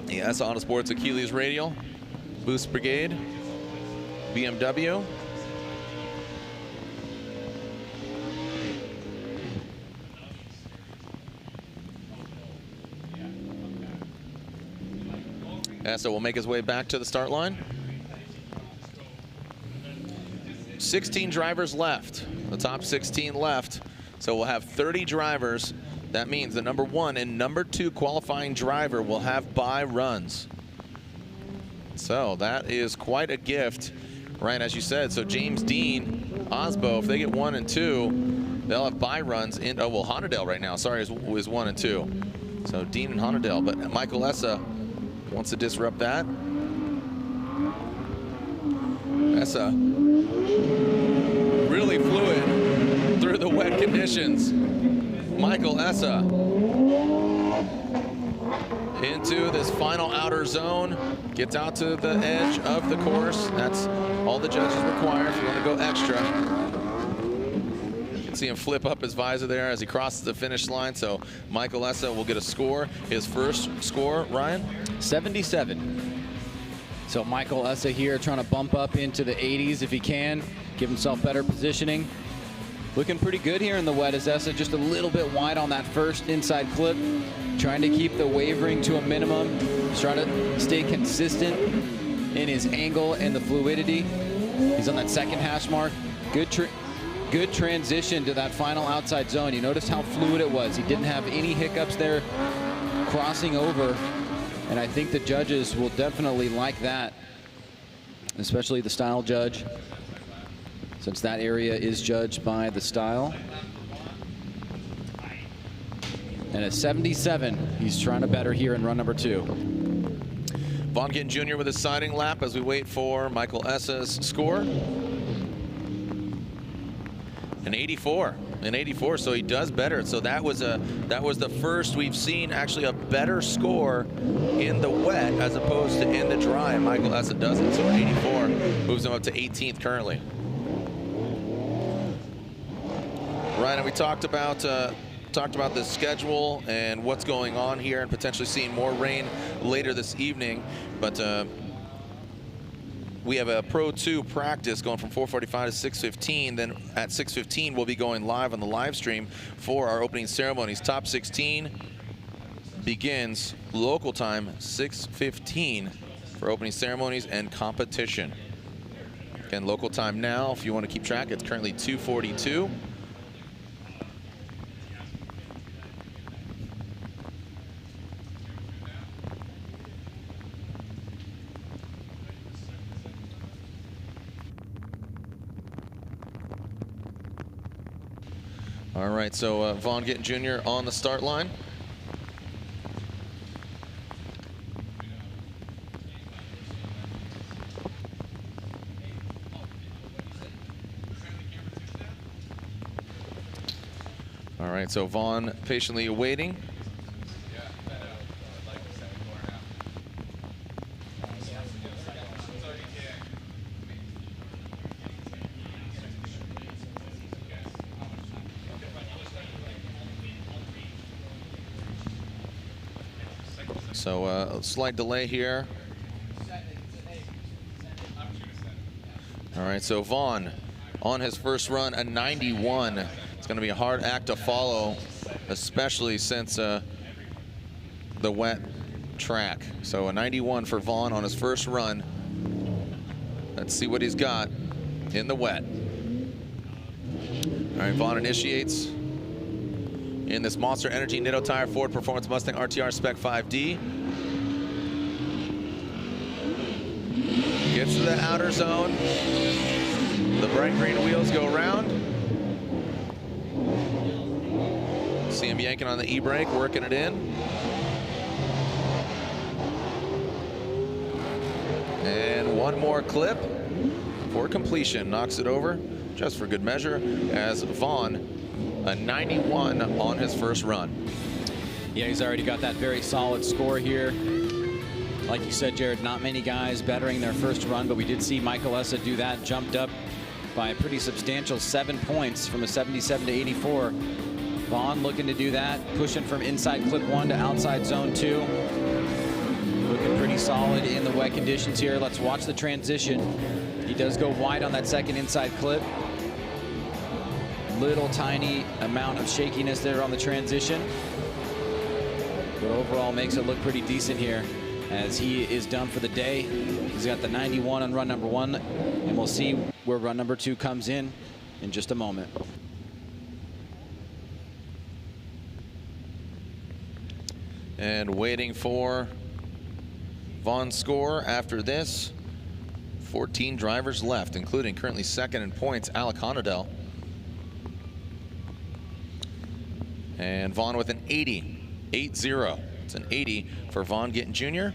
The Essa Autosports Achilles Radial, Boost Brigade, BMW. Essa will make his way back to the start line. 16 drivers left, the top 16 left. So we'll have 30 drivers. That means the #1 and #2 qualifying driver will have bye runs. So that is quite a gift, right, as you said. So James Dean, Osbo, if they get 1 and 2, they'll have bye runs in, oh, well, Honadale right now, sorry, is 1 and 2. So Dean and Honadale, but Michael Essa wants to disrupt that. Essa really fluid through the wet conditions. Michael Essa into this final outer zone, gets out to the edge of the course. That's all the judges require if you want to go extra. You can see him flip up his visor there as he crosses the finish line. So Michael Essa will get a score. His first score, Ryan? 77. So Michael Essa here trying to bump up into the 80s if he can, give himself better positioning. Looking pretty good here in the wet as Essa just a little bit wide on that first inside clip. Trying to keep the wavering to a minimum. Trying to stay consistent in his angle and the fluidity. He's on that second hash mark. Good transition to that final outside zone. You notice how fluid it was. He didn't have any hiccups there crossing over. And I think the judges will definitely like that, especially the style judge, since that area is judged by the style. And at 77, he's trying to better here in run '2. Vaughn Gittin Jr. with a siding lap as we wait for Michael Essa's score. An 84. An 84, so he does better. So that was the first we've seen actually a better score in the wet as opposed to in the dry. And Michael Essa does it. So an 84 moves him up to 18th currently. Ryan, we talked about the schedule and what's going on here, and potentially seeing more rain later this evening. But we have a Pro 2 practice going from 4:45 to 6:15. Then at 6:15, we'll be going live on the live stream for our opening ceremonies. Top 16 begins local time 6:15 for opening ceremonies and competition. Again, local time now, if you want to keep track, it's currently 2:42. All right, so Vaughn Gittin Jr. on the start line. All right, so Vaughn patiently awaiting. So a slight delay here. All right, so Vaughn on his first run, a 91. It's going to be a hard act to follow, especially since the wet track. So a 91 for Vaughn on his first run. Let's see what he's got in the wet. All right, Vaughn initiates in this Monster Energy Nitto Tire Ford Performance Mustang RTR Spec 5D. Gets to the outer zone. The bright green wheels go around. See him yanking on the e-brake, working it in. And one more clip for completion. Knocks it over just for good measure as Vaughn, a 91 on his first run. Yeah, he's already got that very solid score here. Like you said, Jared, not many guys bettering their first run, but we did see Michael Essa do that, jumped up by a pretty substantial 7 points from a 77 to 84. Vaughn looking to do that, pushing from inside clip 1 to outside zone 2. Looking pretty solid in the wet conditions here. Let's watch the transition. He does go wide on that second inside clip. Little tiny amount of shakiness there on the transition, but overall makes it look pretty decent here as he is done for the day. He's got the 91 on run number 1, and we'll see where run number 2 comes in just a moment. And waiting for Vaughn's score after this. 14 drivers left, including currently second in points, Alec Honadell. And Vaughn with an 80, 8-0. It's an 80 for Vaughn Gittin Jr.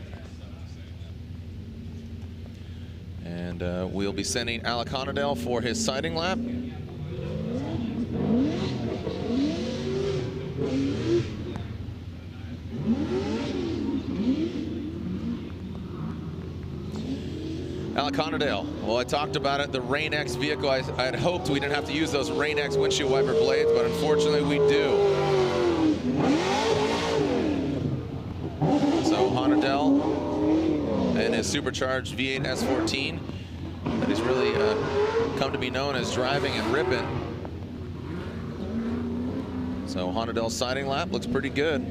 And we'll be sending Alec Honadell for his sighting lap. Alec Honadell, well, I talked about it, the Rain X vehicle. I had hoped we didn't have to use those Rain X windshield wiper blades, but unfortunately we do. So Honadell and his supercharged V8 S14 that he's really come to be known as driving and ripping. So Honadell's sighting lap looks pretty good.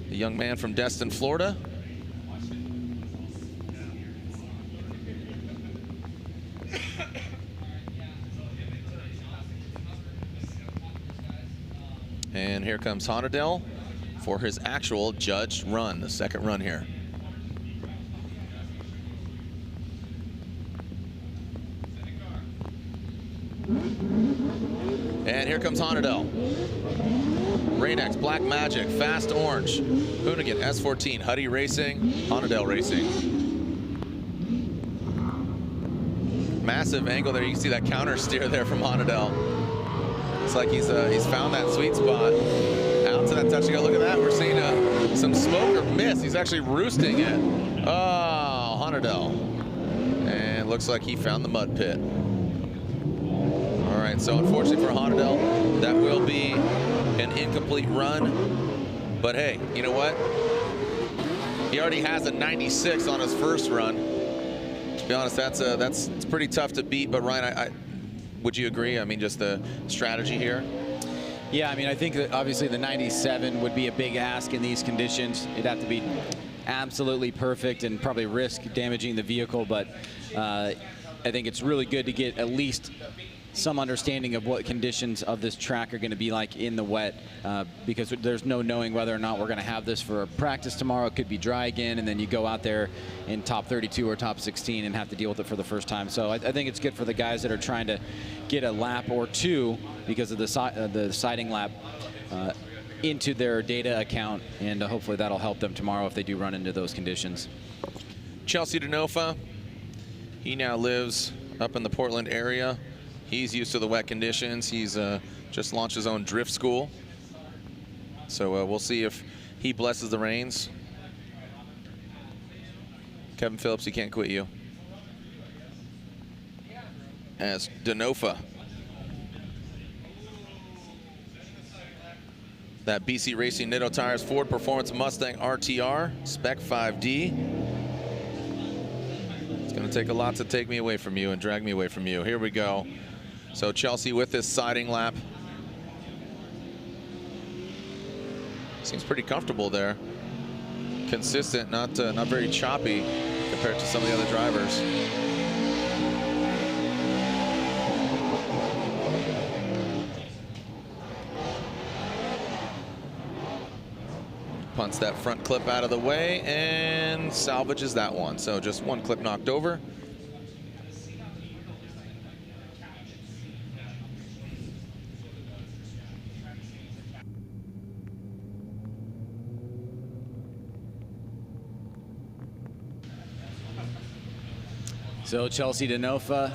The young man from Destin, Florida. And here comes Honadell for his actual judged run, the second run here. And here comes Honadell. Rain-X, Black Magic, Fast Orange, Hoonigan, S14, Huddy Racing, Honadell Racing. Massive angle there. You can see that counter steer there from Honadell. It's like he's found that sweet spot. Out to that touch and go. Look at that. We're seeing some smoke or mist. He's actually roosting it. Oh, Honadell. And looks like he found the mud pit. All right, so unfortunately for Honadell, that will be an incomplete run. But hey, you know what? He already has a 96 on his first run. To be honest, that's pretty tough to beat. But Ryan, would you agree? I mean, just the strategy here. Yeah, I mean, I think that obviously the 97 would be a big ask in these conditions. It'd have to be absolutely perfect and probably risk damaging the vehicle. But I think it's really good to get at least some understanding of what conditions of this track are going to be like in the wet, because there's no knowing whether or not we're going to have this for a practice tomorrow. It could be dry again, and then you go out there in top 32 or top 16 and have to deal with it for the first time. So I think it's good for the guys that are trying to get a lap or two because of the sighting lap into their data account, and hopefully that'll help them tomorrow if they do run into those conditions. Chelsea Denofa, he now lives up in the Portland area. He's used to the wet conditions. He's just launched his own drift school. So we'll see if he blesses the reins. Kevin Phillips, he can't quit you. As Denofa. That BC Racing Nitto Tires Ford Performance Mustang RTR Spec 5D. It's going to take a lot to take me away from you and drag me away from you. Here we go. So Chelsea with this siding lap. Seems pretty comfortable there. Consistent, not very choppy compared to some of the other drivers. Punts that front clip out of the way and salvages that one. So just one clip knocked over. So Chelsea Denofa,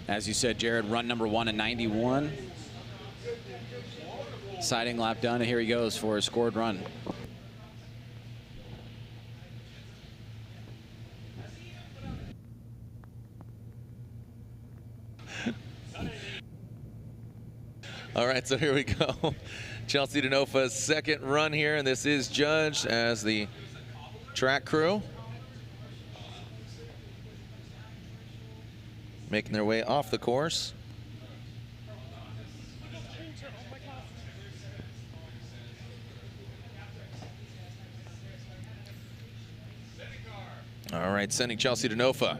as you said, Jared, run number 1 in 91. Siding lap done, and here he goes for a scored run. All right, so here we go. Chelsea Denofa's second run here, and this is judged as the track crew making their way off the course. All right, sending Chelsea Denofa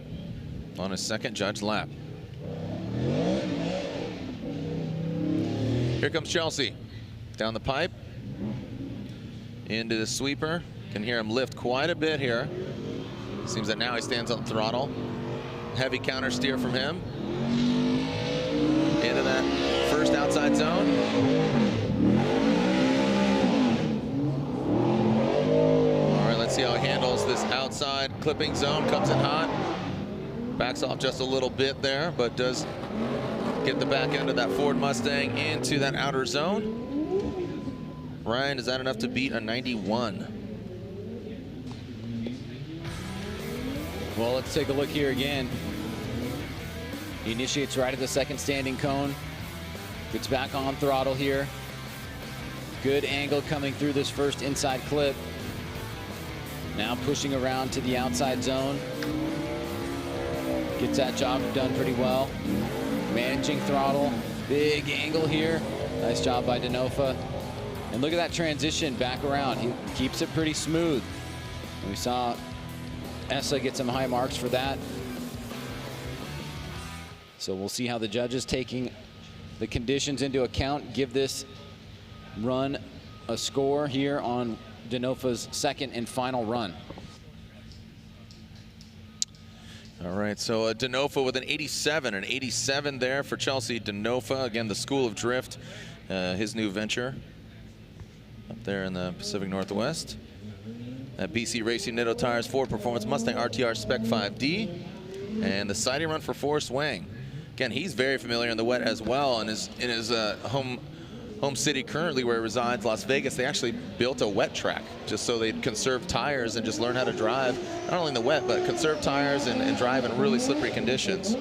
on his second judged lap. Here comes Chelsea down the pipe into the sweeper. Can hear him lift quite a bit here. Seems that now he stands on throttle. Heavy counter steer from him into that first outside zone. All right, let's see how he handles this outside clipping zone. Comes in hot, backs off just a little bit there, but does get the back end of that Ford Mustang into that outer zone. Ryan, is that enough to beat a 91? Well, let's take a look here again. He initiates right at the second standing cone. Gets back on throttle here. Good angle coming through this first inside clip. Now pushing around to the outside zone. Gets that job done pretty well. Managing throttle. Big angle here. Nice job by Denofa. And look at that transition back around. He keeps it pretty smooth. And we saw Essa get some high marks for that. So we'll see how the judges, taking the conditions into account, give this run a score here on Denofa's second and final run. All right, so Denofa with an 87 there for Chelsea Denofa. Again, the School of Drift, his new venture up there in the Pacific Northwest. At BC Racing Nitto Tires Ford Performance Mustang RTR Spec 5D. And the siding run for Forrest Wang. Again, he's very familiar in the wet as well. And in his home city currently where he resides, Las Vegas, they actually built a wet track just so they'd conserve tires and just learn how to drive, not only in the wet, but conserve tires and drive in really slippery conditions.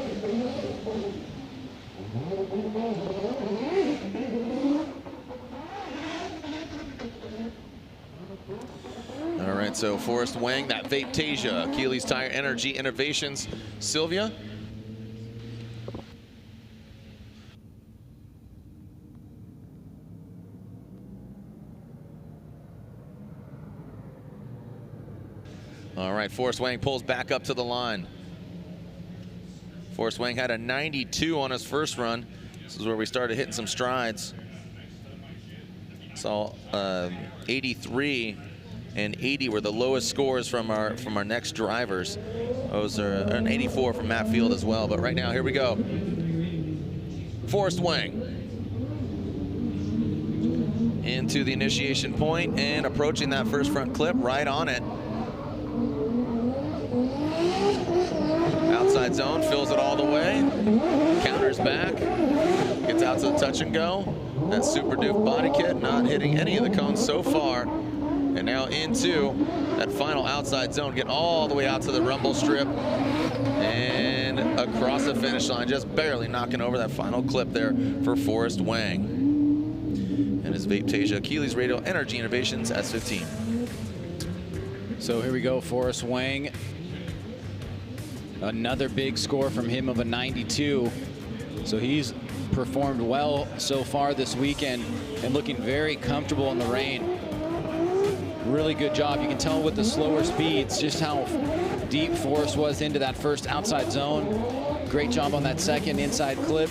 All right, so Forrest Wang, that Vaptasia, Achilles Tire Energy Innovations, Sylvia. All right, Forrest Wang pulls back up to the line. Forrest Wang had a 92 on his first run. This is where we started hitting some strides. So 83 and 80 were the lowest scores from our next drivers. Those are an 84 from Matt Field as well. But right now, here we go. Forrest Wang into the initiation point and approaching that first front clip, right on it. Outside zone, fills it all the way, counters back, gets out to the touch and go. That Super Duke body kit not hitting any of the cones so far. And now into that final outside zone, get all the way out to the rumble strip and across the finish line, just barely knocking over that final clip there for Forrest Wang. And his Vaptasia Achilles Radial Energy Innovations S15. So here we go, Forrest Wang. Another big score from him of a 92. So he's performed well so far this weekend and looking very comfortable in the rain. Really good job. You can tell with the slower speeds just how deep Forrest was into that first outside zone. Great job on that second inside clip.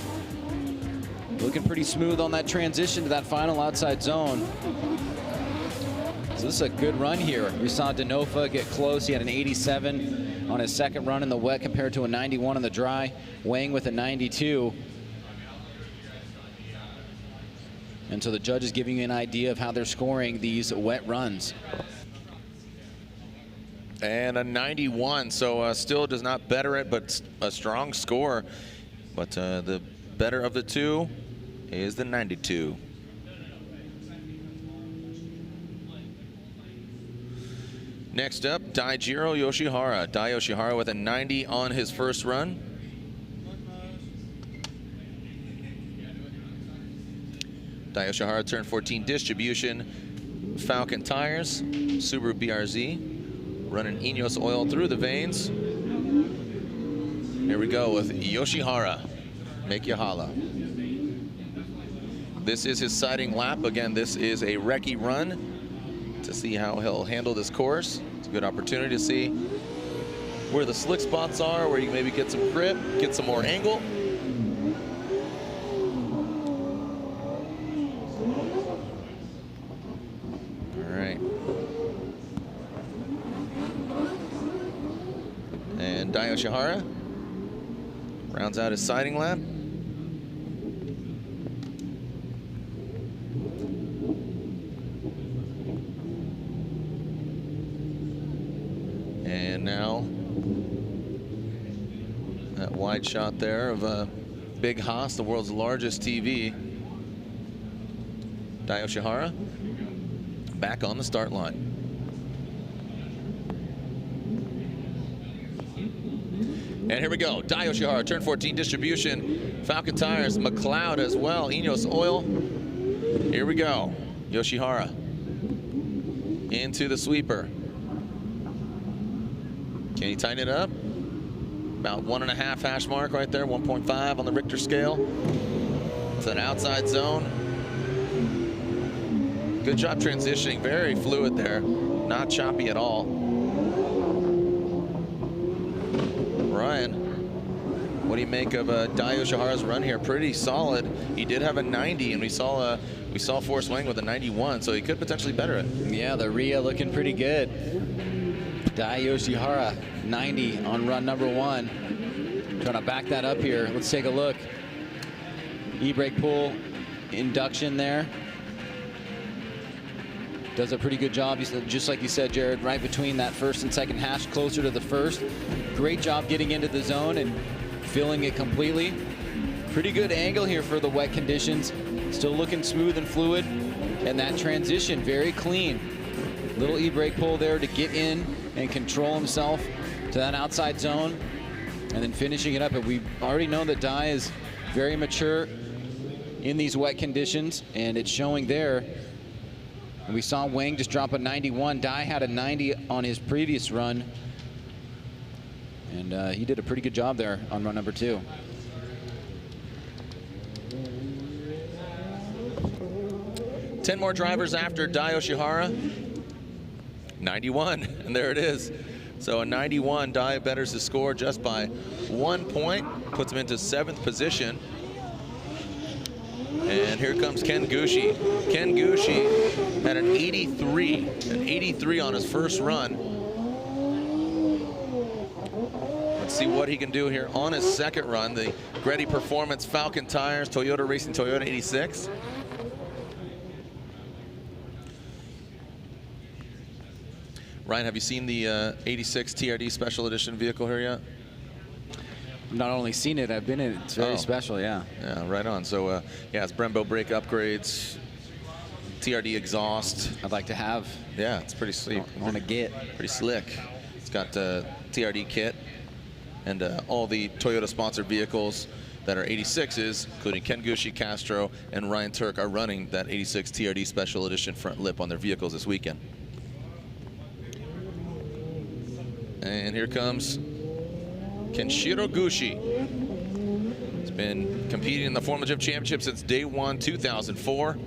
Looking pretty smooth on that transition to that final outside zone. So this is a good run here. We saw Denofa get close. He had an 87 on his second run in the wet compared to a 91 on the dry. Wang with a 92. And so the judge is giving you an idea of how they're scoring these wet runs. And a 91, so still does not better it, but a strong score. But the better of the two is the 92. Next up, Daijiro Yoshihara. Dai Yoshihara with a 90 on his first run. Dai Yoshihara turned 14 distribution, Falcon tires, Subaru BRZ, running Ineos oil through the veins. Here we go with Yoshihara. Make you holla. This is his sighting lap. Again, this is a recce run to see how he'll handle this course. It's a good opportunity to see where the slick spots are, where you maybe get some grip, get some more angle. All right. And Dai Yoshihara rounds out his sighting lap. And now that wide shot there of Big Haas, the world's largest TV. Dai Yoshihara back on the start line. And here we go. Dai Yoshihara, turn 14 distribution, Falcon tires, McLeod as well, Ineos oil. Here we go. Yoshihara into the sweeper. Can he tighten it up? About 1.5 hash mark right there, 1.5 on the Richter scale. It's an outside zone. Good job transitioning, very fluid there, not choppy at all. Ryan, what do you make of Dai Yoshihara's run here? Pretty solid. He did have a 90, and we saw Forrest Wang with a 91, so he could potentially better it. Yeah, the RIA looking pretty good. Dai Yoshihara, 90 on run number 1. Trying to back that up here. Let's take a look. E-brake pull induction there. Does a pretty good job, just like you said, Jared, right between that first and second hash, closer to the first. Great job getting into the zone and filling it completely. Pretty good angle here for the wet conditions. Still looking smooth and fluid. And that transition, very clean. Little e-brake pull there to get in and control himself to that outside zone. And then finishing it up. And we already know that Dai is very mature in these wet conditions, and it's showing there. And we saw Wang just drop a 91. Dai had a 90 on his previous run. And he did a pretty good job there on run number 2. Ten more drivers after Dai Yoshihara. 91, and there it is. So a 91, Dai betters his score just by 1 point, puts him into 7th position. And here comes Ken Gushi. Ken Gushi had an 83 on his first run. Let's see what he can do here on his second run. The Greddy Performance Falcon tires, Toyota Racing Toyota 86. Ryan, have you seen the 86 TRD Special Edition vehicle here yet? Not only seen it, I've been in it. It's very special, yeah. Yeah, right on. So, yeah, it's Brembo brake upgrades, TRD exhaust. I'd like to have. Yeah, it's pretty sweet. I want to get. Pretty slick. It's got TRD kit and all the Toyota sponsored vehicles that are 86s, including Ken Gushi, Castro, and Ryan Turk are running that 86 TRD Special Edition front lip on their vehicles this weekend. And here comes Kenshiro Gushi. He's been competing in the Formula Gym Championship since day 1, 2004.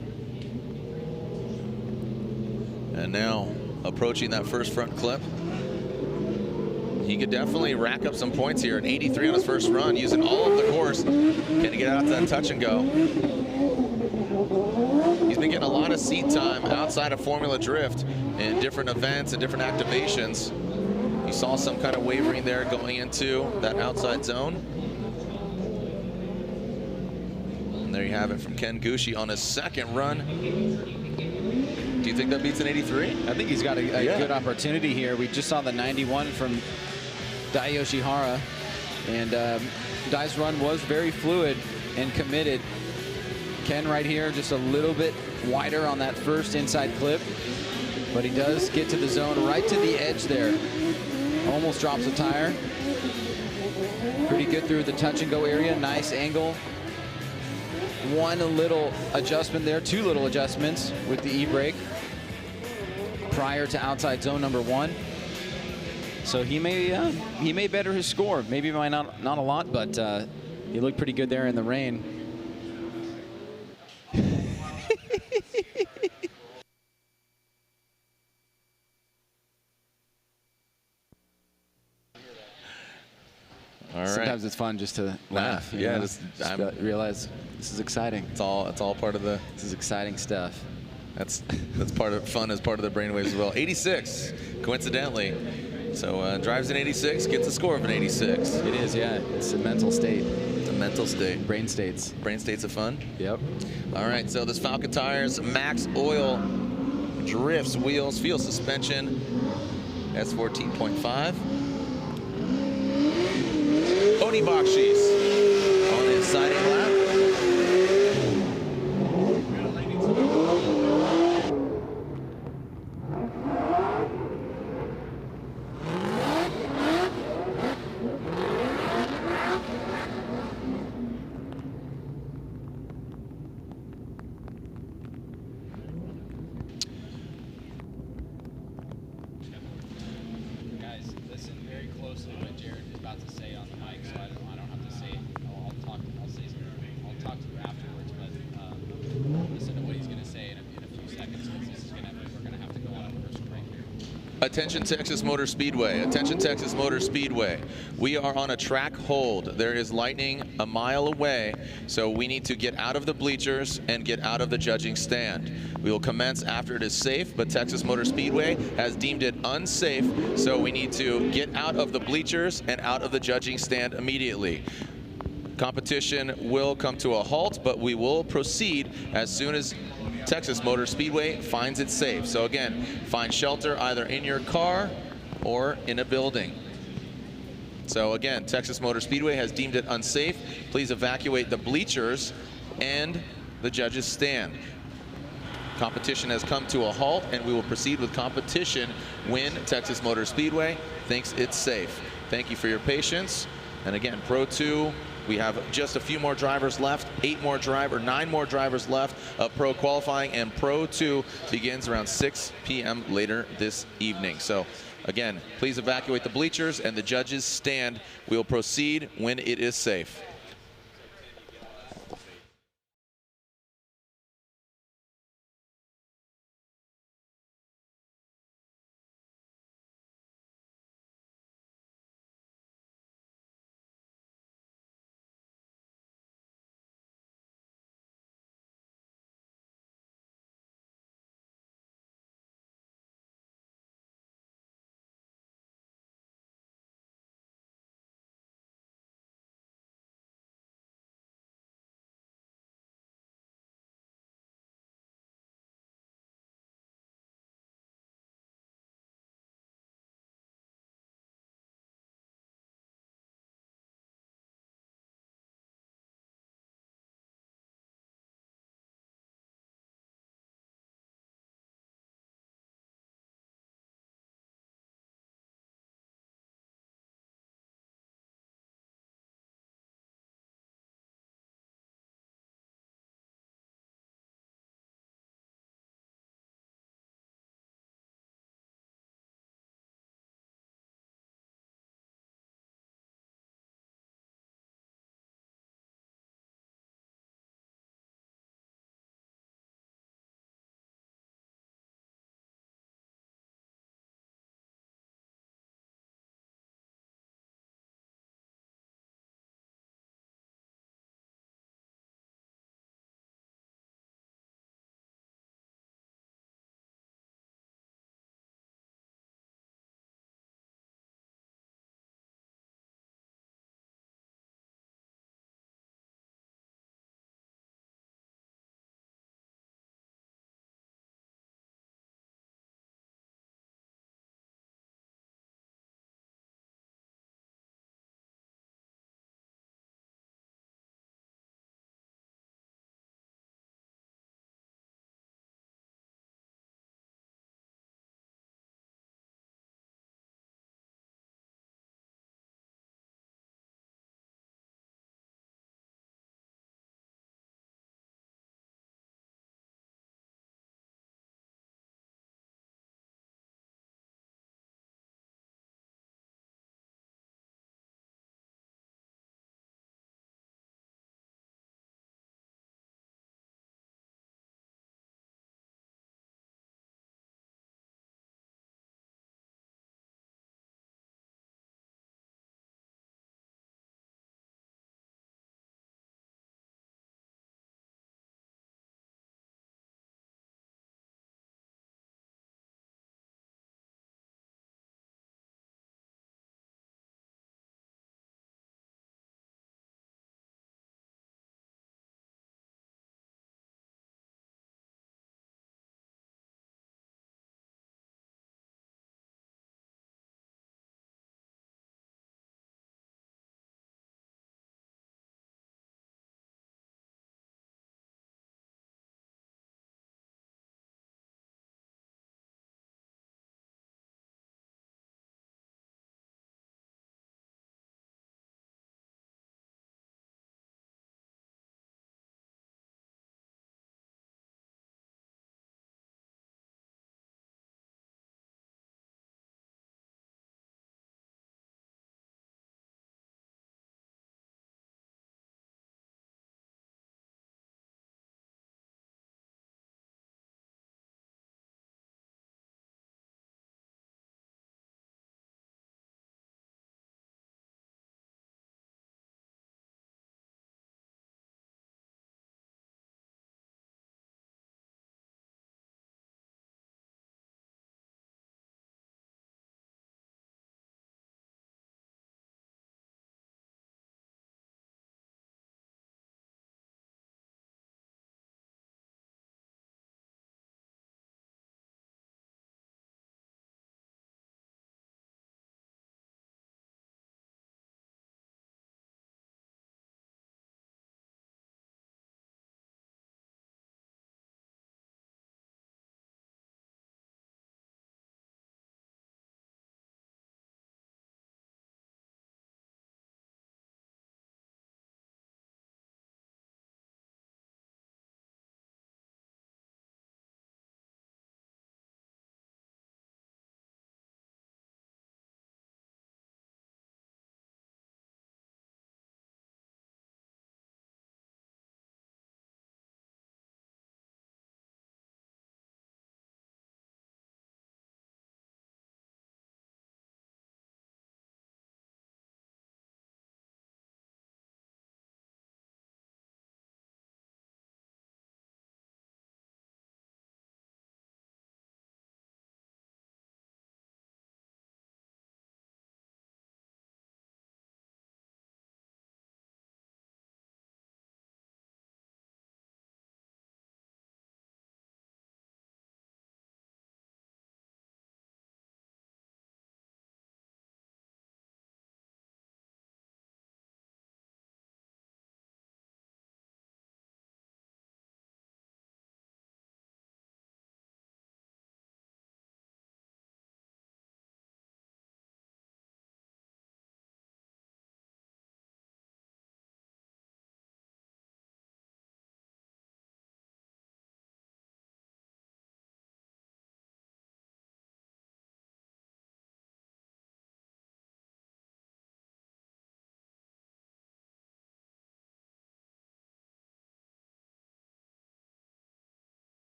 And now approaching that first front clip. He could definitely rack up some points here. An 83 on his first run, using all of the course. Can he get out to that touch and go? He's been getting a lot of seat time outside of Formula Drift in different events and different activations. You saw some kind of wavering there going into that outside zone. And there you have it from Ken Gushi on his second run. Do you think that beats an 83? I think he's got a good opportunity here. We just saw the 91 from Daijiro Yoshihara, and Dai's run was very fluid and committed. Ken right here just a little bit wider on that first inside clip, but he does get to the zone right to the edge there. Almost drops a tire. Pretty good through the touch and go area. Nice angle. One little adjustment there, 2 little adjustments with the e-brake prior to outside zone number 1. So he may better his score. Maybe by not a lot, but he looked pretty good there in the rain. All right. Sometimes it's fun just to laugh. Yeah, just realize this is exciting. It's all part of the. This is exciting stuff. That's part of fun as part of the brainwaves as well. 86, coincidentally. So drives an 86, gets a score of an 86. It is, yeah. It's a mental state. It's a mental state. Brain states. Brain states of fun. Yep. All right. So this Falcon tires, max oil, drifts, wheels, fuel suspension, S14.5. Oni Bakshis on the exciting lap. Guys, listen very closely what Jared is about to say on the mic, so I don't have to say it. I'll talk to you afterwards, but listen to what he's going to say in a few seconds, because we're going to have to go on a commercial break here. Attention Texas Motor Speedway. Attention Texas Motor Speedway. We are on a track hold. There is lightning a mile away, so we need to get out of the bleachers and get out of the judging stand. We will commence after it is safe, but Texas Motor Speedway has deemed it unsafe, so we need to get out of the bleachers and out of the judging stand immediately. Competition will come to a halt, but we will proceed as soon as Texas Motor Speedway finds it safe. So again, find shelter either in your car or in a building. So again, Texas Motor Speedway has deemed it unsafe. Please evacuate the bleachers and the judges' stand. Competition has come to a halt, and we will proceed with competition when Texas Motor Speedway thinks it's safe. Thank you for your patience. And again, Pro 2, we have just a few more drivers left, 9 more drivers left of Pro qualifying, and Pro 2 begins around 6 p.m. later this evening. So again, please evacuate the bleachers and the judges' stand. We'll proceed when it is safe.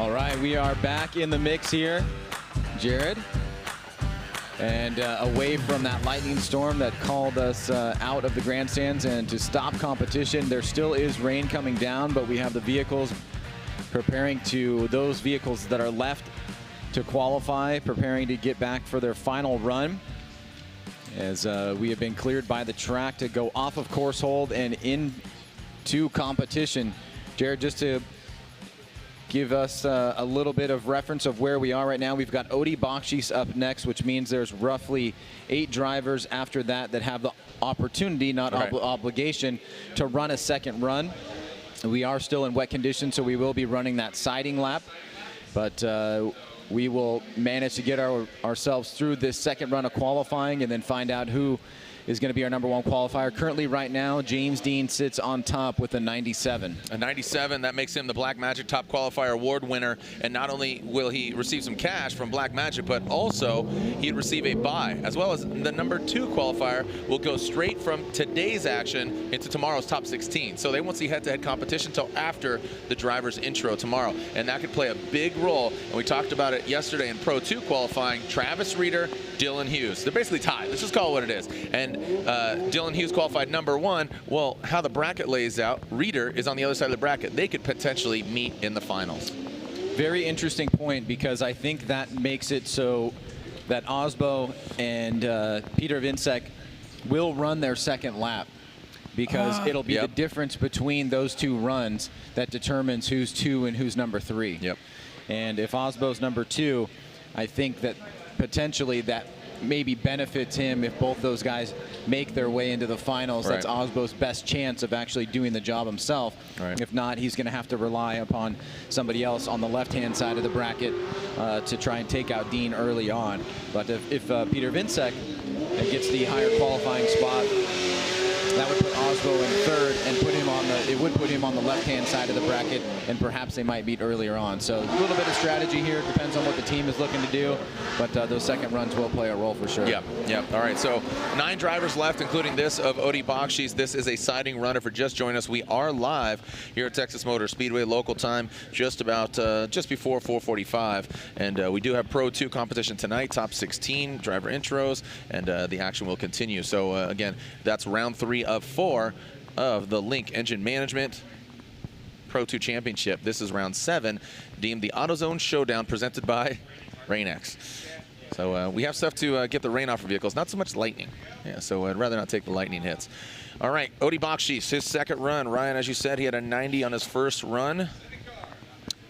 All right, we are back in the mix here, Jared. And away from that lightning storm that called us out of the grandstands and to stop competition, there still is rain coming down, but we have the vehicles preparing to, those vehicles that are left to qualify, preparing to get back for their final run, as we have been cleared by the track to go off of course hold and into competition. Jared, just to give us a little bit of reference of where we are right now, we've got Odi Bakshis up next, which means there's roughly 8 drivers after that that have the opportunity, not obligation, to run a second run. We are still in wet conditions, so we will be running that siding lap, but we will manage to get ourselves through this second run of qualifying and then find out who is going to be our #1 qualifier. Currently right now, James Dean sits on top with a 97. A 97, that makes him the Black Magic Top Qualifier Award winner. And not only will he receive some cash from Black Magic, but also he'd receive a bye, as well as the #2 qualifier will go straight from today's action into tomorrow's top 16. So they won't see head-to-head competition until after the driver's intro tomorrow. And that could play a big role. And we talked about it yesterday in Pro 2 qualifying. Travis Reeder, Dylan Hughes. They're basically tied. Let's just call it what it is. And Dylan Hughes qualified #1. Well, how the bracket lays out, Reeder is on the other side of the bracket. They could potentially meet in the finals. Very interesting point, because I think that makes it so that Osbo and Peter Vinsek will run their second lap, because it'll be the difference between those 2 runs that determines who's 2 and who's #3. Yep. And if Osbo's #2, I think that potentially that maybe benefits him if both those guys make their way into the finals. That's Osbo's best chance of actually doing the job himself. If not, he's going to have to rely upon somebody else on the left-hand side of the bracket to try and take out Dean early on. But if Peter Vinsek gets the higher qualifying spot, that would put Osbo in 3rd and put him on the, it would put him on the left-hand side of the bracket, and perhaps they might meet earlier on. So a little bit of strategy here, depends on what the team is looking to do, but those second runs will play a role for sure. Yeah. All right, so 9 drivers left, including this of Odi Bakshis. This is a siding runner. For just joining us, we are live here at Texas Motor Speedway, local time, just before 4:45, and we do have Pro 2 competition tonight, top 16 driver intros, and the action will continue. So again, that's round 3 of 4 of the Link Engine Management Pro 2 Championship. This is round 7, deemed the AutoZone Showdown, presented by Rain-X. So we have stuff to get the rain off of vehicles, not so much lightning. Yeah, so I'd rather not take the lightning hits. All right, Odi Bakshis, his second run. Ryan, as you said, he had a 90 on his first run.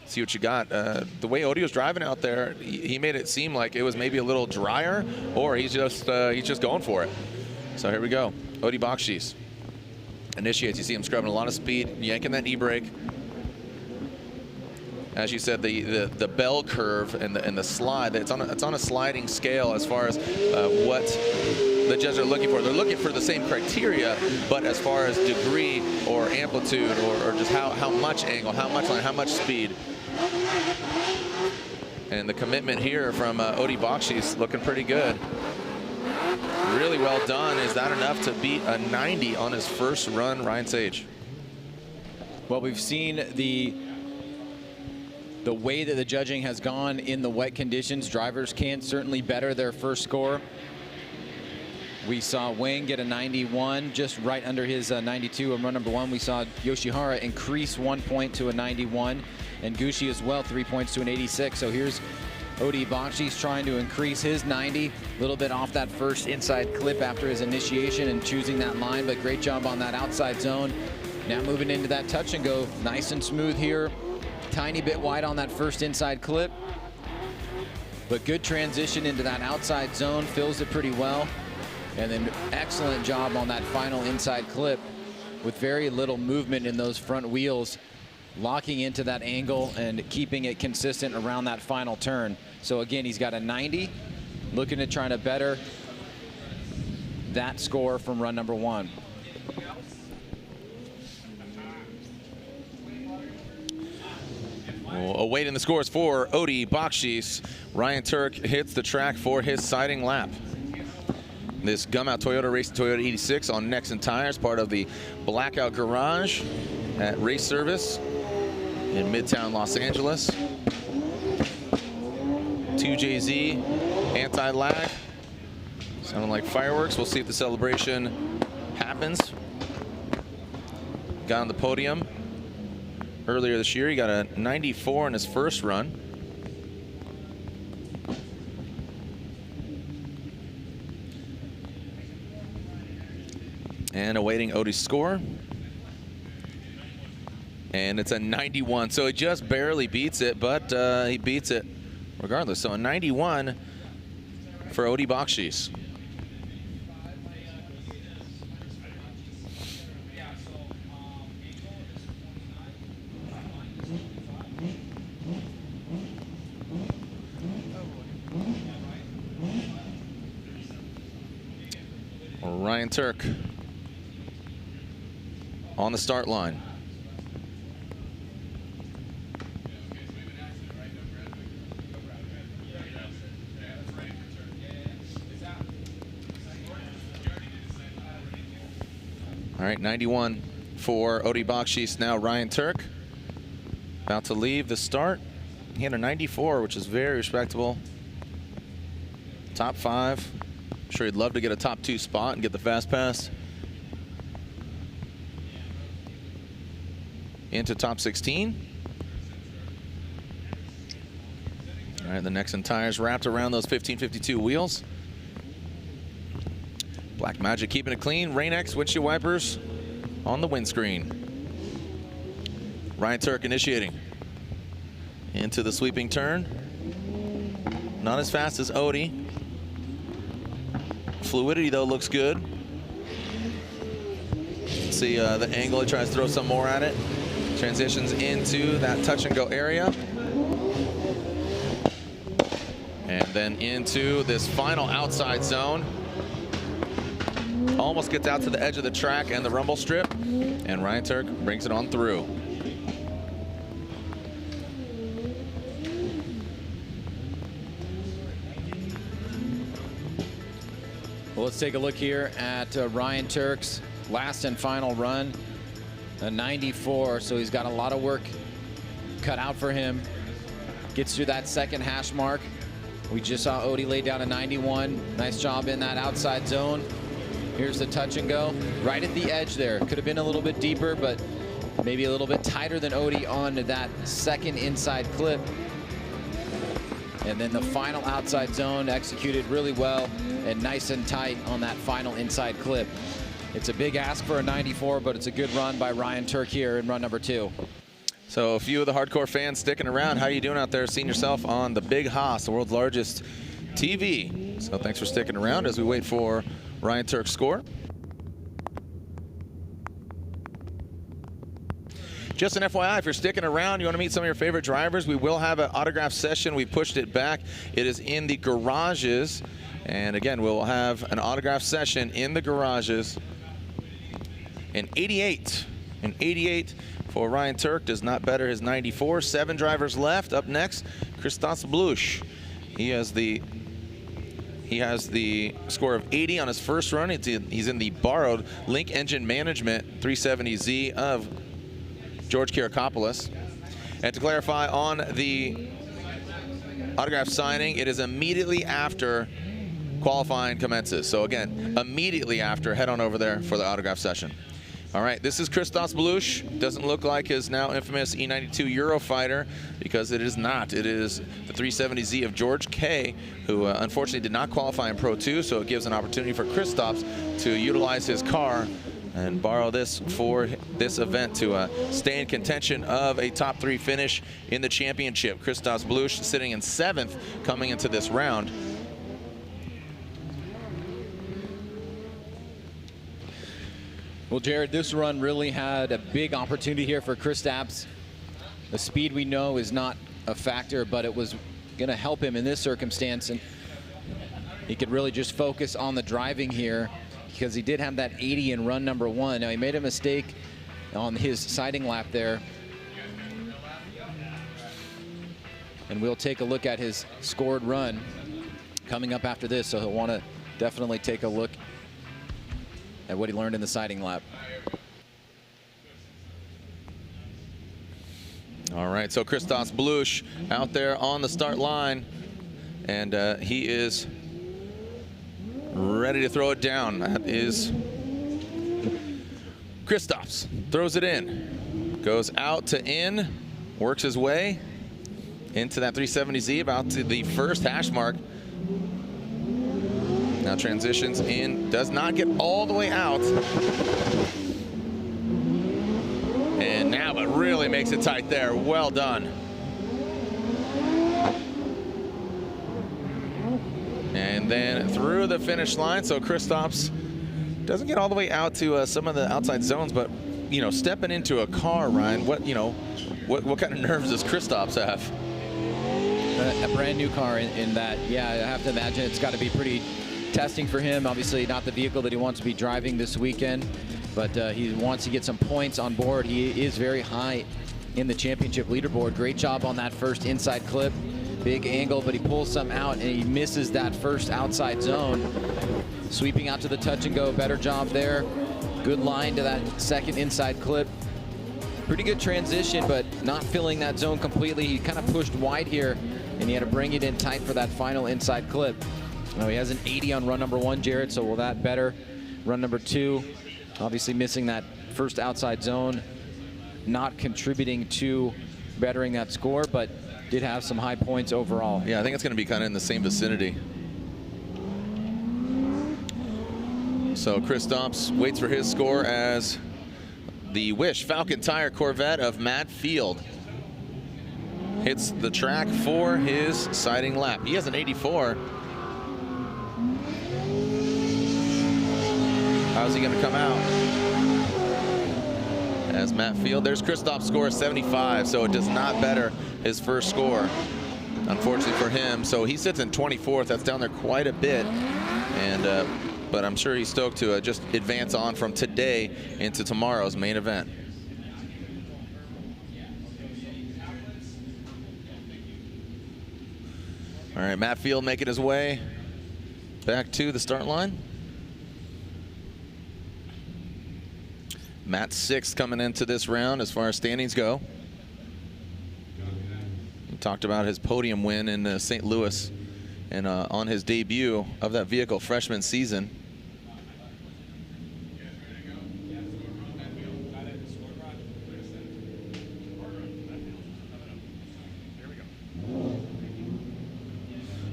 See what you got. The way Odi was driving out there, he made it seem like it was maybe a little drier, or he's just going for it. So here we go. Odi Bakshis initiates. You see him scrubbing a lot of speed, yanking that knee brake. As you said, the bell curve and the slide, it's on a sliding scale as far as what the judges are looking for. They're looking for the same criteria, but as far as degree or amplitude or just how much angle, how much line, how much speed. And the commitment here from Odi Bakshis looking pretty good. Really well done. Is that enough to beat a 90 on his first run, Ryan Sage? Well, we've seen the way that the judging has gone in the wet conditions. Drivers can certainly better their first score. We saw Wang get a 91, just right under his 92 on run #1. We saw Yoshihara increase 1 point to a 91, and Gucci as well, 3 points to an 86. So here's Odi Bakshis trying to increase his 90, a little bit off that first inside clip after his initiation and choosing that line, but great job on that outside zone. Now moving into that touch and go, nice and smooth here. Tiny bit wide on that first inside clip, but good transition into that outside zone, fills it pretty well. And then excellent job on that final inside clip with very little movement in those front wheels, locking into that angle and keeping it consistent around that final turn. So again, he's got a 90, looking to try to better that score from run #1. Well, awaiting the scores for Odi Bakshis, Ryan Turk hits the track for his siding lap. This Gumout Toyota Racing Toyota 86 on Nexen tires, part of the Blackout Garage at Race Service in Midtown Los Angeles. 2JZ, anti-lag. Sounding like fireworks. We'll see if the celebration happens. Got on the podium earlier this year. He got a 94 in his first run. And awaiting Odie's score. And it's a 91. So he just barely beats it, but he beats it regardless. So a 91 for Odie Bakshi's. Ryan Turk on the start line. All right, 91 for Odie Bakshi's. Now Ryan Turk about to leave the start. He had a 94, which is very respectable. Top 5. I'm sure he'd love to get a top 2 spot and get the fast pass into top 16. All right, the Nexen tires wrapped around those 1552 wheels. Black Magic keeping it clean. Rain-X windshield wipers on the windscreen. Ryan Turk initiating into the sweeping turn. Not as fast as Odie. Fluidity though looks good. See the angle, he tries to throw some more at it. Transitions into that touch and go area. And then into this final outside zone. Almost gets out to the edge of the track and the rumble strip. And Ryan Turk brings it on through. Well, let's take a look here at Ryan Turk's last and final run. A 94, so he's got a lot of work cut out for him. Gets through that second hash mark. We just saw Odie lay down a 91. Nice job in that outside zone. Here's the touch and go. Right at the edge there. Could have been a little bit deeper, but maybe a little bit tighter than Odie on that second inside clip. And then the final outside zone executed really well and nice and tight on that final inside clip. It's a big ask for a 94, but it's a good run by Ryan Turk here in run number 2. So a few of the hardcore fans sticking around. How you doing out there? Seeing yourself on the Big Haas, the world's largest TV. So thanks for sticking around as we wait for Ryan Turk's score. Just an FYI, if you're sticking around, you want to meet some of your favorite drivers, we will have an autograph session. We pushed it back. It is in the garages. And again, we'll have an autograph session in the garages. An 88. An 88 for Ryan Turk does not better his 94. 7 drivers left. Up next, Christos Blush. He has the score of 80 on his first run. He's in the borrowed Link Engine Management 370Z of George Kirakopoulos. And to clarify on the autograph signing, it is immediately after qualifying commences. So again, immediately after, head on over there for the autograph session. All right, this is Christos Blush. Doesn't look like his now infamous E92 Eurofighter, because it is not. It is the 370Z of George K, who unfortunately did not qualify in Pro 2, so it gives an opportunity for Christos to utilize his car and borrow this for this event to stay in contention of a top 3 finish in the championship. Christos Blush sitting in 7th coming into this round. Well, Jared, this run really had a big opportunity here for Kristaps. The speed we know is not a factor, but it was going to help him in this circumstance, and he could really just focus on the driving here because he did have that 80 in run number 1. Now, he made a mistake on his siding lap there, and we'll take a look at his scored run coming up after this, so he'll want to definitely take a look at what he learned in the siding lap. All right, so Christos Blush out there on the start line. and he is ready to throw it down. That is Kristaps. Throws it in, goes out to in, works his way into that 370Z, about to the first hash mark. Now transitions in, does not get all the way out. And now, but really makes it tight there. Well done. And then through the finish line. So Kristaps doesn't get all the way out to some of the outside zones, but stepping into a car, Ryan, what kind of nerves does Kristaps have? A brand new car in that, yeah, I have to imagine it's got to be pretty testing for him. Obviously not the vehicle that he wants to be driving this weekend, but he wants to get some points on board. He is very high in the championship leaderboard. Great job on that first inside clip. Big angle, but he pulls some out and he misses that first outside zone. Sweeping out to the touch and go, better job there. Good line to that second inside clip. Pretty good transition, but not filling that zone completely. He kind of pushed wide here, and he had to bring it in tight for that final inside clip. Now he has an 80 on run number 1, Jared, so will that better? Run number 2, obviously missing that first outside zone, not contributing to bettering that score, but did have some high points overall. Yeah, I think it's going to be kind of in the same vicinity. So Kristaps waits for his score as the Wish Falcon Tire Corvette of Matt Field hits the track for his sighting lap. He has an 84. How's he going to come out? As Matt Field, there's Kristaps' score 75, so it does not better his first score, unfortunately for him. So he sits in 24th. That's down there quite a bit, and but I'm sure he's stoked to just advance on from today into tomorrow's main event. All right, Matt Field making his way back to the start line. Matt 6th coming into this round as far as standings go. We talked about his podium win in St. Louis and on his debut of that vehicle freshman season.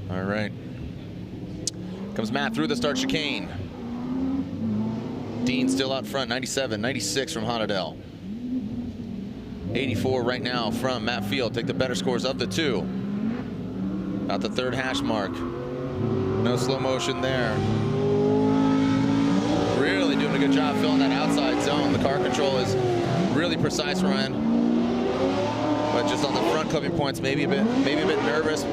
All right. Comes Matt through the start chicane. Dean still out front, 97, 96 from Honadell. 84 right now from Matt Field. Take the better scores of the two. About the third hash mark. No slow motion there. Really doing a good job filling that outside zone. The car control is really precise, Ryan. But just on the front clipping points, maybe a bit nervous.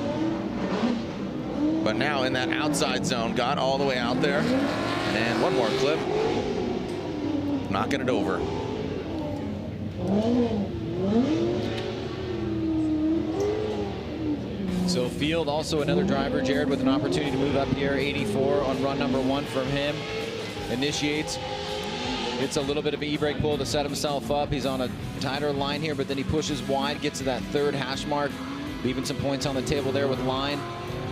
But now in that outside zone, got all the way out there. And one more clip. Knocking it over. So Field, also another driver, Jared, with an opportunity to move up here. 84 on run number 1 from him. Initiates. It's a little bit of an e-brake pull to set himself up. He's on a tighter line here, but then he pushes wide, gets to that third hash mark, leaving some points on the table there with line.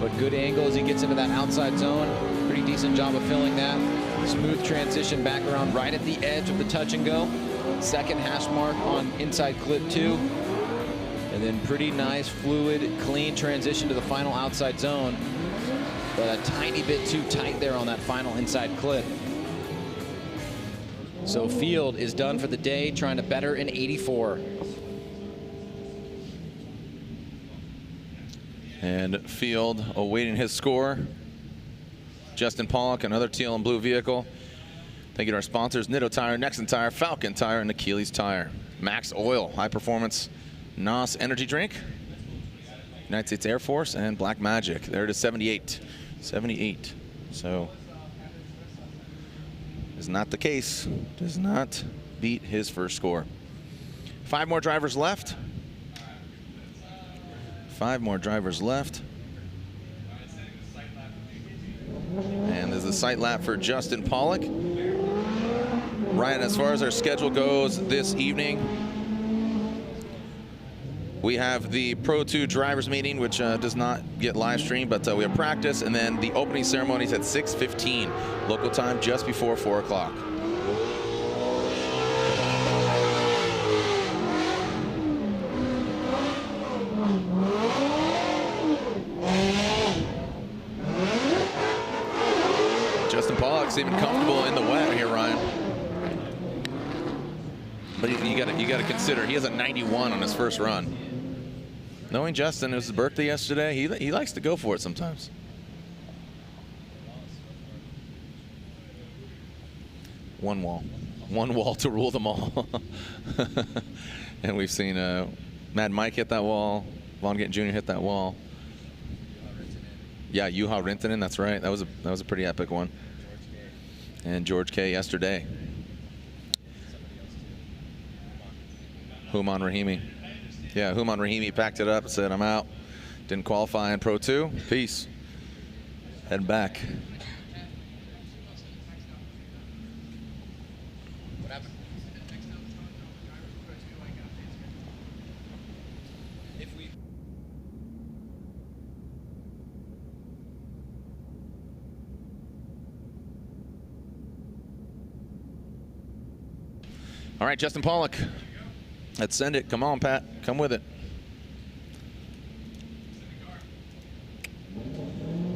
But good angle as he gets into that outside zone. Pretty decent job of filling that. Smooth transition back around right at the edge of the touch and go. Second hash mark on inside clip 2. And then pretty nice, fluid, clean transition to the final outside zone. But a tiny bit too tight there on that final inside clip. So Field is done for the day, trying to better an 84. And Field awaiting his score. Justin Pollock, another teal and blue vehicle. Thank you to our sponsors, Nitto Tire, Nexon Tire, Falcon Tire, and Achilles Tire. Max Oil, high performance NOS energy drink. United States Air Force and Black Magic. There it is, 78. 78. So is not the case. Does not beat his first score. 5 more drivers left. 5 more drivers left. And there's the sight lap for Justin Pollock. Ryan, as far as our schedule goes this evening, We have the Pro 2 drivers meeting, which does not get live streamed, but we have practice, and then the opening ceremony is at 6:15 local time, just before 4 o'clock. Justin Pollock's even comfortable in the wet here, Ryan. But you got to consider he has a 91 on his first run. Knowing Justin, it was his birthday yesterday. He likes to go for it sometimes. One wall to rule them all. And we've seen Mad Mike hit that wall. Vaughn Gittin Jr. hit that wall. Yeah, Juha Rintanen, that's right. That was a pretty epic one. And George K yesterday. Human Rahimi. Yeah, Human Rahimi packed it up and said, I'm out. Didn't qualify in Pro 2. Peace. Heading back. All right, Justin Pollock. Let's send it. Come on, Pat. Come with it.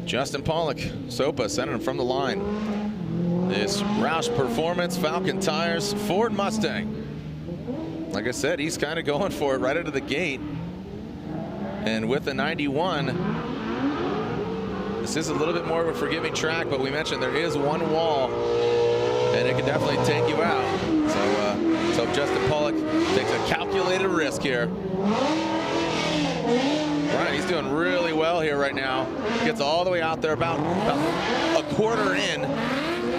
Justin Pollock, SOPA, sending him from the line. This Roush Performance, Falcon Tires, Ford Mustang. Like I said, he's kind of going for it right out of the gate. And with the 91, this is a little bit more of a forgiving track, but we mentioned there is one wall, and it can definitely take you out. So Justin Pollock takes a calculated risk here. Right, he's doing really well here right now. Gets all the way out there, about a quarter in.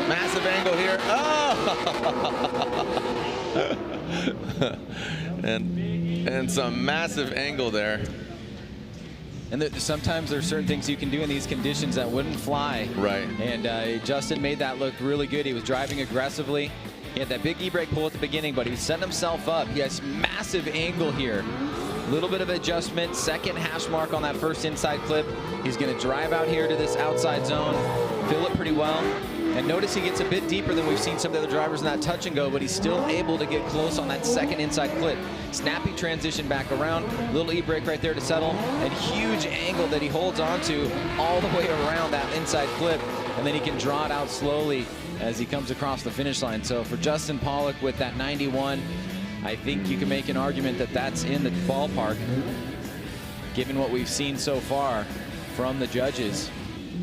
Massive angle here. Oh! and some massive angle there. And sometimes there's certain things you can do in these conditions that wouldn't fly. Right. And Justin made that look really good. He was driving aggressively. He had that big e-brake pull at the beginning, but he was setting himself up. He has massive angle here. Little bit of adjustment, second hash mark on that first inside clip. He's going to drive out here to this outside zone, fill it pretty well. And notice he gets a bit deeper than we've seen some of the other drivers in that touch and go, but he's still able to get close on that second inside clip. Snappy transition back around, little e-brake right there to settle, and huge angle that he holds onto all the way around that inside clip, and then he can draw it out slowly as he comes across the finish line. So for Justin Pollock with that 91, I think you can make an argument that that's in the ballpark, given what we've seen so far from the judges.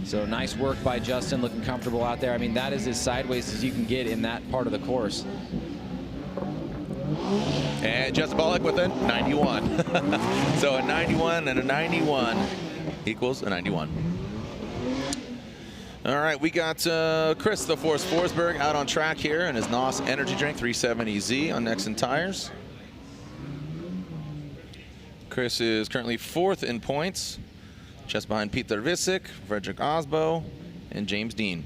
So nice work by Justin, looking comfortable out there. I mean, that is as sideways as you can get in that part of the course. And Justin Pollock with a 91. So a 91 and a 91 equals a 91. All right, we got Chris the Force Forsberg out on track here in his NOS Energy Drink 370Z on Nexen Tires. Chris is currently 4th in points, just behind Peter Visick, Frederick Osbo, and James Dean.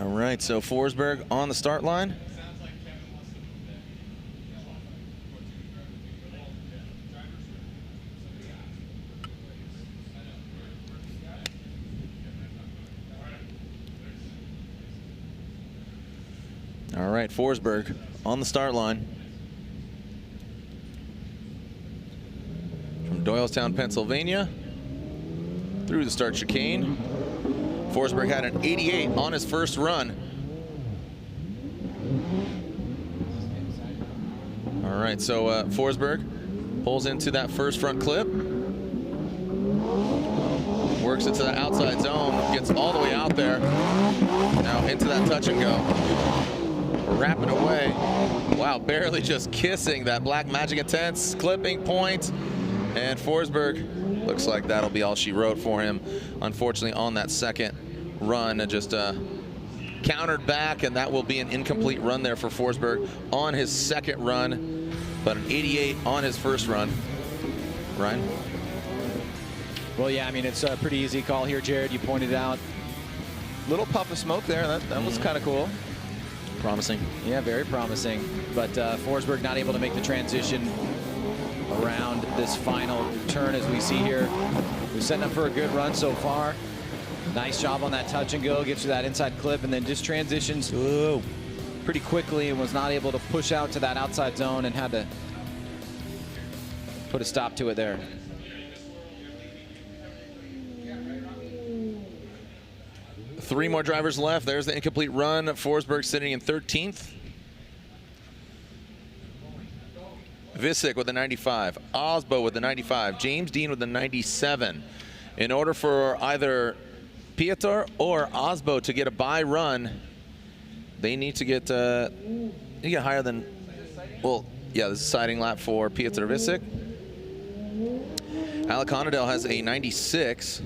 All right, so Forsberg on the start line. All right, Forsberg on the start line. From Doylestown, Pennsylvania, through the start chicane. Forsberg had an 88 on his first run. All right, so Forsberg pulls into that first front clip. Works it to the outside zone, gets all the way out there. Now into that touch and go. Wrapping away. Wow, barely just kissing that Black Magic Intense clipping point. And Forsberg, looks like that'll be all she wrote for him. Unfortunately, on that second run, just countered back, and that will be an incomplete run there for Forsberg on his second run, but an 88 on his first run. Ryan? Well, yeah, I mean, it's a pretty easy call here, Jared. You pointed out little puff of smoke there. That was kind of cool. Promising. Yeah, very promising. But Forsberg not able to make the transition around this final turn as we see here. We're setting up for a good run so far. Nice job on that touch and go. Gets you that inside clip and then just transitions pretty quickly and was not able to push out to that outside zone and had to put a stop to it there. Three more drivers left. There's the incomplete run. Forsberg sitting in 13th. Visick with the 95. Osbo with the 95. James Dean with the 97. In order for either Piotr or Osbo to get a bye run, they need to get higher than, well, yeah, this is siding lap for Piotr Visick. Alec Honadel has a 96.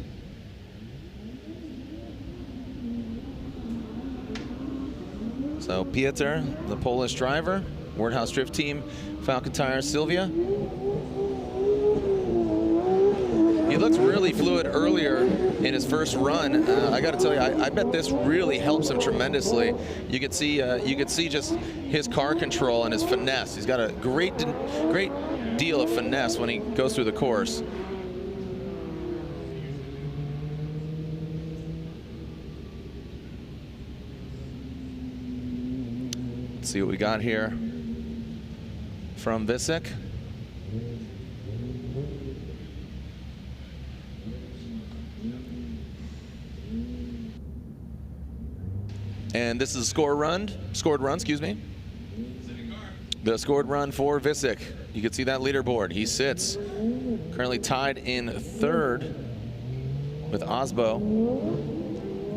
So Piotr, the Polish driver, Wordhouse Drift Team, Falcon Tires, Sylvia. He looked really fluid earlier in his first run. I got to tell you, I bet this really helps him tremendously. You could see just his car control and his finesse. He's got a great deal of finesse when he goes through the course. Let's see what we got here from Visick. And this is a scored run, excuse me. The scored run for Visick. You can see that leaderboard. He sits currently tied in third with Osbo,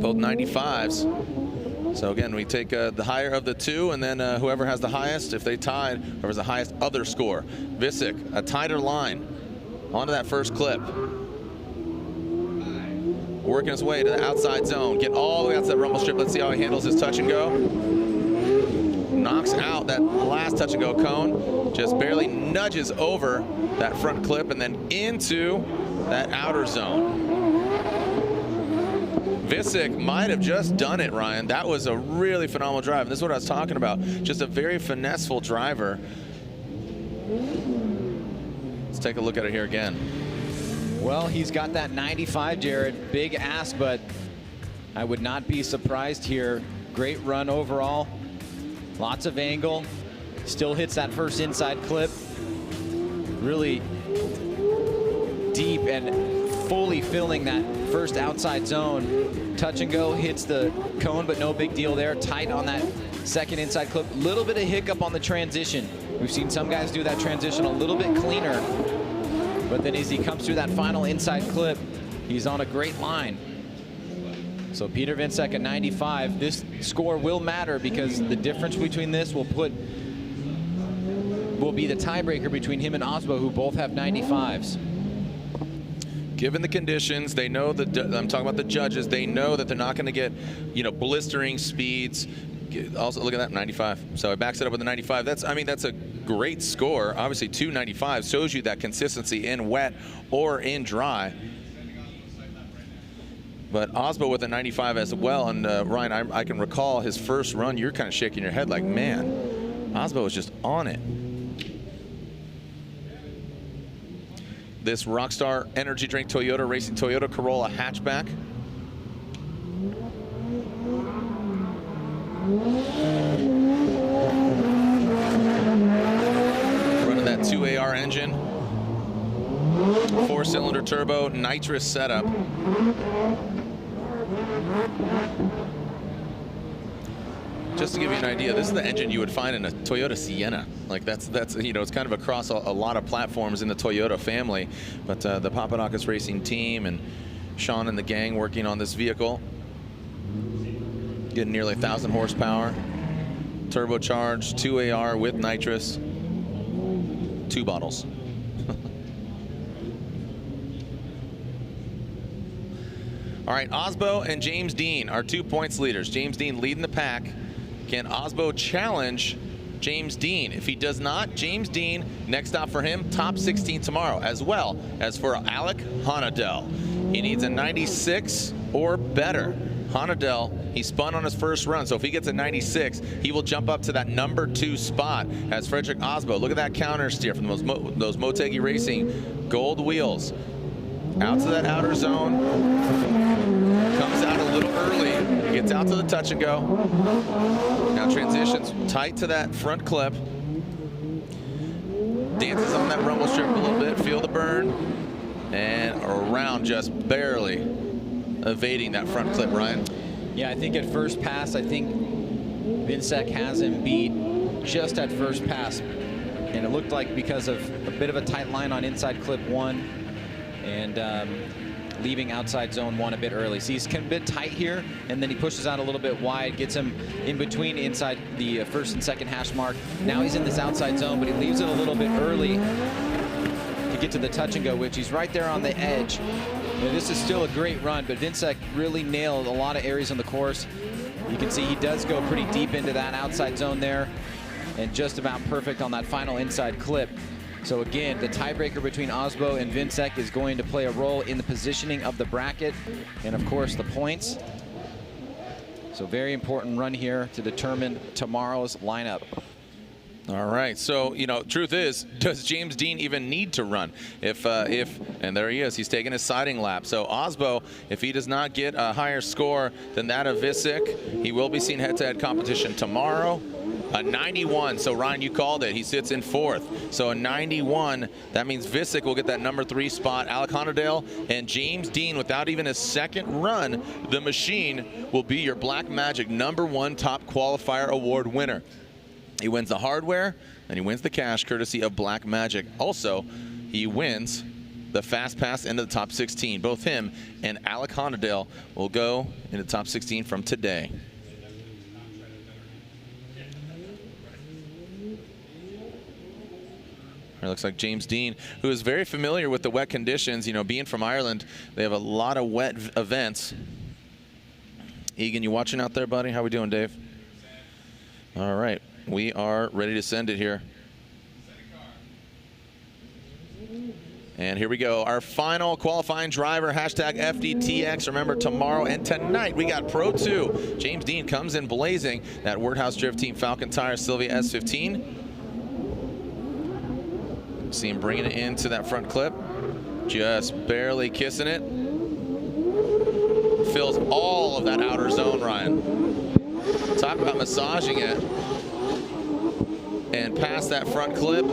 both 95s. So again, we take the higher of the two, and then whoever has the highest, if they tied, whoever's the highest other score. Visick, a tighter line onto that first clip. Working his way to the outside zone. Get all the way out to that rumble strip. Let's see how he handles his touch and go. Knocks out that last touch and go cone. Just barely nudges over that front clip and then into that outer zone. Visick might have just done it, Ryan. That was a really phenomenal drive. And this is what I was talking about. Just a very finesseful driver. Let's take a look at it here again. Well, he's got that 95, Jared. Big ask, but I would not be surprised here. Great run overall. Lots of angle. Still hits that first inside clip. Really deep and fully filling that first outside zone. Touch and go, hits the cone, but no big deal there. Tight on that second inside clip. Little bit of hiccup on the transition. We've seen some guys do that transition a little bit cleaner. But then as he comes through that final inside clip, he's on a great line. So Peter Vinsek at 95. This score will matter because the difference between this will be the tiebreaker between him and Osbo, who both have 95s. Given the conditions, they know that, I'm talking about the judges, they know that they're not going to get, blistering speeds. Also, look at that, 95. So he backs it up with a 95. That's a great score. Obviously, 295 shows you that consistency in wet or in dry. But Osbo with a 95 as well. And Ryan, I can recall his first run. You're kind of shaking your head like, man, Osbo was just on it. This Rockstar Energy Drink Toyota Racing Toyota Corolla hatchback. Running that 2AR engine, 4-cylinder turbo, nitrous setup. Just to give you an idea, this is the engine you would find in a Toyota Sienna. Like that's it's kind of across a lot of platforms in the Toyota family. But the Papadakis Racing team and Sean and the gang working on this vehicle, getting nearly 1,000 horsepower, turbocharged, 2AR with nitrous, 2 bottles. All right, Osbo and James Dean are 2 points leaders. James Dean leading the pack. Can Osbo challenge James Dean? If he does not, James Dean, next stop for him, top 16 tomorrow, as well as for Alec Honadel. He needs a 96 or better Honadel, he spun on his first run, so if he gets a 96, he will jump up to that number 2 spot as Frederick Osbo. Look at that counter steer from those Motegi Racing gold wheels. Out to that outer zone, comes out a little early, gets out to the touch and go. Now transitions tight to that front clip. Dances on that rumble strip a little bit, feel the burn, and around just barely evading that front clip, Ryan. Yeah, I think at first pass, I think Vinsec has him beat just at first pass. And it looked like because of a bit of a tight line on inside clip 1 and leaving outside zone 1 a bit early. See, he's a bit tight here, and then he pushes out a little bit wide, gets him in between inside the first and second hash mark. Now he's in this outside zone, but he leaves it a little bit early to get to the touch and go, which he's right there on the edge. Now, this is still a great run, but Vinsec really nailed a lot of areas on the course. You can see he does go pretty deep into that outside zone there and just about perfect on that final inside clip. So again, the tiebreaker between Osbo and Vinsec is going to play a role in the positioning of the bracket and of course the points. So very important run here to determine tomorrow's lineup. All right, so, you know, truth is, does James Dean even need to run? And there he is, he's taking his siding lap. So Osbo, if he does not get a higher score than that of Vinsec, he will be seen head-to-head competition tomorrow. A 91, so Ryan, you called it. He sits in 4th. So a 91, that means Vinsec will get that number 3 spot. Alec Honadale and James Dean, without even a second run, the machine will be your Black Magic #1 top qualifier award winner. He wins the hardware and he wins the cash courtesy of Black Magic. Also, he wins the fast pass into the top 16. Both him and Alec Honadale will go into the top 16 from today. It looks like James Dean, who is very familiar with the wet conditions. You know, being from Ireland, they have a lot of wet events. Egan, you watching out there, buddy? How we doing, Dave? All right, we are ready to send it here. And here we go, our final qualifying driver, hashtag FDTX. Remember, tomorrow and tonight we got Pro 2. James Dean comes in blazing that Wordhouse Drift Team Falcon Tire Sylvia S15. See him bringing it into that front clip, just barely kissing it. Fills all of that outer zone, Ryan. Talk about massaging it. And past that front clip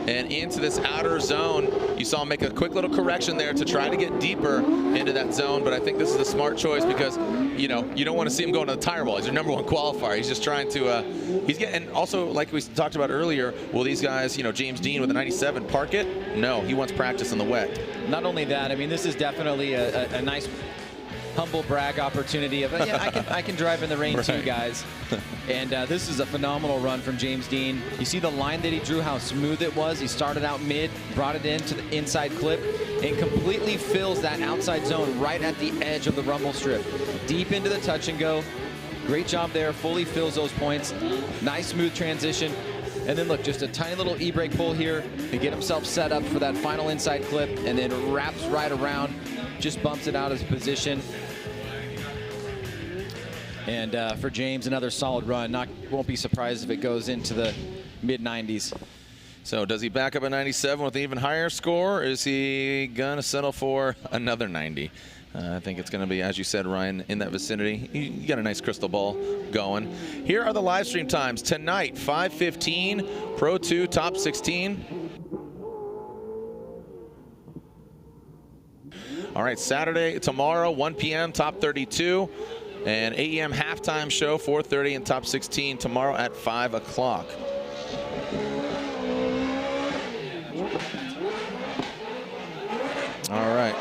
and into this outer zone. You saw him make a quick little correction there to try to get deeper into that zone, but I think this is a smart choice because, you know, you don't want to see him go into the tire wall. He's your #1 qualifier. He's just trying to, and also, like we talked about earlier, will these guys, you know, James Dean with a 97 park it? No, he wants practice in the wet. Not only that, I mean, this is definitely a nice humble brag opportunity of, yeah, I can drive in the rain too, guys. And this is a phenomenal run from James Dean. You see the line that he drew, how smooth it was. He started out mid, brought it into the inside clip, and completely fills that outside zone right at the edge of the rumble strip. Deep into the touch and go. Great job there, fully fills those points. Nice smooth transition. And then look, just a tiny little e-brake pull here to get himself set up for that final inside clip, and then wraps right around, just bumps it out of his position. And for James, another solid run. Won't be surprised if it goes into the mid-90s. So does he back up a 97 with an even higher score, or is he going to settle for another 90? I think it's going to be, as you said, Ryan, in that vicinity. You got a nice crystal ball going. Here are the live stream times. Tonight, 5:15, Pro 2, top 16. All right, Saturday, tomorrow, 1 p.m., top 32. And 8 a.m. halftime show, 4:30, and top 16 tomorrow at 5 o'clock. All right.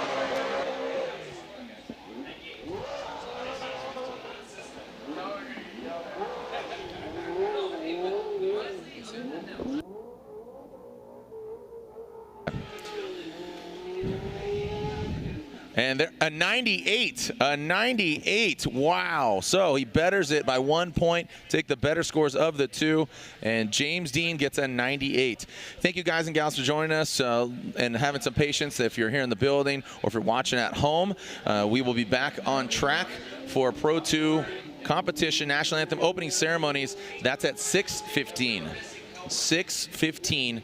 And a 98, a 98, wow. So he betters it by 1 point, take the better scores of the two, and James Dean gets a 98. Thank you guys and gals for joining us and having some patience if you're here in the building or if you're watching at home. We will be back on track for Pro 2 competition, National Anthem opening ceremonies. That's at 6:15. 6:15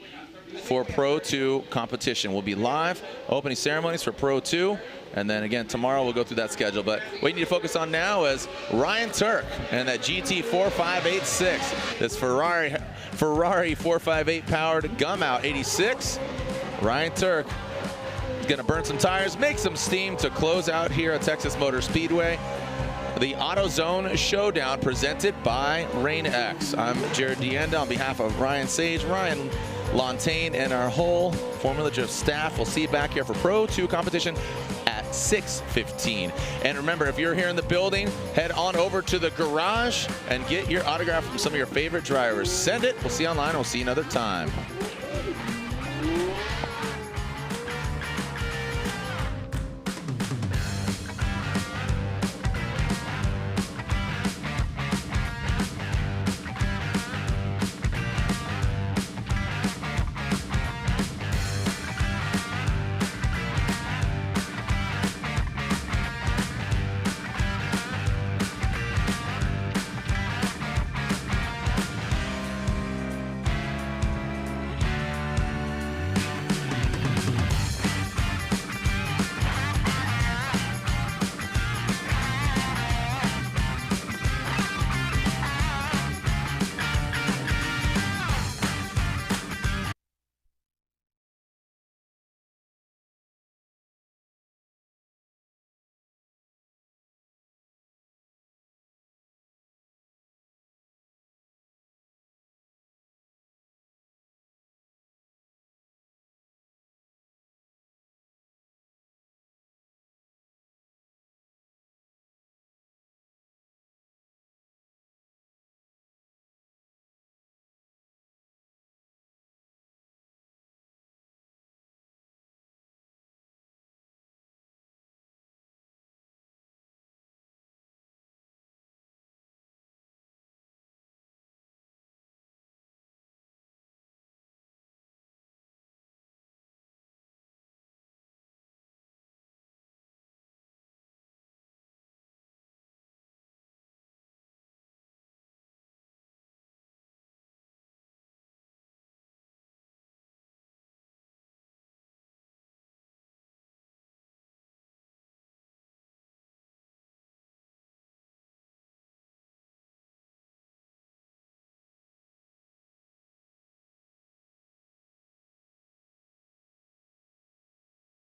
for Pro 2 competition. We'll be live opening ceremonies for Pro 2. And then again, tomorrow we'll go through that schedule. But what you need to focus on now is Ryan Turk and that GT 4586. This Ferrari 458 powered gum out 86. Ryan Turk is going to burn some tires, make some steam to close out here at Texas Motor Speedway. The AutoZone Showdown presented by Rain-X. I'm Jared Deenda on behalf of Ryan Sage, Ryan Lontaine, and our whole Formula Drift staff. We'll see you back here for Pro 2 competition at 6:15. And remember, if you're here in the building, head on over to the garage and get your autograph from some of your favorite drivers. Send it. We'll see you online. We'll see you another time.